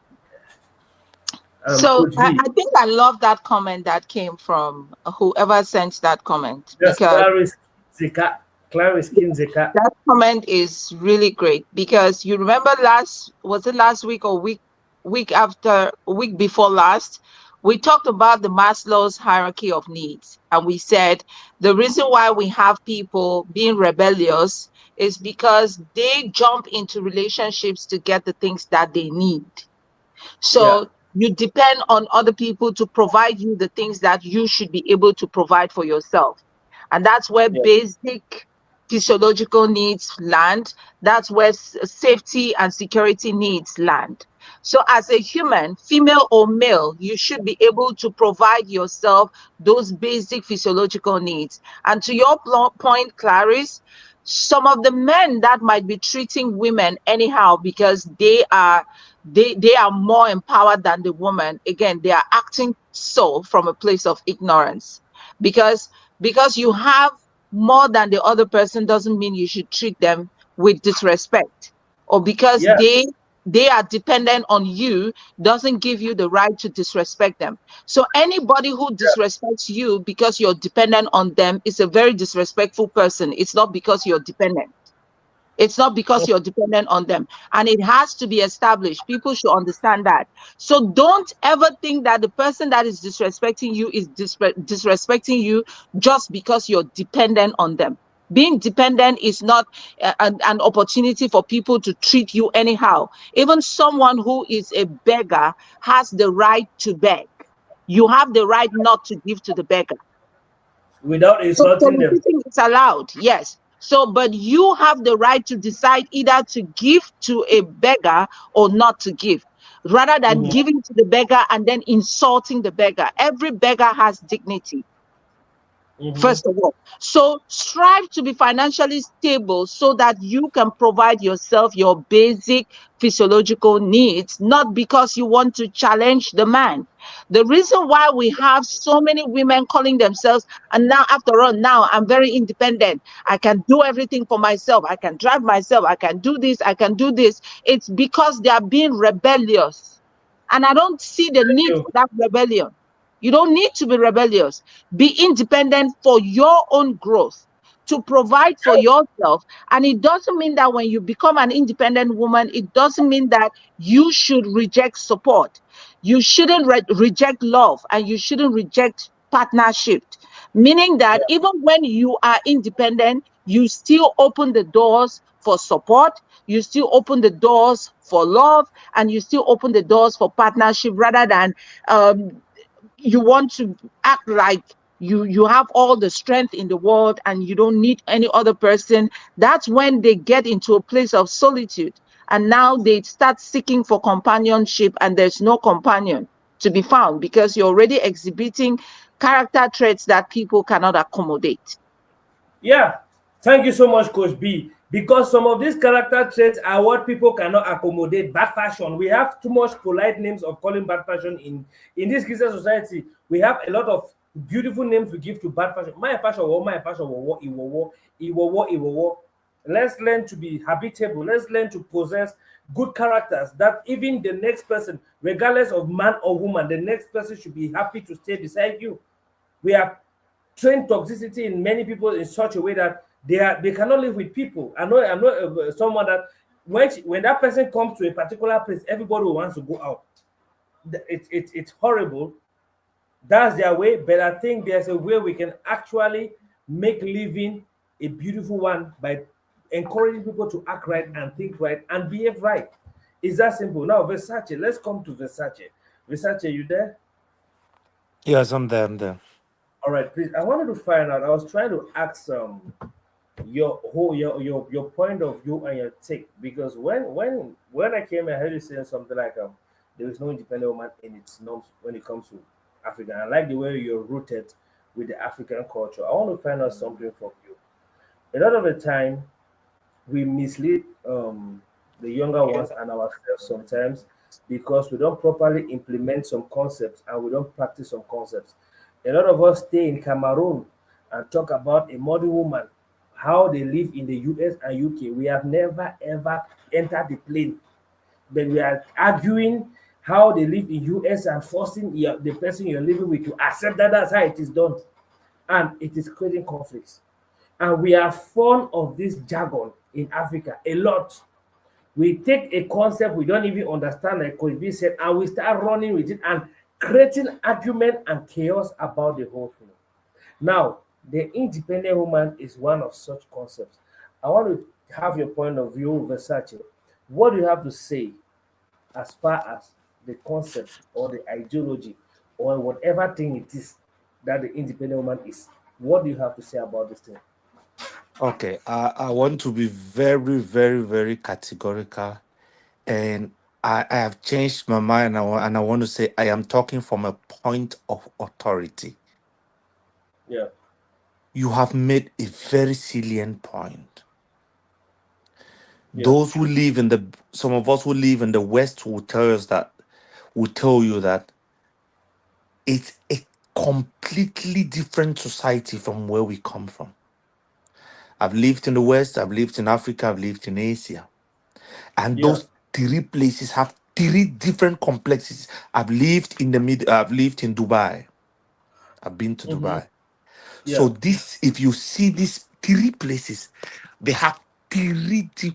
E: So
A: Coach B,
E: I think I love that comment that came from whoever sent that comment,
A: that's
E: because
A: Clarice Zeka. Clarice King Zeka.
E: that comment is really great. Because you remember was it last week or week before last, we talked about the Maslow's hierarchy of needs, and we said the reason why we have people being rebellious is because they jump into relationships to get the things that they need.
A: Yeah,
E: So you depend on other people to provide you the things that you should be able to provide for yourself. And that's where
A: yeah,
E: basic physiological needs land. That's where safety and security needs land. So, as a human, female or male, you should be able to provide yourself those basic physiological needs. And to your point, Clarice, some of the men that might be treating women anyhow because they are more empowered than the woman, again, they are acting so from a place of ignorance. Because you have more than the other person doesn't mean you should treat them with disrespect, or because
A: yeah.
E: they are dependent on you doesn't give you the right to disrespect them. So anybody who disrespects you because you're dependent on them is a very disrespectful person. It's not because you're dependent. It's not because you're dependent on them. And it has to be established. People should understand that. So don't ever think that the person that is disrespecting you is disrespecting you just because you're dependent on them. Being dependent is not an opportunity for people to treat you anyhow. Even someone who is a beggar has the right to beg. You have the right not to give to the beggar.
A: Without
E: So
A: insulting them.
E: soliciting is allowed, yes. So, but you have the right to decide either to give to a beggar or not to give, rather than
A: Mhm,
E: giving to the beggar and then insulting the beggar. Every beggar has dignity,
A: mhm.
E: first of all. So strive to be financially stable so that you can provide yourself your basic physiological needs, not because you want to challenge the man. The reason why we have so many women calling themselves, and now after all, now I'm very independent. I can do everything for myself. I can drive myself. I can do this. I can do this. It's because they are being rebellious. And I don't see the
A: Thank
E: need
A: you.
E: for that rebellion. You don't need to be rebellious. Be independent for your own growth, to provide for yourself. And it doesn't mean that when you become an independent woman, it doesn't mean that you should reject support. You shouldn't reject love, and you shouldn't reject partnership. Meaning that even when you are independent, you still open the doors for support, you still open the doors for love, and you still open the doors for partnership, rather than um, you want to act like you have all the strength in the world and you don't need any other person. That's when they get into a place of solitude, and now they start seeking for companionship, and there's no companion to be found because you're already exhibiting character traits that people cannot accommodate.
A: Yeah, thank you so much, Coach B. Because some of these character traits are what people cannot accommodate. Bad fashion. We have too much polite names of calling bad fashion in this Christian society. We have a lot of beautiful names we give to bad fashion. My fashion, wo, iwo, iwo, iwo. Let's learn to be habitable. Let's learn to possess good characters that even the next person, regardless of man or woman, the next person should be happy to stay beside you. We have trained toxicity in many people in such a way that they cannot live with people. I know someone that when that person comes to a particular place, everybody wants to go out. It's horrible. That's their way, but I think there's a way we can actually make living a beautiful one by encouraging people to act right and think right and behave right. It's that simple. Now, Versace, let's come to Versace. Versace, you there?
F: Yes, I'm there. I'm there.
A: All right, please. I wanted to find out. I was trying to ask your whole your point of view and your take, because when I came, I heard you saying something like there is no independent woman in its norms when it comes to Africa. I like the way you're rooted with the African culture. I want to find out something from you. A lot of the time we mislead the younger ones and ourselves sometimes because we don't properly implement some concepts and we don't practice some concepts. A lot of us stay in Cameroon and talk about a modern woman, how they live in the US and UK. We have never ever entered the plane, but we are arguing how they live in US and forcing the person you're living with to accept that that's how it is done. And it is creating conflicts. And we are fond of this jargon in Africa a lot. We take a concept we don't even understand, like could be said, and we start running with it and creating argument and chaos about the whole thing. Now, the independent woman is one of such concepts. I want to have your point of view, Versace. What do you have to say as far as the concept or the ideology or whatever thing it is that the independent woman is? What do you have to say about this thing?
F: Okay, I want to be very, very, very categorical, and I have changed my mind, and I want to say I am talking from a point of authority.
A: Yeah,
F: You have made a very salient point.
A: yeah,
F: Those who live in the Some of us who live in the West will tell you that it's a completely different society from where we come from. I've lived in the West, I've lived in Africa, I've lived in Asia. And
A: yeah.
F: those three places have three different complexities. I've lived in Dubai. I've been to
A: Mm-hmm.
F: Dubai.
A: Yeah,
F: So this, if you see these three places, they have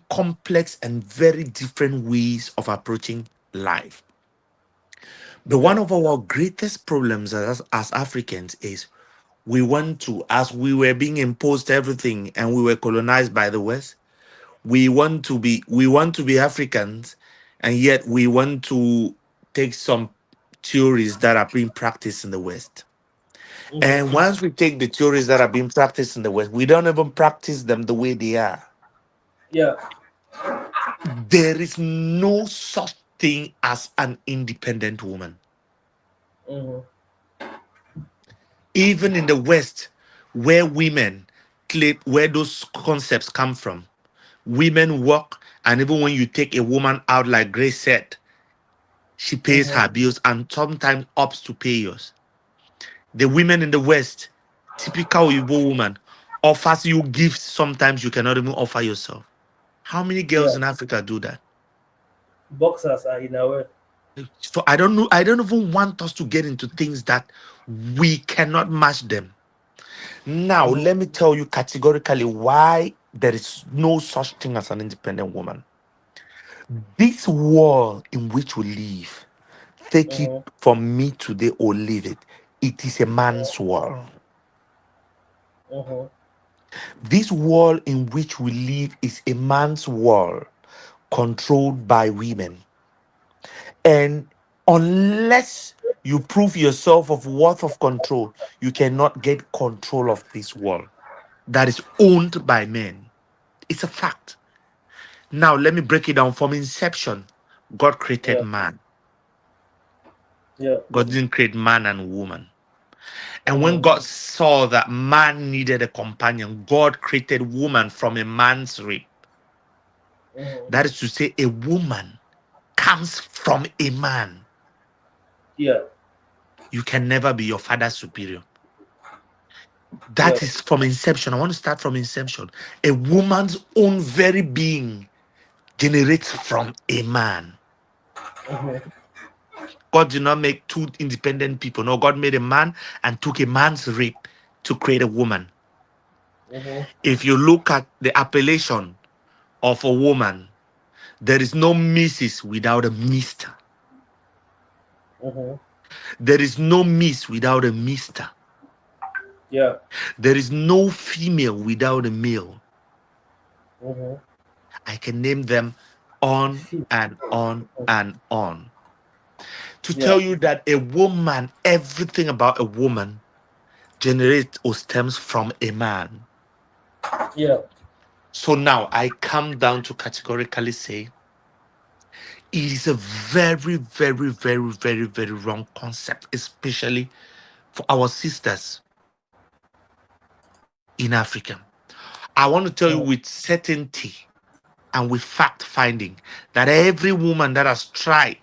F: complex and very different ways of approaching life. But one
A: yeah.
F: of our greatest problems as Africans is we want to, as we were being imposed everything and we were colonized by the West, we want to be Africans, and yet we want to take some theories that are being practiced in the West. And
A: Mm-hmm.
F: once we take the theories that are being practiced in the West, we don't even practice them the way they are.
A: Yeah.
F: There is no such thing as an independent woman.
A: Mm-hmm.
F: Even in the West, where women claim, where those concepts come from, women work, and even when you take a woman out, like Grace said, she pays
A: Mm-hmm.
F: her bills and sometimes opts to pay yours. The women in the West, typical Igbo woman, offers you gifts sometimes you cannot even offer yourself. How many
A: Yeah.
F: girls in Africa do that?
A: Boxers are in our way.
F: So I don't know. I don't even want us to get into things that we cannot match them. Now,
A: Mm-hmm.
F: let me tell you categorically why there is no such thing as an independent woman. This world in which we live, take it
A: Mm-hmm.
F: from me today or leave it, it is a man's world.
A: Mm-hmm.
F: This world in which we live is a man's world controlled by women. And unless you prove yourself of worth of control, you cannot get control of this world that is owned by men. It's a fact. Now, let me break it down from inception. God created
A: Yeah.
F: man.
A: Yeah.
F: God didn't create man and woman. And when
A: Mm-hmm.
F: God saw that man needed a companion, God created woman from a man's rib.
A: Mm-hmm.
F: That is to say, a woman comes from a man.
A: Yeah.
F: You can never be your father's superior.
A: Yeah.
F: That is from inception. I want to start from inception. A woman's own very being generates from a man.
A: Mm-hmm.
F: God did not make two independent people. No, God made a man and took a man's rib to create a woman.
A: Mm-hmm.
F: If you look at the appellation of a woman, there is no Mrs. without a Mister.
A: Mm-hmm.
F: There is no Miss without a Mister.
A: Yeah.
F: There is no female without a male.
A: Mm-hmm.
F: I can name them on and on and on. To
A: Yeah.
F: tell you that a woman, everything about a woman generates or stems from a man.
A: Yeah.
F: So now I come down to categorically say it is a very, very, very, very, very wrong concept, especially for our sisters in Africa. I want to tell you
A: Mm-hmm.
F: with certainty and with fact finding that every woman that has tried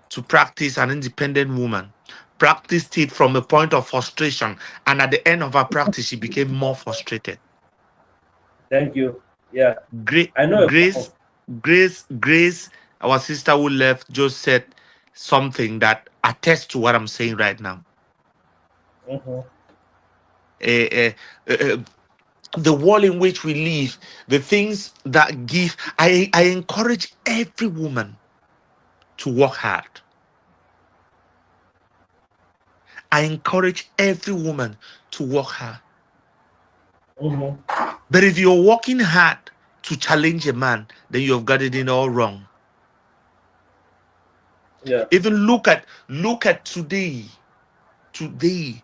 F: to practice an independent woman practiced it from a point of frustration, and at the end of her practice, she became more frustrated.
A: Thank you. Yeah.
F: Grace,
A: I know a woman.
F: Grace, Grace, our sister who left, just said something that attests to what I'm saying right now.
A: Mm-hmm.
F: Eh, eh, eh, eh, the world in which we live, the things that give, I encourage every woman to work hard. I encourage every woman to work hard.
A: Mm-hmm.
F: But if you're working hard to challenge a man, then you have got it in all wrong.
A: Yeah.
F: Even look at today. Today,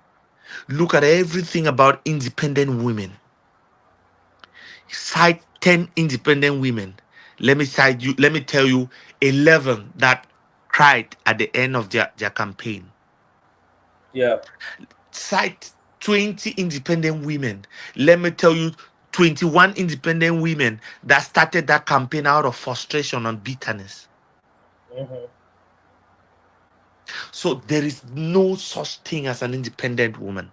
F: look at everything about independent women. Cite 10 independent women. Let me tell you 11 that cried at the end of their campaign.
A: Yeah.
F: Cite 20 independent women. Let me tell you 21 independent women that started that campaign out of frustration and bitterness.
A: Mm-hmm.
F: So there is no such thing as an independent woman.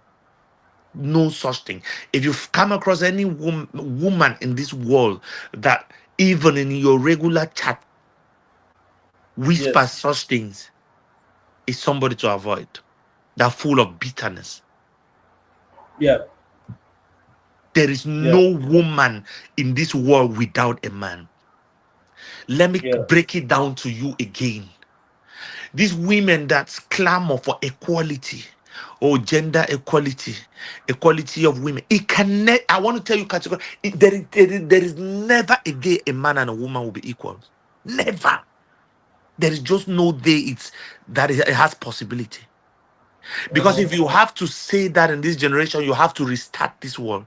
F: No such thing. If you've come across any woman in this world that even in your regular chat whispers
A: Yes.
F: such things, is somebody to avoid. They're full of bitterness.
A: Yeah.
F: There is
A: Yeah.
F: no woman in this world without a man. Let me
A: Yeah.
F: break it down to you again. These women that clamor for equality or gender equality, equality of women, it can I want to tell you categorically, there is never a day a man and a woman will be equal. Never. There is just no day it has possibility. Because if
A: Mm-hmm.
F: you have to say that in this generation, you have to restart this world.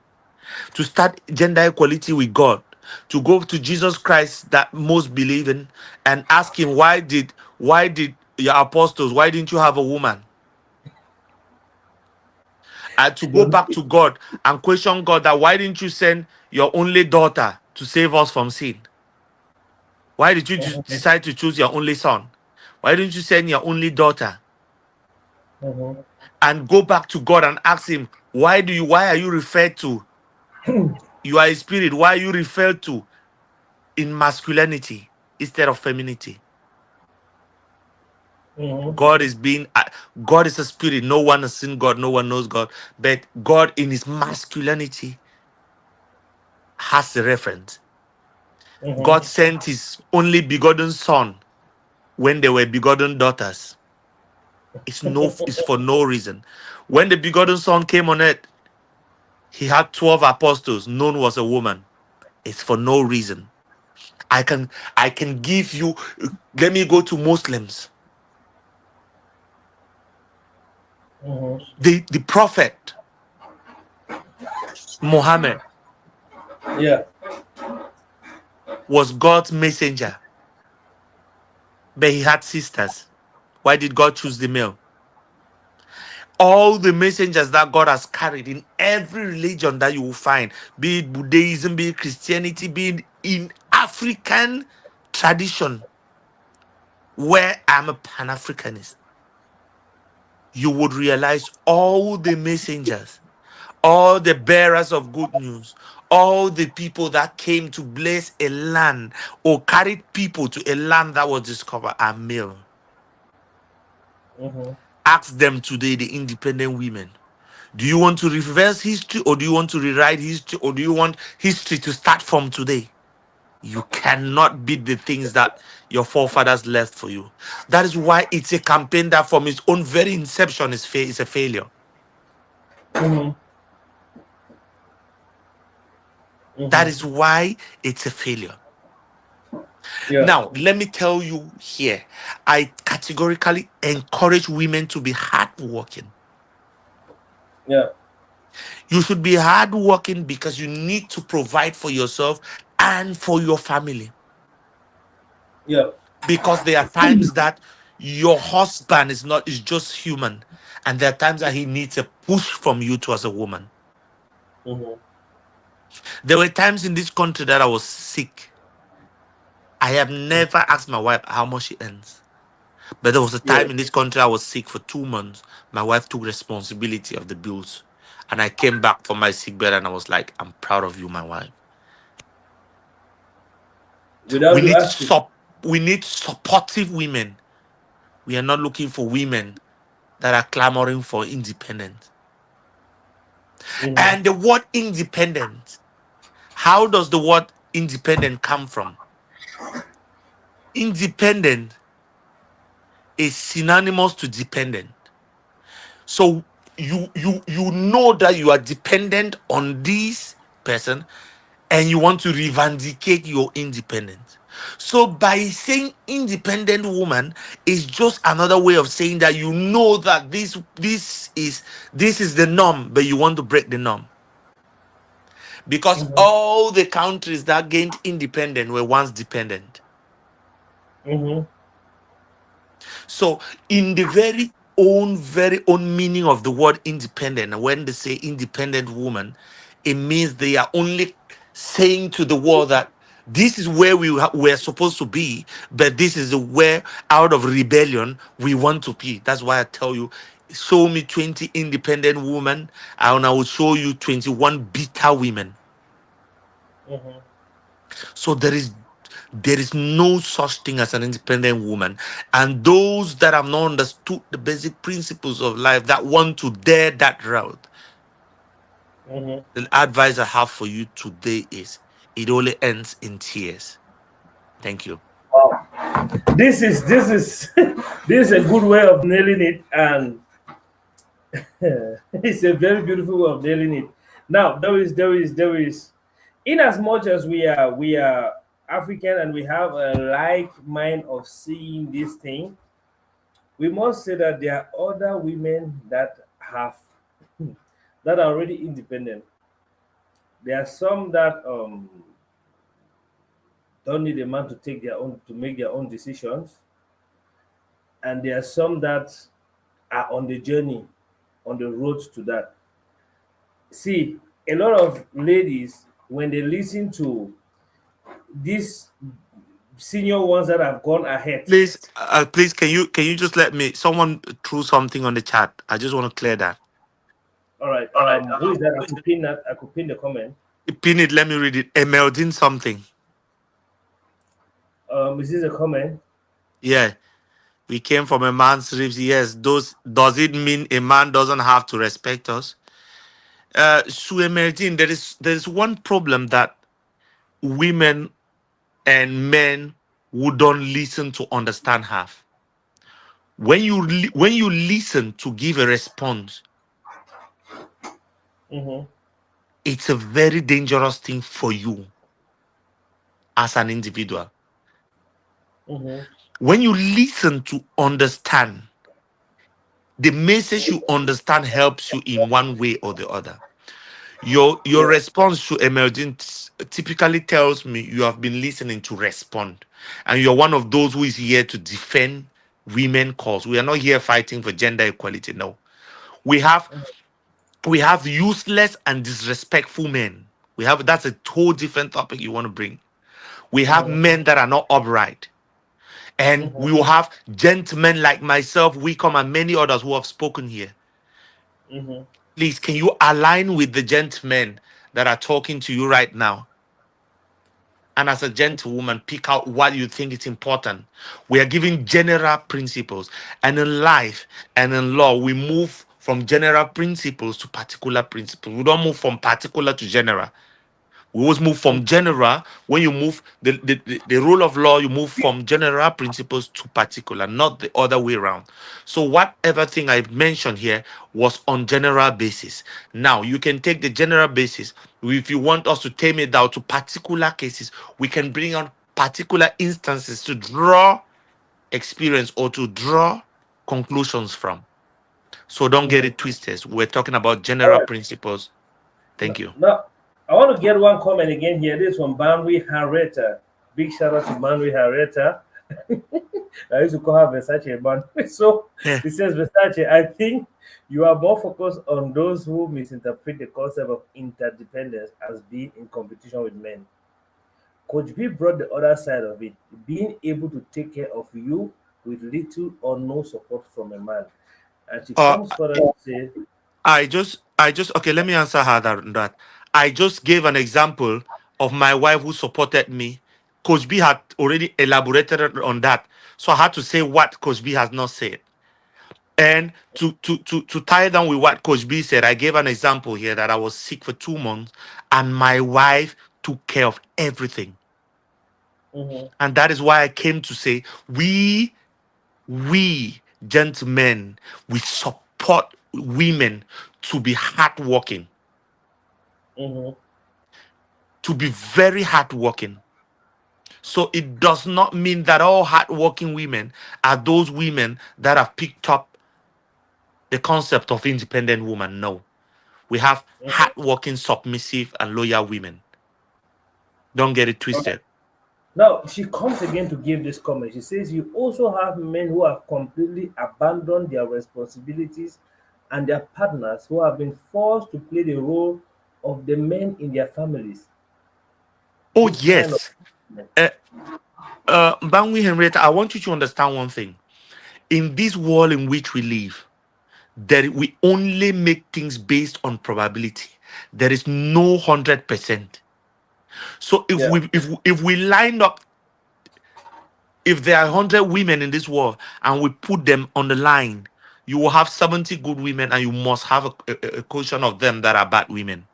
F: To start gender equality with God, to go to Jesus Christ that most believe in and ask him why did your apostles, why didn't you have a woman? And to go back to God and question God that why didn't you send your only daughter to save us from sin? Why did you
A: Mm-hmm.
F: decide to choose your only son? Why didn't you send your only daughter?
A: Mm-hmm.
F: And go back to God and ask him, why are you referred to? You are a spirit. Why are you referred to in masculinity instead of femininity?
A: Mm-hmm.
F: God is being God is a spirit. No one has seen God, no one knows God. But God in his masculinity has a reference. God
A: Mm-hmm.
F: sent his only begotten son when they were begotten daughters. It's for no reason. When the begotten son came on earth, he had 12 apostles. None was a woman. It's for no reason. I can I can give you, let me go to Muslims.
A: Mm-hmm.
F: The prophet Muhammad
A: Yeah.
F: was God's messenger, but he had sisters. Why did God choose the male? All the messengers that God has carried in every religion that you will find, be it Buddhism, be it Christianity, be it in African tradition, where I'm a Pan Africanist, you would realize all the messengers, all the bearers of good news, all the people that came to bless a land or carried people to a land that was discovered are male.
A: Mm-hmm.
F: Ask them today, the independent women. Do you want to reverse history, or do you want to rewrite history, or do you want history to start from today? You cannot beat the things that your forefathers left for you. That is why it's a campaign that from its own very inception is a failure.
A: Mm-hmm.
F: That
A: Mm-hmm.
F: is why it's a failure.
A: Yeah.
F: Now, let me tell you here, I categorically encourage women to be hardworking.
A: Yeah.
F: You should be hardworking because you need to provide for yourself and for your family.
A: Yeah.
F: Because there are times that your husband is just human, and there are times that he needs a push from you to as a woman.
A: Mm-hmm.
F: There were times in this country that I was sick. I have never asked my wife how much she earns. But there was a
A: Yeah.
F: time in this country I was sick for 2 months. My wife took responsibility of the bills. And I came back from my sick bed and I was like, I'm proud of you, my wife. We
A: Without you
F: need
A: asking.
F: sup we need supportive women. We are not looking for women that are clamoring for independence.
A: Mm-hmm.
F: And the word independent, how does the word independent come from? Independent is synonymous to dependent. So you know that you are dependent on this person and you want to revindicate your independence. So by saying independent woman is just another way of saying that you know that this is the norm, but you want to break the norm. Because
A: Mm-hmm.
F: all the countries that gained independent were once dependent.
A: Mm-hmm.
F: So, in the very own meaning of the word independent, and when they say independent woman, it means they are only saying to the world that this is where we're supposed to be, but this is where, out of rebellion, we want to be. That's why I tell you, show me 20 independent women, and I will show you 21 bitter women.
A: Mm-hmm.
F: So there is no such thing as an independent woman. And those that have not understood the basic principles of life that want to dare that route,
A: Mm-hmm.
F: the advice I have for you today is it only ends in tears. Thank you.
A: Wow. This is this is a good way of nailing it, and it's a very beautiful way of nailing it. Now there is in as much as we are African and we have a like mind of seeing this thing, we must say that there are other women that have that are already independent. There are some that don't need a man to take their own to make their own decisions, and there are some that are on the journey, on the road to that. See, a lot of ladies when they listen to these senior ones that have gone ahead.
F: Please, can you just let me? Someone threw something on the chat. I just want to clear that.
A: All right, who is that? I could pin that. I could pin the comment.
F: Pin it. Let me read it. Emelding something.
A: Is this a comment?
F: Yeah. We came from a man's ribs. Yes, those does it mean a man doesn't have to respect us? Sue Emergine, there is one problem that women and men who don't listen to understand have. When you listen to give a response,
A: Mm-hmm.
F: it's a very dangerous thing for you as an individual.
A: Mm-hmm.
F: When you listen to understand, the message you understand helps you in one way or the other. Your
A: Yeah.
F: response to emergence typically tells me you have been listening to respond, and you're one of those who is here to defend women cause. We are not here fighting for gender equality. No, we have we have useless and disrespectful men. We have That's a whole different topic you want to bring. We have
A: Mm-hmm.
F: men that are not upright, and
A: Mm-hmm.
F: we will have gentlemen like myself, Wicom, and many others who have spoken here.
A: Mm-hmm.
F: Please, can you align with the gentlemen that are talking to you right now? And as a gentlewoman, pick out what you think is important. We are giving general principles. And in life and in law, we move from general principles to particular principles. We don't move from particular to general. We always move from general. When you move the rule of law, you move from general principles to particular, not the other way around. So whatever thing I've mentioned here was on general basis. Now you can take the general basis. If you want us to tame it down to particular cases, we can bring on particular instances to draw experience or to draw conclusions from. So don't get
A: Mm-hmm.
F: it twisted. We're talking about
A: All
F: general
A: right.
F: principles. Thank you.
A: Now, I want to get one comment again here. This is from Banwi Hareta. Big shout out to Banwi Hareta. I used to call her Versace Banwi. So
F: Yeah.
A: it says, Versace, I think you are more focused on those who misinterpret the concept of interdependence as being in competition with men. Coach B brought the other side of it, being able to take care of you with little or no support from a man. And she
F: Uh,
A: comes further to say,
F: I just okay, let me answer her that. I just gave an example of my wife who supported me. Coach B had already elaborated on that. So I had to say what Coach B has not said. And to tie down with what Coach B said, I gave an example here that I was sick for 2 months and my wife took care of everything.
A: mm-hmm,
F: And that is why I came to say we gentlemen, we support women to be hardworking,
A: mm-hmm,
F: to be very hardworking. So it does not mean that all hardworking women are those women that have picked up the concept of independent woman. No, we have
A: mm-hmm.
F: hardworking, submissive, and loyal women. Don't get it twisted.
A: Now she comes again to give this comment. She says, you also have men who have completely abandoned their responsibilities and their partners who have been forced to play the role of the men in their families.
F: Oh
A: This kind of
F: yes, uh, Bangui Henrietta, I want you to understand one thing. In this world in which we live, that we only make things based on probability. There is no 100%. So
A: yeah.
F: if we line up, if there are 100 women in this world and we put them on the line, you will have 70 good women and you must have a quotient of them that are bad women.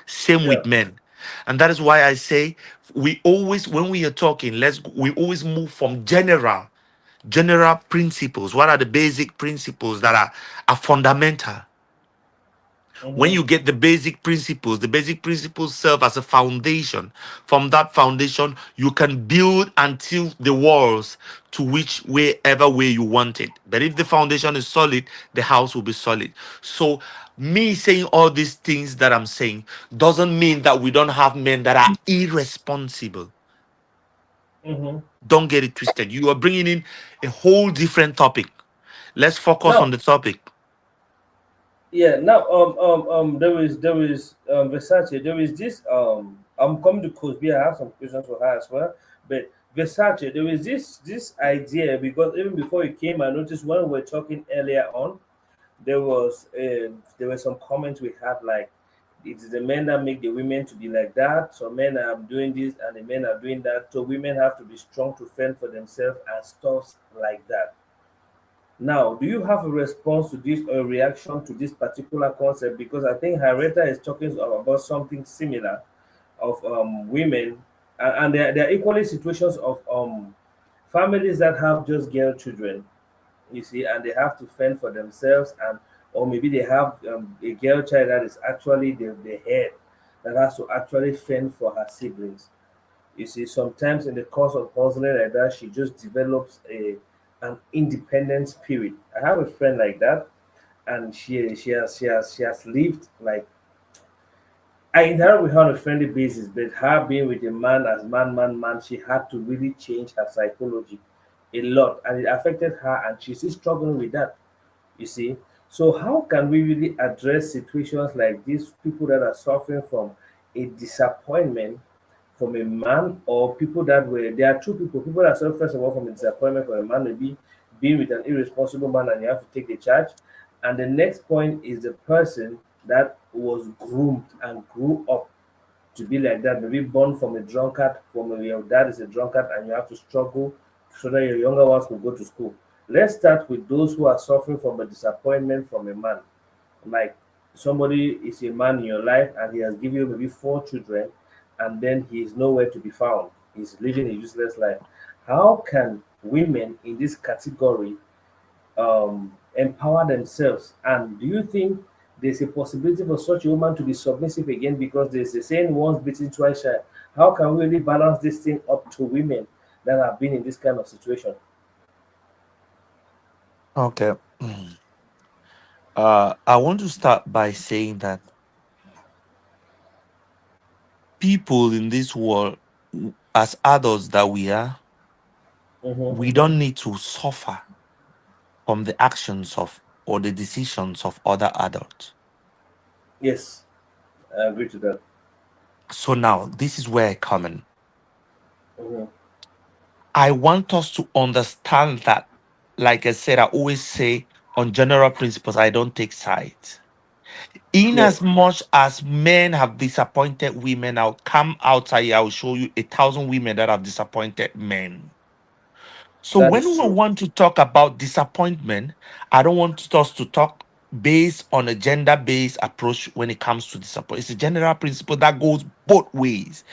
F: Same
A: Yeah.
F: with men. And that is why I say we always, when we are talking, we always move from general principles. What are the basic principles that are fundamental? When
A: Mm-hmm.
F: you get the basic principles serve as a foundation. From that foundation, you can build until the walls to which wherever way you want it. But if the foundation is solid, the house will be solid. So, me saying all these things that I'm saying doesn't mean that we don't have men that are irresponsible.
A: Mm-hmm.
F: Don't get it twisted. You are bringing in a whole different topic. Let's focus
A: Now,
F: on the topic.
A: yeah, now there is Versace. There is this I'm coming to Coach B. I have some questions for her as well. But Versace, there is this idea because even before it came, I noticed when we were talking earlier on, there were some comments we had like it is the men that make the women to be like that. So men are doing this and the men are doing that. So women have to be strong to fend for themselves and stuff like that. Now, do you have a response to this or a reaction to this particular concept? Because I think Harrietta is talking about something similar of women, and there are equally situations of families that have just girl children, you see, and they have to fend for themselves, and or maybe they have a girl child that is actually the head that has to actually fend for her siblings. You see, sometimes in the course of hustling like that, she just develops a an independent spirit. I have a friend like that, and she has lived like, I interact with her on a friendly basis, but her being with a man as man, she had to really change her psychology a lot, and it affected her, and she's still struggling with that. You see, so how can we really address situations like these? People that are suffering from a disappointment from a man, or people that were, there are two people that suffer first of all from a disappointment from a man, maybe being with an irresponsible man and you have to take the charge. And the next point is the person that was groomed and grew up to be like that, maybe born from a drunkard, from your dad is a drunkard, and you have to struggle so that your younger ones will go to school. Let's start with those who are suffering from a disappointment from a man. Like, somebody is a man in your life and he has given you maybe four children, and then he is nowhere to be found. He's living a useless life. How can women in this category empower themselves? And do you think there's a possibility for such a woman to be submissive again? Because there's a saying, once bitten, twice shy. How can we really balance this thing up to women that have been in this kind of situation?
F: Okay. I want to start by saying that people in this world, as adults that we are,
A: Mm-hmm.
F: we don't need to suffer from the actions of or the decisions of other adults.
A: Yes, I agree to that.
F: So now, this is where I come in.
A: Mm-hmm.
F: I want us to understand that, like I said, I always say on general principles, I don't take sides. In as
A: Yes,
F: much as men have disappointed women, I'll come outside here, I'll show you 1,000 women that have disappointed men. So
A: that
F: when
A: is
F: we
A: true.
F: want to talk about disappointment, I don't want us to talk based on a gender-based approach when it comes to disappointment. It's a general principle that goes both ways.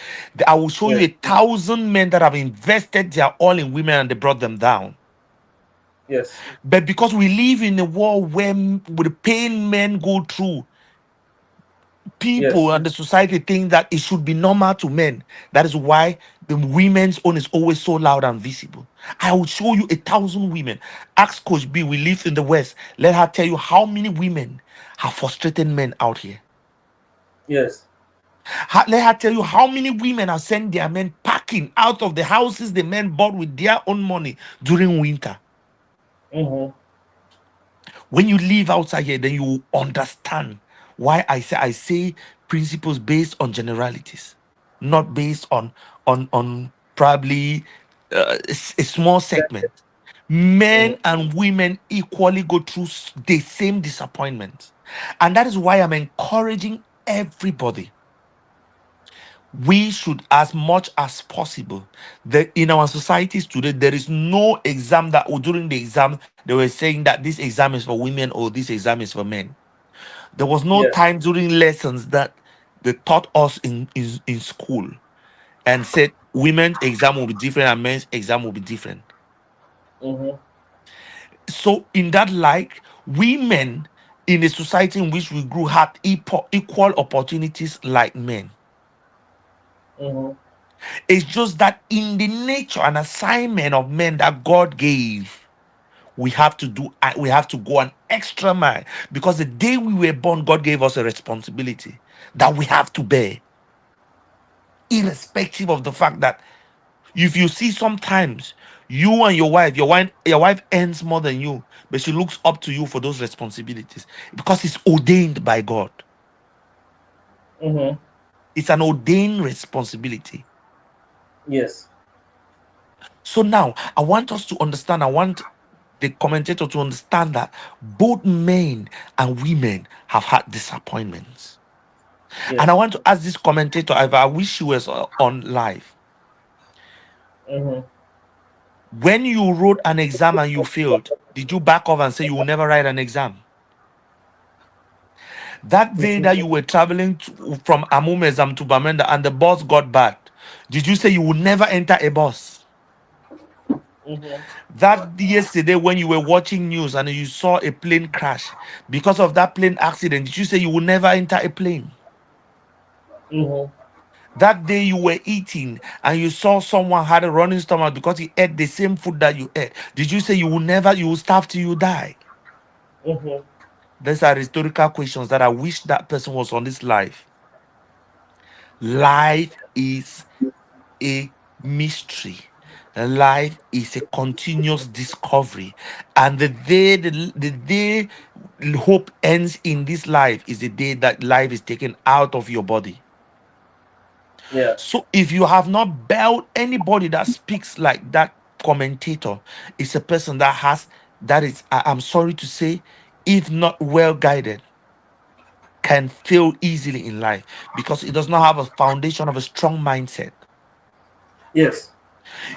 F: I will show you
A: Yes,
F: 1,000 men that have invested their all in women and they brought them down.
A: yes,
F: But because we live in a world where with the pain men go through, people
A: yes,
F: and the society think that it should be normal to men. That is why the women's own is always so loud and visible. I will show you 1,000 women. Ask Coach B, we live in the West. Let her tell you how many women have frustrated men out here.
A: yes.
F: Let her tell you how many women have sent their men packing out of the houses the men bought with their own money during winter.
A: Mm-hmm.
F: When you live outside here, then you will understand why I say principles based on generalities, not based on probably a small segment.
A: Mm-hmm.
F: Men and women equally go through the same disappointment, and that is why I'm encouraging everybody. We should, as much as possible, that in our societies today, there is no exam that, or during the exam they were saying that this exam is for women or this exam is for men. There was no
A: Yes.
F: time during lessons that they taught us in school and said women's exam will be different and men's exam will be different.
A: Mm-hmm.
F: So in that like, women in a society in which we grew had equal opportunities like men.
A: Mm-hmm.
F: It's just that in the nature and assignment of men that God gave, we have to go an extra mile, because the day we were born, God gave us a responsibility that we have to bear, irrespective of the fact that if you see sometimes you and your wife earns more than you, but she looks up to you for those responsibilities because it's ordained by God.
A: Mm-hmm.
F: It's an ordained responsibility.
A: Yes.
F: So now I want us to understand, I want the commentator to understand that both men and women have had disappointments. And I
A: Yes.
F: want to ask this commentator, I wish she was on live.
A: Mm-hmm.
F: When you wrote an exam and you failed, did you back off and say you will never write an exam? That day that you were traveling from Amumezam to Bamenda and the bus got bad, did you say you will never enter a bus?
A: Mm-hmm.
F: That yesterday when you were watching news and you saw a plane crash, because of that plane accident, did you say you will never enter a plane?
A: Mm-hmm.
F: That day you were eating and you saw someone had a running stomach because he ate the same food that you ate, did you say you will starve till you die?
A: Mm-hmm.
F: These are historical questions that I wish that person was on this life. Life is a mystery. Life is a continuous discovery. And the day hope ends in this life is the day that life is taken out of your body.
A: Yeah.
F: So if you have not bailed anybody that speaks like that commentator, it's a person that has that is, I'm sorry to say, if not well guided, can fail easily in life because it does not have a foundation of a strong mindset.
A: Yes.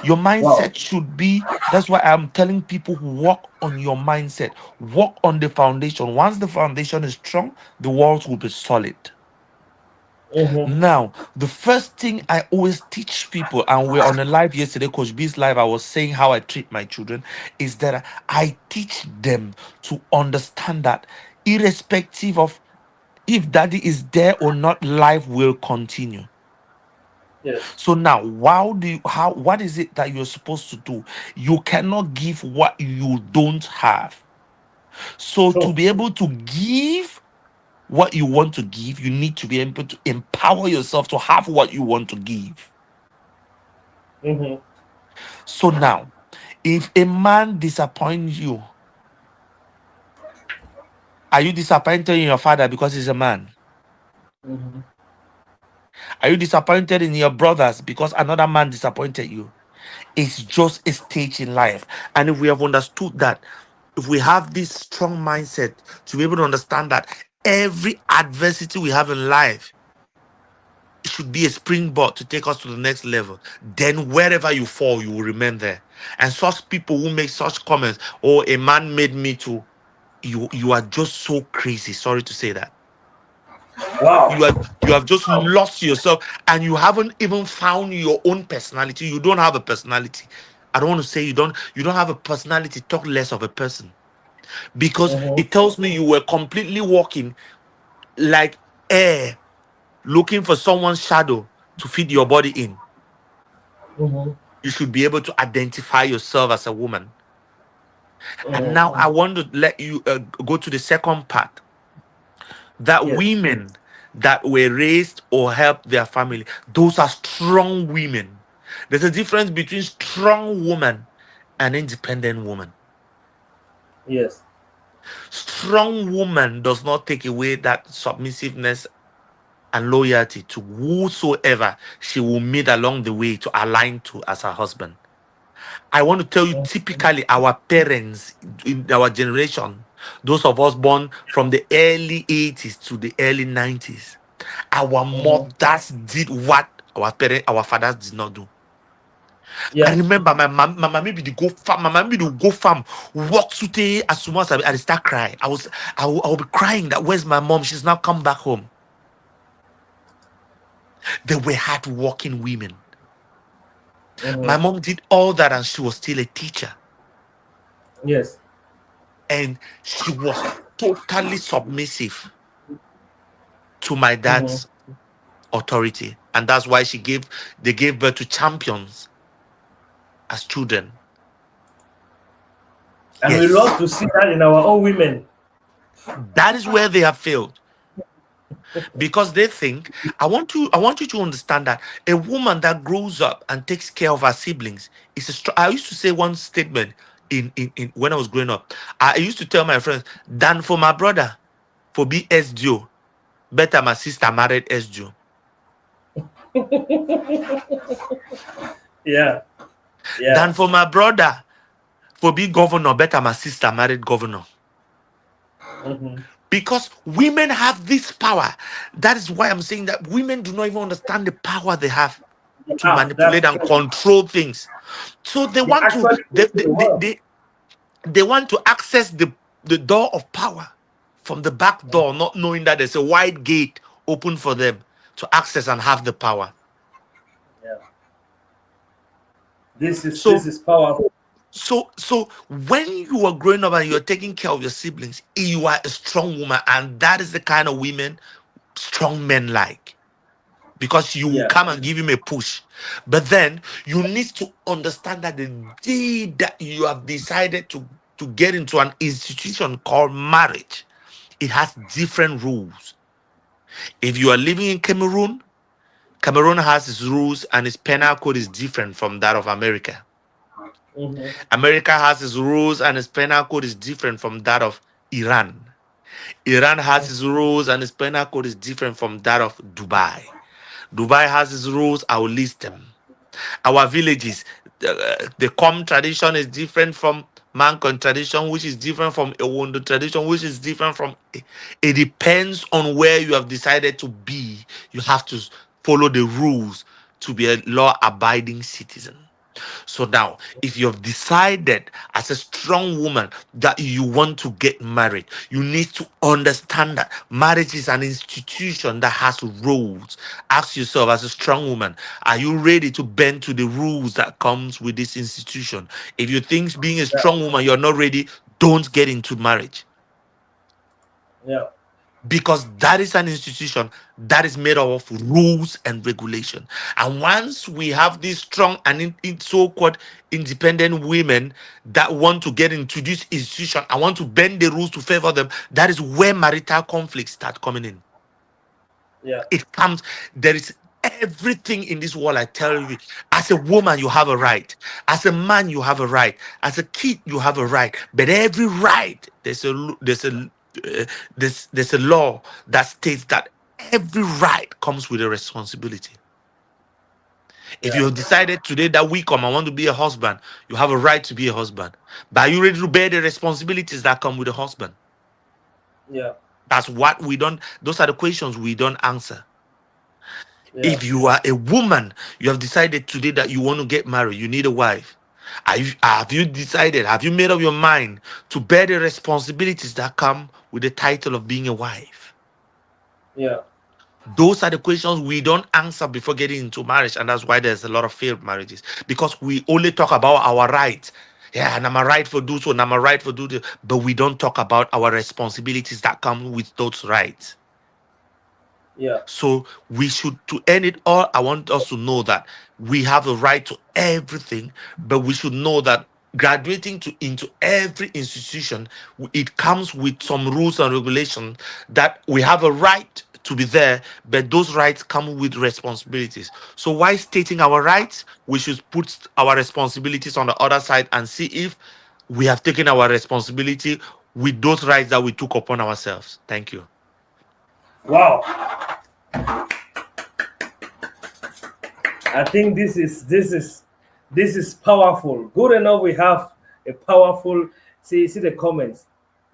F: Your
A: Wow.
F: mindset should be, that's why I'm telling people, work on your mindset, work on the foundation. Once the foundation is strong, the walls will be solid.
A: Mm-hmm.
F: Now, the first thing I always teach people, and we're on a live yesterday, Coach B's live, I was saying how I treat my children, is that I teach them to understand that irrespective of if daddy is there or not, life will continue.
A: Yes.
F: So now, what is it that you're supposed to do? You cannot give what you don't have. So to
A: True.
F: be able to give what you want to give, you need to be able to empower yourself to have what you want to give.
A: Mm-hmm.
F: So now, if a man disappoints you, are you disappointed in your father because he's a man?
A: Mm-hmm.
F: Are you disappointed in your brothers because another man disappointed you? It's just a stage in life. And if we have understood that, if we have this strong mindset to be able to understand that every adversity we have in life should be a springboard to take us to the next level, then wherever you fall, you will remain there. And such people who make such comments, oh, a man made me to, you are just so crazy. Sorry to say that.
A: Wow.
F: You have just lost yourself and you haven't even found your own personality. You don't have a personality. I don't want to say you don't have a personality. Talk less of a person, because
A: Mm-hmm.
F: it tells me you were completely walking like air, looking for someone's shadow to feed your body in.
A: Mm-hmm.
F: You should be able to identify yourself as a woman. And now
A: Mm-hmm.
F: I want to let you go to the second part, that
A: Yes.
F: women that were raised or helped their family, those are strong women. There's a difference between strong woman and independent woman.
A: Yes.
F: Strong woman does not take away that submissiveness and loyalty to whosoever she will meet along the way to align to as her husband. I want to tell you, typically, our parents in our generation, those of us born from the early 80s to the early 90s, our
A: Mm-hmm.
F: mothers did what our fathers did not do. I
A: Yeah.
F: remember my mommy be the go farm, my mommy be the go farm, walk today as soon as I start crying. I will be crying that where's my mom? She's not come back home. They were hard working women. My
A: Mm-hmm.
F: mom did all that and she was still a teacher.
A: Yes.
F: And she was totally submissive to my
A: Mm-hmm.
F: dad's authority. And that's why they gave birth to champions as children.
A: And we
F: Yes.
A: love to see that in our own women.
F: That is where they have failed. Because they think, I want you to understand that a woman that grows up and takes care of her siblings is I used to say one statement in when I was growing up. I used to tell my friends, than for my brother for be SDO, better my sister married SDO.
A: Yeah. Yeah.
F: Than for my brother for be governor, better my sister married governor.
A: Mm-hmm.
F: Because women have this power. That is why I'm saying that women do not even understand the power they have. to manipulate
A: That's
F: and
A: true.
F: control things. So they
A: They
F: want to
A: actually control the world.
F: they want to access the door of power from the back door, not knowing that there's a wide gate open for them to access and have the power.
A: Yeah. This
F: So
A: is powerful.
F: so when you are growing up and you're taking care of your siblings, you are a strong woman, and that is the kind of women strong men like, because you will
A: Yeah.
F: come and give him a push. But then you need to understand that the day that you have decided to get into an institution called marriage, it has different rules. If you are living in Cameroon, Cameroon has its rules and its penal code is different from that of America.
A: Mm-hmm.
F: America has its rules and its penal code is different from that of Iran. Iran has its rules and its penal code is different from that of Dubai. Dubai has its rules, I will list them. Our villages, the Com tradition is different from Mankon tradition, which is different from Ewondo tradition, which is different from. It depends on where you have decided to be. You have to follow the rules to be a law-abiding citizen. So now, if you have decided as a strong woman that you want to get married, you need to understand that marriage is an institution that has rules. Ask yourself, as a strong woman, are you ready to bend to the rules that comes with this institution? If you think being a
A: Yeah.
F: strong woman, you're not ready, don't get into marriage,
A: Yeah.
F: because that is an institution that is made up of rules and regulation. And once we have these strong and so-called independent women that want to get into this institution, I want to bend the rules to favor them, that is where marital conflicts start coming in.
A: Yeah.
F: It comes, there is everything in this world. I tell you, as a woman you have a right, as a man you have a right, as a kid you have a right, but every right, there's a law that states that every right comes with a responsibility. If
A: Yeah.
F: you have decided today that we come, I want to be a husband, you have a right to be a husband, but are you ready to bear the responsibilities that come with a husband?
A: Yeah.
F: That's what we don't, those are the questions we don't answer.
A: Yeah.
F: If you are a woman, you have decided today that you want to get married, you need a wife. Have you decided, have you made up your mind to bear the responsibilities that come with the title of being a wife?
A: Yeah.
F: Those are the questions we don't answer before getting into marriage. And that's why there's a lot of failed marriages, because we only talk about our rights. Yeah, and I'm a right for do so, and I'm a right for do this, but we don't talk about our responsibilities that come with those rights.
A: Yeah.
F: So we should, to end it all, I want us to know that we have a right to everything, but we should know that graduating into every institution, it comes with some rules and regulations, that we have a right to be there, but those rights come with responsibilities. So while stating our rights, we should put our responsibilities on the other side and see if we have taken our responsibility with those rights that we took upon ourselves. Thank you.
A: Wow. I think this is powerful. Good enough. We have a powerful. See the comments.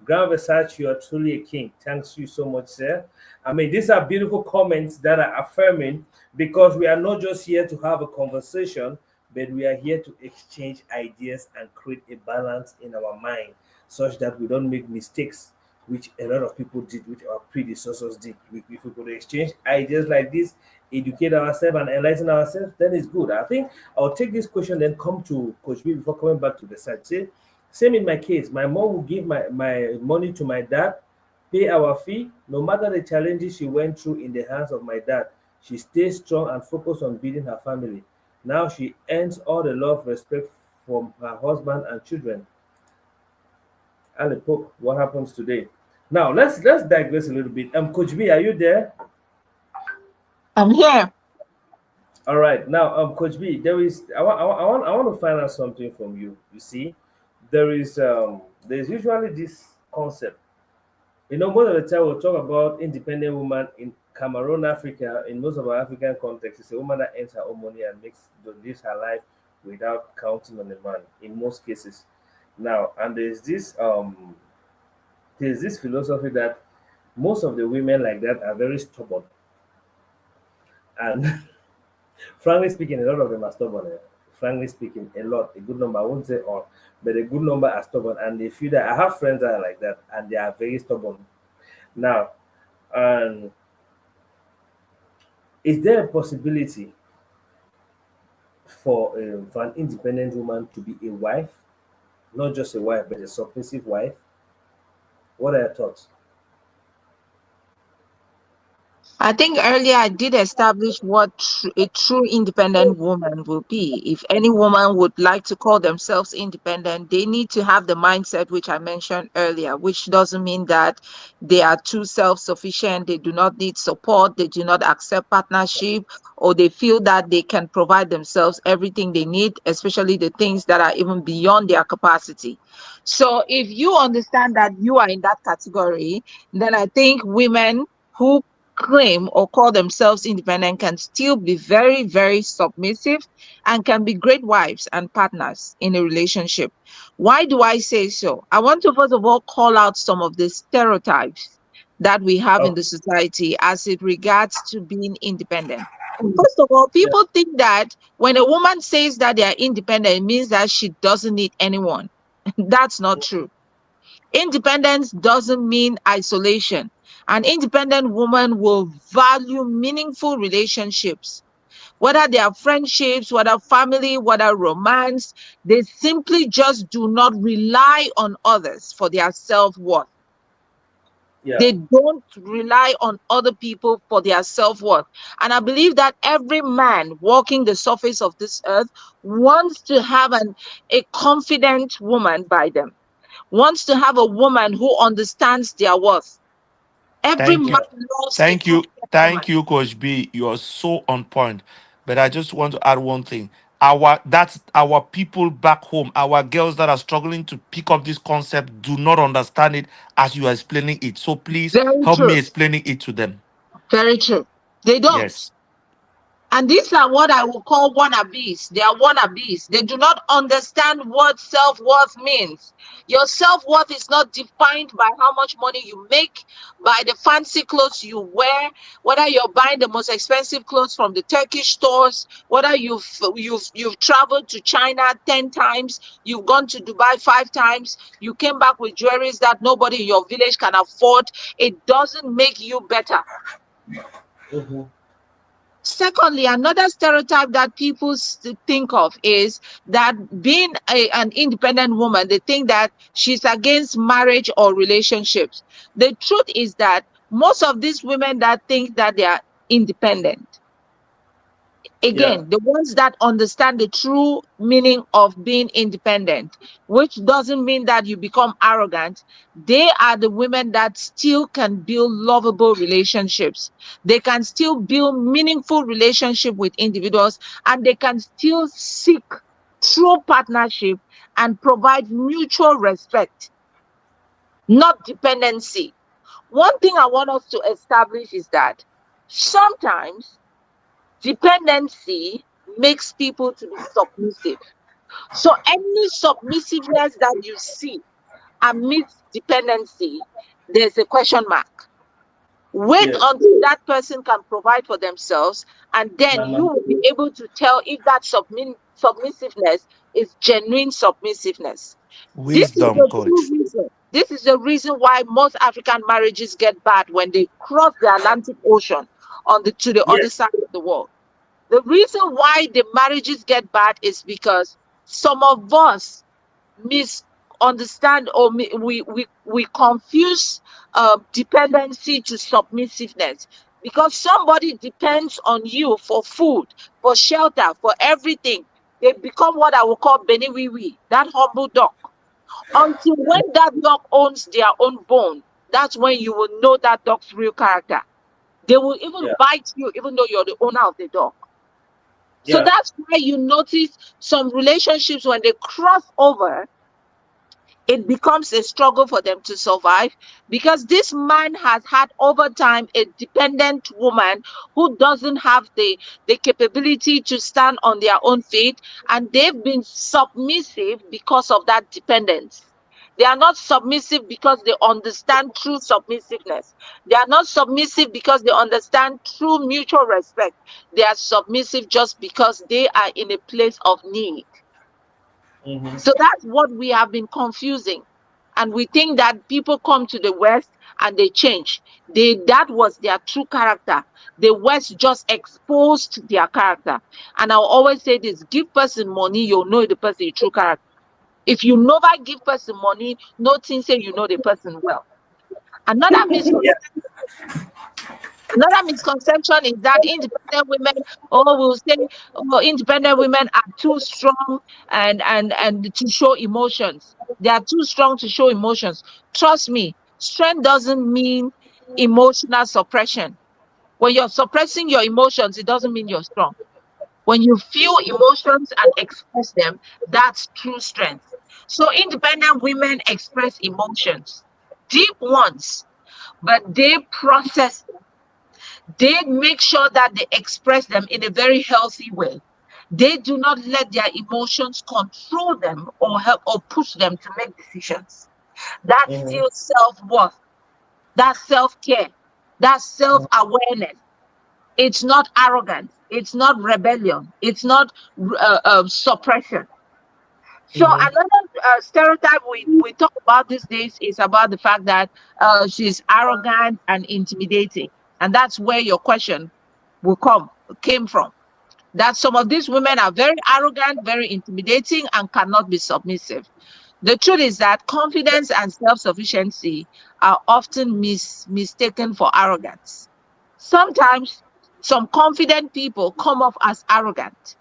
A: Grand Versace, you are truly a king. Thanks you so much, sir. I mean, these are beautiful comments that are affirming, because we are not just here to have a conversation, but we are here to exchange ideas and create a balance in our mind, such that we don't make mistakes, which a lot of people did, which our predecessors did. If we could exchange ideas like this, educate ourselves and enlighten ourselves, then it's good. I think I'll take this question, then come to Coach B before coming back to the side. Say, same in my case, my mom will give my money to my dad, pay our fee. No matter the challenges she went through in the hands of my dad, she stays strong and focused on building her family. Now she earns all the love, respect from her husband and children. Ali Pope, what happens today? Now let's digress a little bit. Coach B, are you there?
E: I'm here.
A: All right. Now, Coach B, there is I want to find out something from you. You see, there's usually this concept. You know, most of the time we'll talk about independent woman in Cameroon, Africa. In most of our African contexts, it's a woman that earns her own money and lives her life without counting on the man. In most cases, now, and there's this philosophy that most of the women like that are very stubborn, and Frankly speaking, a lot of them are stubborn. Frankly speaking, a lot, a good number. I won't say all, but a good number are stubborn, and they feel that I have friends that are like that, and they are very stubborn. Now, and is there a possibility for an independent woman to be a wife, not just a wife, but a submissive wife? What are your thoughts?
E: I think earlier I did establish what a true independent woman will be. If any woman would like to call themselves independent, they need to have the mindset which I mentioned earlier, which doesn't mean that they are too self sufficient, they do not need support, they do not accept partnership, or they feel that they can provide themselves everything they need, especially the things that are even beyond their capacity. So if you understand that you are in that category, then I think women who claim or call themselves independent can still be very, very submissive and can be great wives and partners in a relationship. Why do I say so? I want to first of all call out some of the stereotypes that we have in
A: Oh,
E: the society as it regards to being independent. First of all,
A: yeah,
E: people think that when a woman says that they are independent, it means that she doesn't need anyone. That's not true. Independence doesn't mean isolation. An independent woman will value meaningful relationships, whether they are friendships, whether family, whether romance. They simply just do not rely on others for their self worth.
A: yeah,
E: They don't rely on other people for their self worth. And I believe that every man walking the surface of this earth wants to have a confident woman by them, wants to have a woman who understands their worth. Every
F: Thank
E: man
F: you.
A: yeah,
E: loves a
F: Thank you.
E: confident woman.
F: Thank you, Coach B. You're so on point. But I just want to add one thing. Our people back home, our girls that are struggling to pick up this concept do not understand it as you are explaining it. So please
E: Very
F: help me
E: true.
F: explaining it to them.
E: Very true. They don't.
F: Yes.
E: And these are what I will call wannabes. They are wannabes. They do not understand what self worth means. Your self worth is not defined by how much money you make, by the fancy clothes you wear, whether you're buying the most expensive clothes from the Turkish stores, whether you've traveled to China 10 times, you've gone to Dubai 5 times, you came back with jewelries that nobody in your village can afford. It doesn't make you better.
A: hmm,
E: Secondly, another stereotype that people think of is that being an independent woman, they think that she's against marriage or relationships. The truth is that most of these women that think that they are independent,
A: yeah,
E: again, the ones that understand the true meaning of being independent, which doesn't mean that you become arrogant, they are the women that still can build lovable relationships. They can still build meaningful relationship with individuals, and they can still seek true partnership and provide mutual respect, not dependency. One thing I want us to establish is that sometimes dependency makes people to be submissive. So any submissiveness that you see amidst dependency, there's a question mark. Wait
A: yes,
E: until that person can provide for themselves, and then you
A: Mama,
E: will be able to tell if that submissiveness is genuine submissiveness. This is
F: Wisdom,
E: the true
F: coach.
E: reason. This is the reason why most African marriages get bad when they cross the Atlantic Ocean to the other
A: yes,
E: side of the world. The reason why the marriages get bad is because some of us misunderstand, or we confuse dependency to submissiveness, because somebody depends on you for food, for shelter, for everything. They become what I will call beniwiwi, that humble dog. Until when that dog owns their own bone, that's when you will know that dog's real character. They will even
A: yeah,
E: bite you even though you're the owner of the dog. So
A: yeah,
E: that's why you notice some relationships, when they cross over, it becomes a struggle for them to survive, because this man has had over time a dependent woman who doesn't have the capability to stand on their own feet, and they've been submissive because of that dependence. They are not submissive because they understand true submissiveness. They are not submissive because they understand true mutual respect. They are submissive just because they are in a place of need.
A: Mm-hmm.
E: So that's what we have been confusing. And we think that people come to the West and they change. That was their true character. The West just exposed their character. And I'll always say this: give person money, you'll know the person true character. If you never give person money, no thing say you know the person well. Another
A: Yeah.
E: Another misconception is that independent women, oh, will say, oh, independent women are too strong and to show emotions. They are too strong to show emotions. Trust me, strength doesn't mean emotional suppression. When you're suppressing your emotions, it doesn't mean you're strong. When you feel emotions and express them, that's true strength. So independent women express emotions, deep ones, but they process, they make sure that they express them in a very healthy way. They do not let their emotions control them or help or push them to make decisions. That's
A: Mm-hmm.
E: still self-worth, that's self-care, that's self-awareness. It's not arrogance, it's not rebellion, it's not suppression. So
A: Mm-hmm.
E: another stereotype we talk about these days is about the fact that she's arrogant and intimidating, and that's where your question will came from. That some of these women are very arrogant, very intimidating, and cannot be submissive. The truth is that confidence and self-sufficiency are often mistaken for arrogance. Sometimes some confident people come off as arrogant.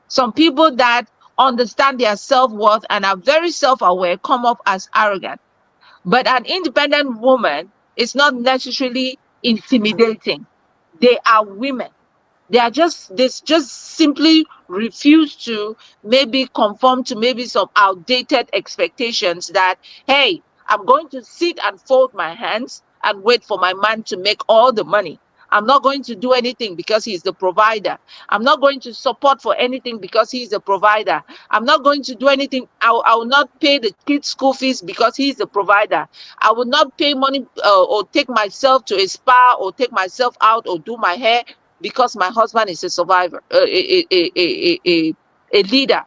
E: Some people that understand their self-worth and are very self-aware come off as arrogant. But an independent woman is not necessarily intimidating. They are women. They just simply refuse to maybe conform to maybe some outdated expectations that, hey, I'm going to sit and fold my hands and wait for my man to make all the money. I'm not going to do anything because he's the provider. I'm not going to support for anything because he's the provider. I'm not going to do anything. I will not pay the kids' school fees because he's the provider. I will not pay money or take myself to a spa or take myself out or do my hair because my husband is a survivor, a leader.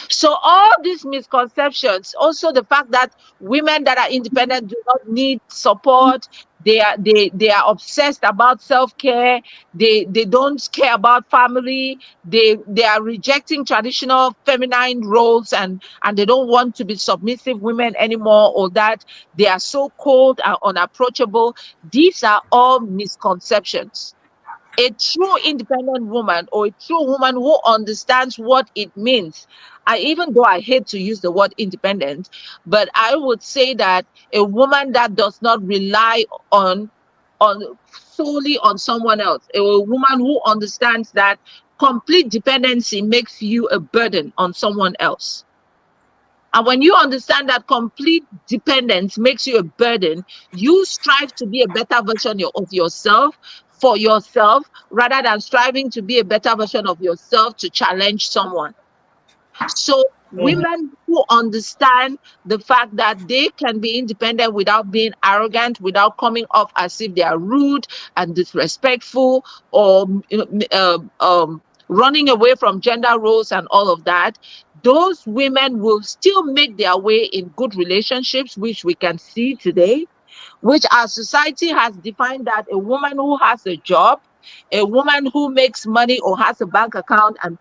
E: So all these misconceptions, also the fact that women that are independent do not need support, they are obsessed about self-care, they don't care about family, they are rejecting traditional feminine roles, and they don't want to be submissive women anymore, or that they are so cold and unapproachable. These are all misconceptions. A true independent woman, or a true woman who understands what it means. Even though I hate to use the word independent, but I would say that a woman that does not rely on solely on someone else, a woman who understands that complete dependency makes you a burden on someone else. And when you understand that complete dependence makes you a burden, you strive to be a better version of yourself for yourself, rather than striving to be a better version of yourself to challenge someone. So
A: Mm-hmm.
E: women who understand the fact that they can be independent without being arrogant, without coming off as if they are rude and disrespectful, or running away from gender roles and all of that, those women will still make their way in good relationships, which we can see today, which our society has defined that a woman who has a job, a woman who makes money or has a bank account and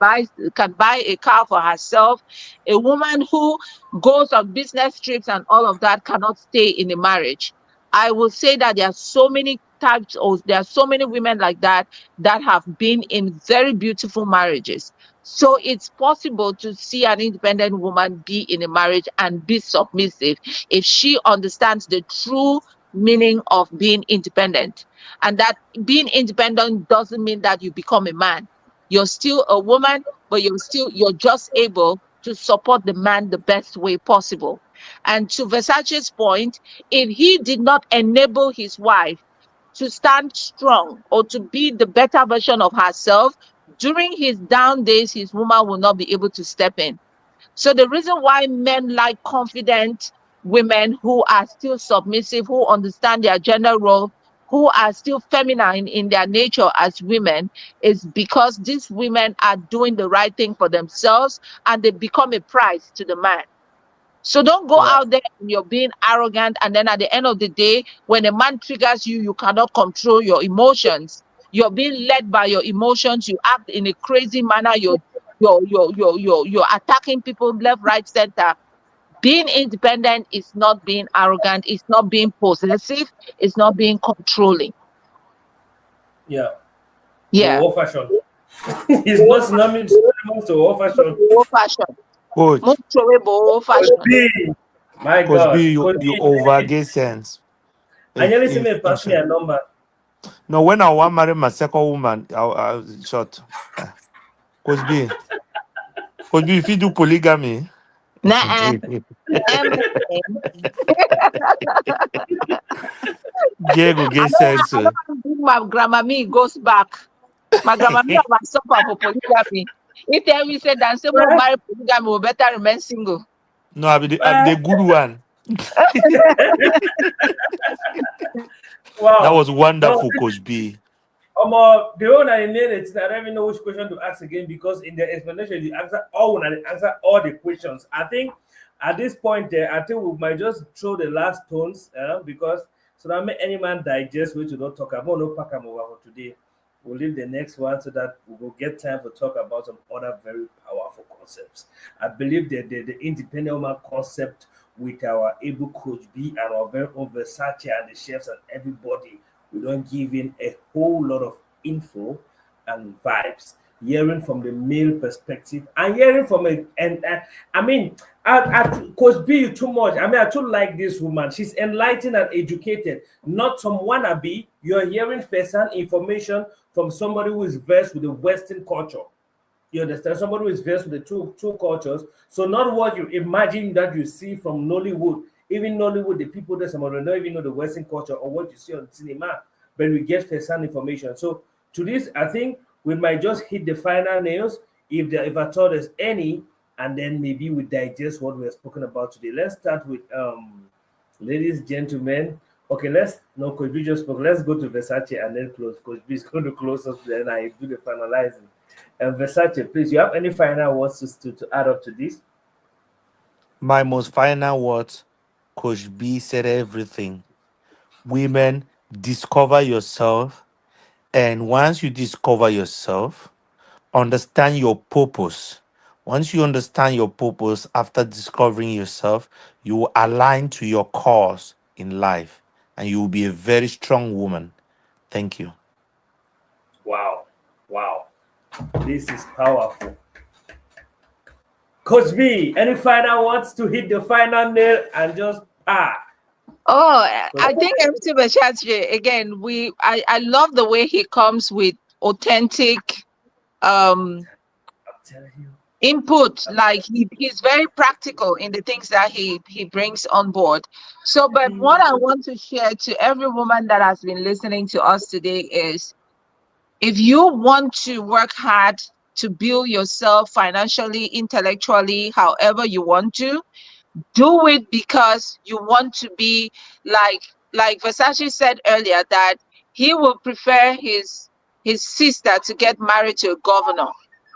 E: can buy a car for herself, a woman who goes on business trips and all of that cannot stay in a marriage. I will say that there are so many types, or there are so many women like that that have been in very beautiful marriages. So it's possible to see an independent woman be in a marriage and be submissive if she understands the true meaning of being independent. And that being independent doesn't mean that you become a man. You're still a woman, but you're just able to support the man the best way possible. And to Versace's point, if he did not enable his wife to stand strong or to be the better version of herself during his down days, his woman will not be able to step in. So the reason why men like confident women who are still submissive, who understand their gender role, who are still feminine in their nature as women, is because these women are doing the right thing for themselves and they become a prize to the man. So don't go
A: Yeah.
E: out there and you're being arrogant, and then at the end of the day, when a man triggers you, you cannot control your emotions. You're being led by your emotions. You act in a crazy manner. You're attacking people left, right, center. Being independent is not being arrogant. It's not being possessive. It's not being controlling.
A: Yeah. But
E: Yeah.
A: old fashion. It's not synonymous to old fashion.
E: Old fashion.
F: Coach,
E: Most old
A: Coach
E: fashion.
A: B. My
F: Coach
A: God.
F: B,
A: Coach
F: you
A: B.
F: over gay sense.
A: I nearly see
F: In,
A: me
F: in
A: pass me
F: short.
A: a number.
F: No, when I want marry my second woman, I'll short. Coach B, Coach B, if you do polygamy,
E: Nah.
F: gay go
E: I
F: get
E: don't,
F: sense.
E: I don't think my grandma me goes back. My grandma me have suffer for polygamy. If they will say that someone marry polygamy will better remain single.
F: No, I be the good one. That
A: Wow.
F: was
A: No,
F: wonderful, Coach B.
A: the one I nailed it. I don't even know which question to ask again because in the explanation you answer all the questions. I think at this point there, I think we might just throw the last tones because so that make any man digest which we don't talk about. No pack 'em over for today. We'll leave the next one so that we will get time to talk about some other very powerful concepts. I believe that the independent woman concept with our able coach B and our very own Versace and the chefs and everybody, we don't give in a whole lot of info and vibes. Hearing from the male perspective and hearing from a and I mean, Coach B, you too much. I mean, I too like this woman. She's enlightened and educated, not some wannabe. You're hearing first-hand information from somebody who is versed with the Western culture. You understand? Somebody who is versed with the two cultures. So not what you imagine that you see from Nollywood. Even Nollywood, the people there, some of them don't even know the Western culture or what you see on cinema, but we get first-hand information. So to this, I think we might just hit the final nails if I thought there's any, and then maybe we digest what we have spoken about today. Let's start with ladies, gentlemen. Okay, let's no Coach B just spoke. Let's go to Versace and then close. Coach B is going to close us, then I do the finalizing. And Versace, please, you have any final words to add up to this?
F: My most final words, Coach B said everything. Women, discover yourself. And once you discover yourself, understand your purpose. Once you understand your purpose after discovering yourself, you will align to your cause in life and you will be a very strong woman. Thank you.
A: Wow. Wow. This is powerful. Coach B, any final words to hit the final nail and just
E: Oh, I think MC Bashachi, again, I love the way he comes with authentic um
A: I'm telling you.
E: input. Like he's very practical in the things that he brings on board. So but what I want to share to every woman that has been listening to us today is, if you want to work hard to build yourself financially, intellectually, however you want to, do it because you want to be like Versace said earlier, that he will prefer his sister to get married to a governor.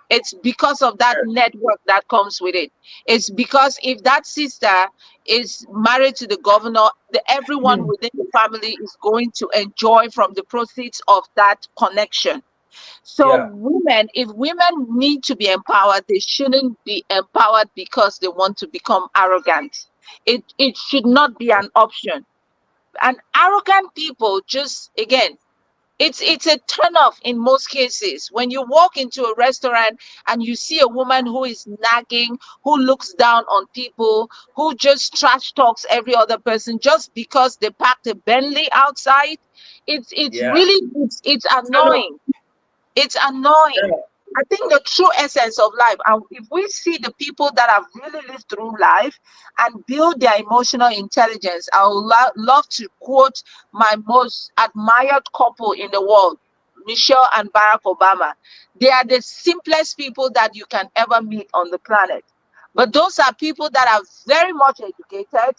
E: It's because of that network that comes with it. It's because if that sister is married to the governor, everyone within the family is going to enjoy from the proceeds of that connection. So
A: Yeah.
E: women, if women need to be empowered, they shouldn't be empowered because they want to become arrogant. It should not be an option. And arrogant people, just again, it's a turn off in most cases. When you walk into a restaurant and you see a woman who is nagging, who looks down on people, who just trash talks every other person just because they parked a Bentley outside, it's
A: Yeah.
E: really it's
A: Turn up.
E: annoying. It's annoying.
A: Yeah.
E: I think the true essence of life, and if we see the people that have really lived through life and build their emotional intelligence, I would love to quote my most admired couple in the world, Michelle and Barack Obama. They are the simplest people that you can ever meet on the planet. But those are people that are very much educated.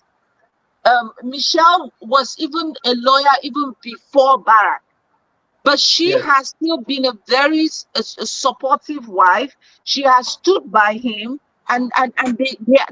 E: Michelle was even a lawyer even before Barack. But she
A: Yes.
E: has still been a very supportive wife. She has stood by him, and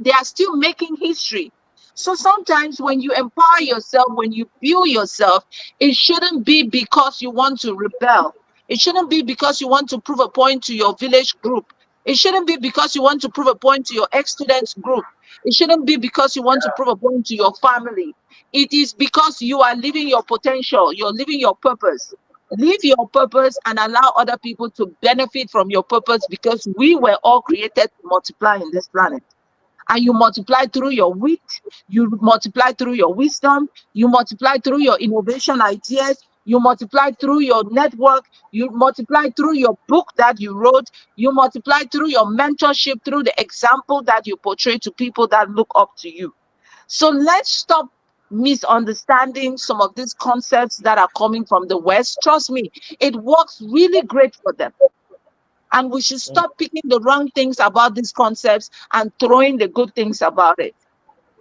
E: they are still making history. So sometimes when you empower yourself, when you build yourself, it shouldn't be because you want to rebel. It shouldn't be because you want to prove a point to your village group. It shouldn't be because you want to prove a point to your ex-students group. It shouldn't be because you want to prove a point to your family. It is because you are living your potential, you're living your purpose. Live your purpose and allow other people to benefit from your purpose, because we were all created to multiply in this planet. And you multiply through your wit, you multiply through your wisdom, you multiply through your innovation ideas, you multiply through your network, you multiply through your book that you wrote, you multiply through your mentorship, through the example that you portray to people that look up to you. So let's stop misunderstanding some of these concepts that are coming from the West. Trust me, it works really great for them. And we should
A: Mm,
E: stop picking the wrong things about these concepts and throwing the good things about it.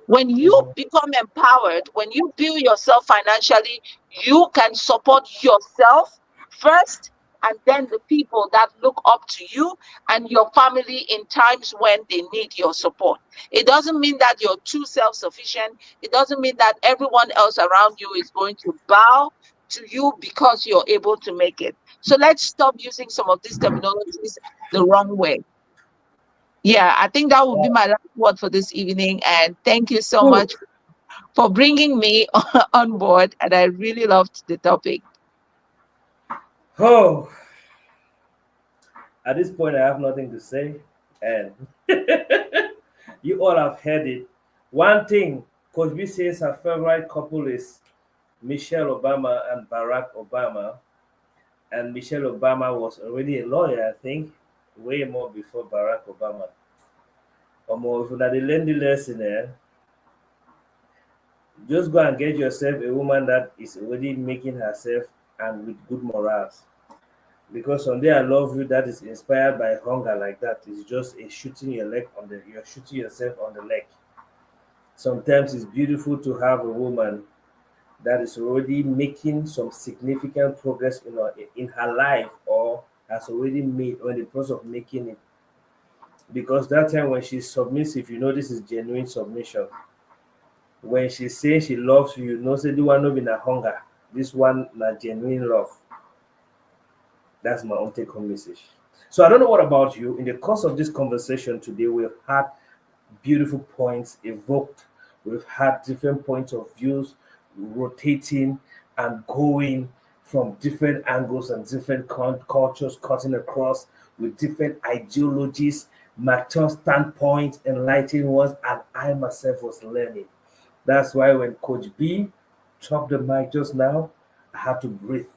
E: When you
A: mhm.
E: become empowered, when you build yourself financially, you can support yourself first, and then the people that look up to you and your family in times when they need your support. It doesn't mean that you're too self-sufficient. It doesn't mean that everyone else around you is going to bow to you because you're able to make it. So let's stop using some of these terminologies the wrong way. Yeah, I think that would be my last word for this evening. And thank you so
A: Cool.
E: much for bringing me on board. And I really loved the topic.
A: Oh, at this point, I have nothing to say, and you all have heard it. One thing, Coach B says her favorite couple is Michelle Obama and Barack Obama, and Michelle Obama was already a lawyer, I think, way more before Barack Obama. Or more, if you not learn the lesson there, just go and get yourself a woman that is already making herself and with good morals. Because someday I love you that is inspired by hunger like that is just a shooting your leg on the you're shooting yourself on the leg. Sometimes it's beautiful to have a woman that is already making some significant progress in her life, or has already made, or in the process of making it. Because that time when she's submissive, you know this is genuine submission. When she's saying she loves you, you know say the one no be na hunger. This one na genuine love. That's my own take home message. So I don't know what about you. In the course of this conversation today, we've had beautiful points evoked. We've had different points of views rotating and going from different angles and different cultures cutting across with different ideologies, mature standpoints, enlightened ones, and I myself was learning. That's why when Coach B chopped the mic just now, I had to breathe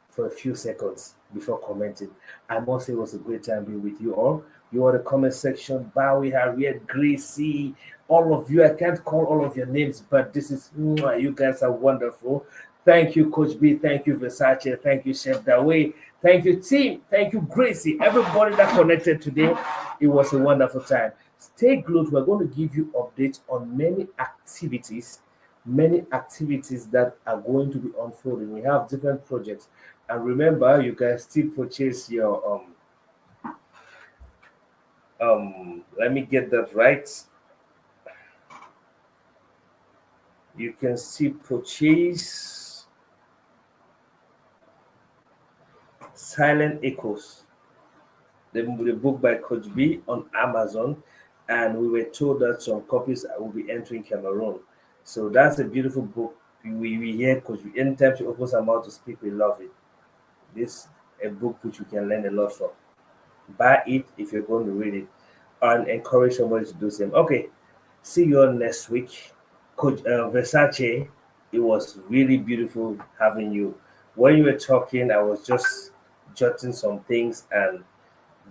A: for a few seconds before commenting. I must say it was a great time being with you all. You are the comment section, Bowie, Harriet, Gracie, all of you. I can't call all of your names, but this is you guys are wonderful. Thank you, Coach B. Thank you, Versace. Thank you, Chef Daway. Thank you, team. Thank you, Gracie. Everybody that connected today. It was a wonderful time. Stay glued. We're going to give you updates on many activities that are going to be unfolding. We have different projects. And remember, you can still purchase your let me get that right. You can still purchase Silent Echoes, the book by Coach B on Amazon. And we were told that some copies will be entering Cameroon. So that's a beautiful book. We hear Coach B. Anytime she opens her mouth to speak, we love it. This a book which we can learn a lot from. Buy it if you're going to read it, and encourage somebody to do the same. Okay, see you all next week. Coach Versace, it was really beautiful having you. When you were talking, I was just jotting some things and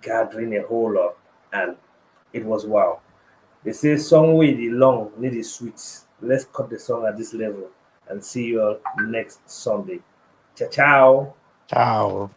A: gathering a whole lot, and it was wow. They say song with the long, need the sweet. Let's cut the song at this level and see you all next Sunday. Ciao, ciao.
F: Ciao.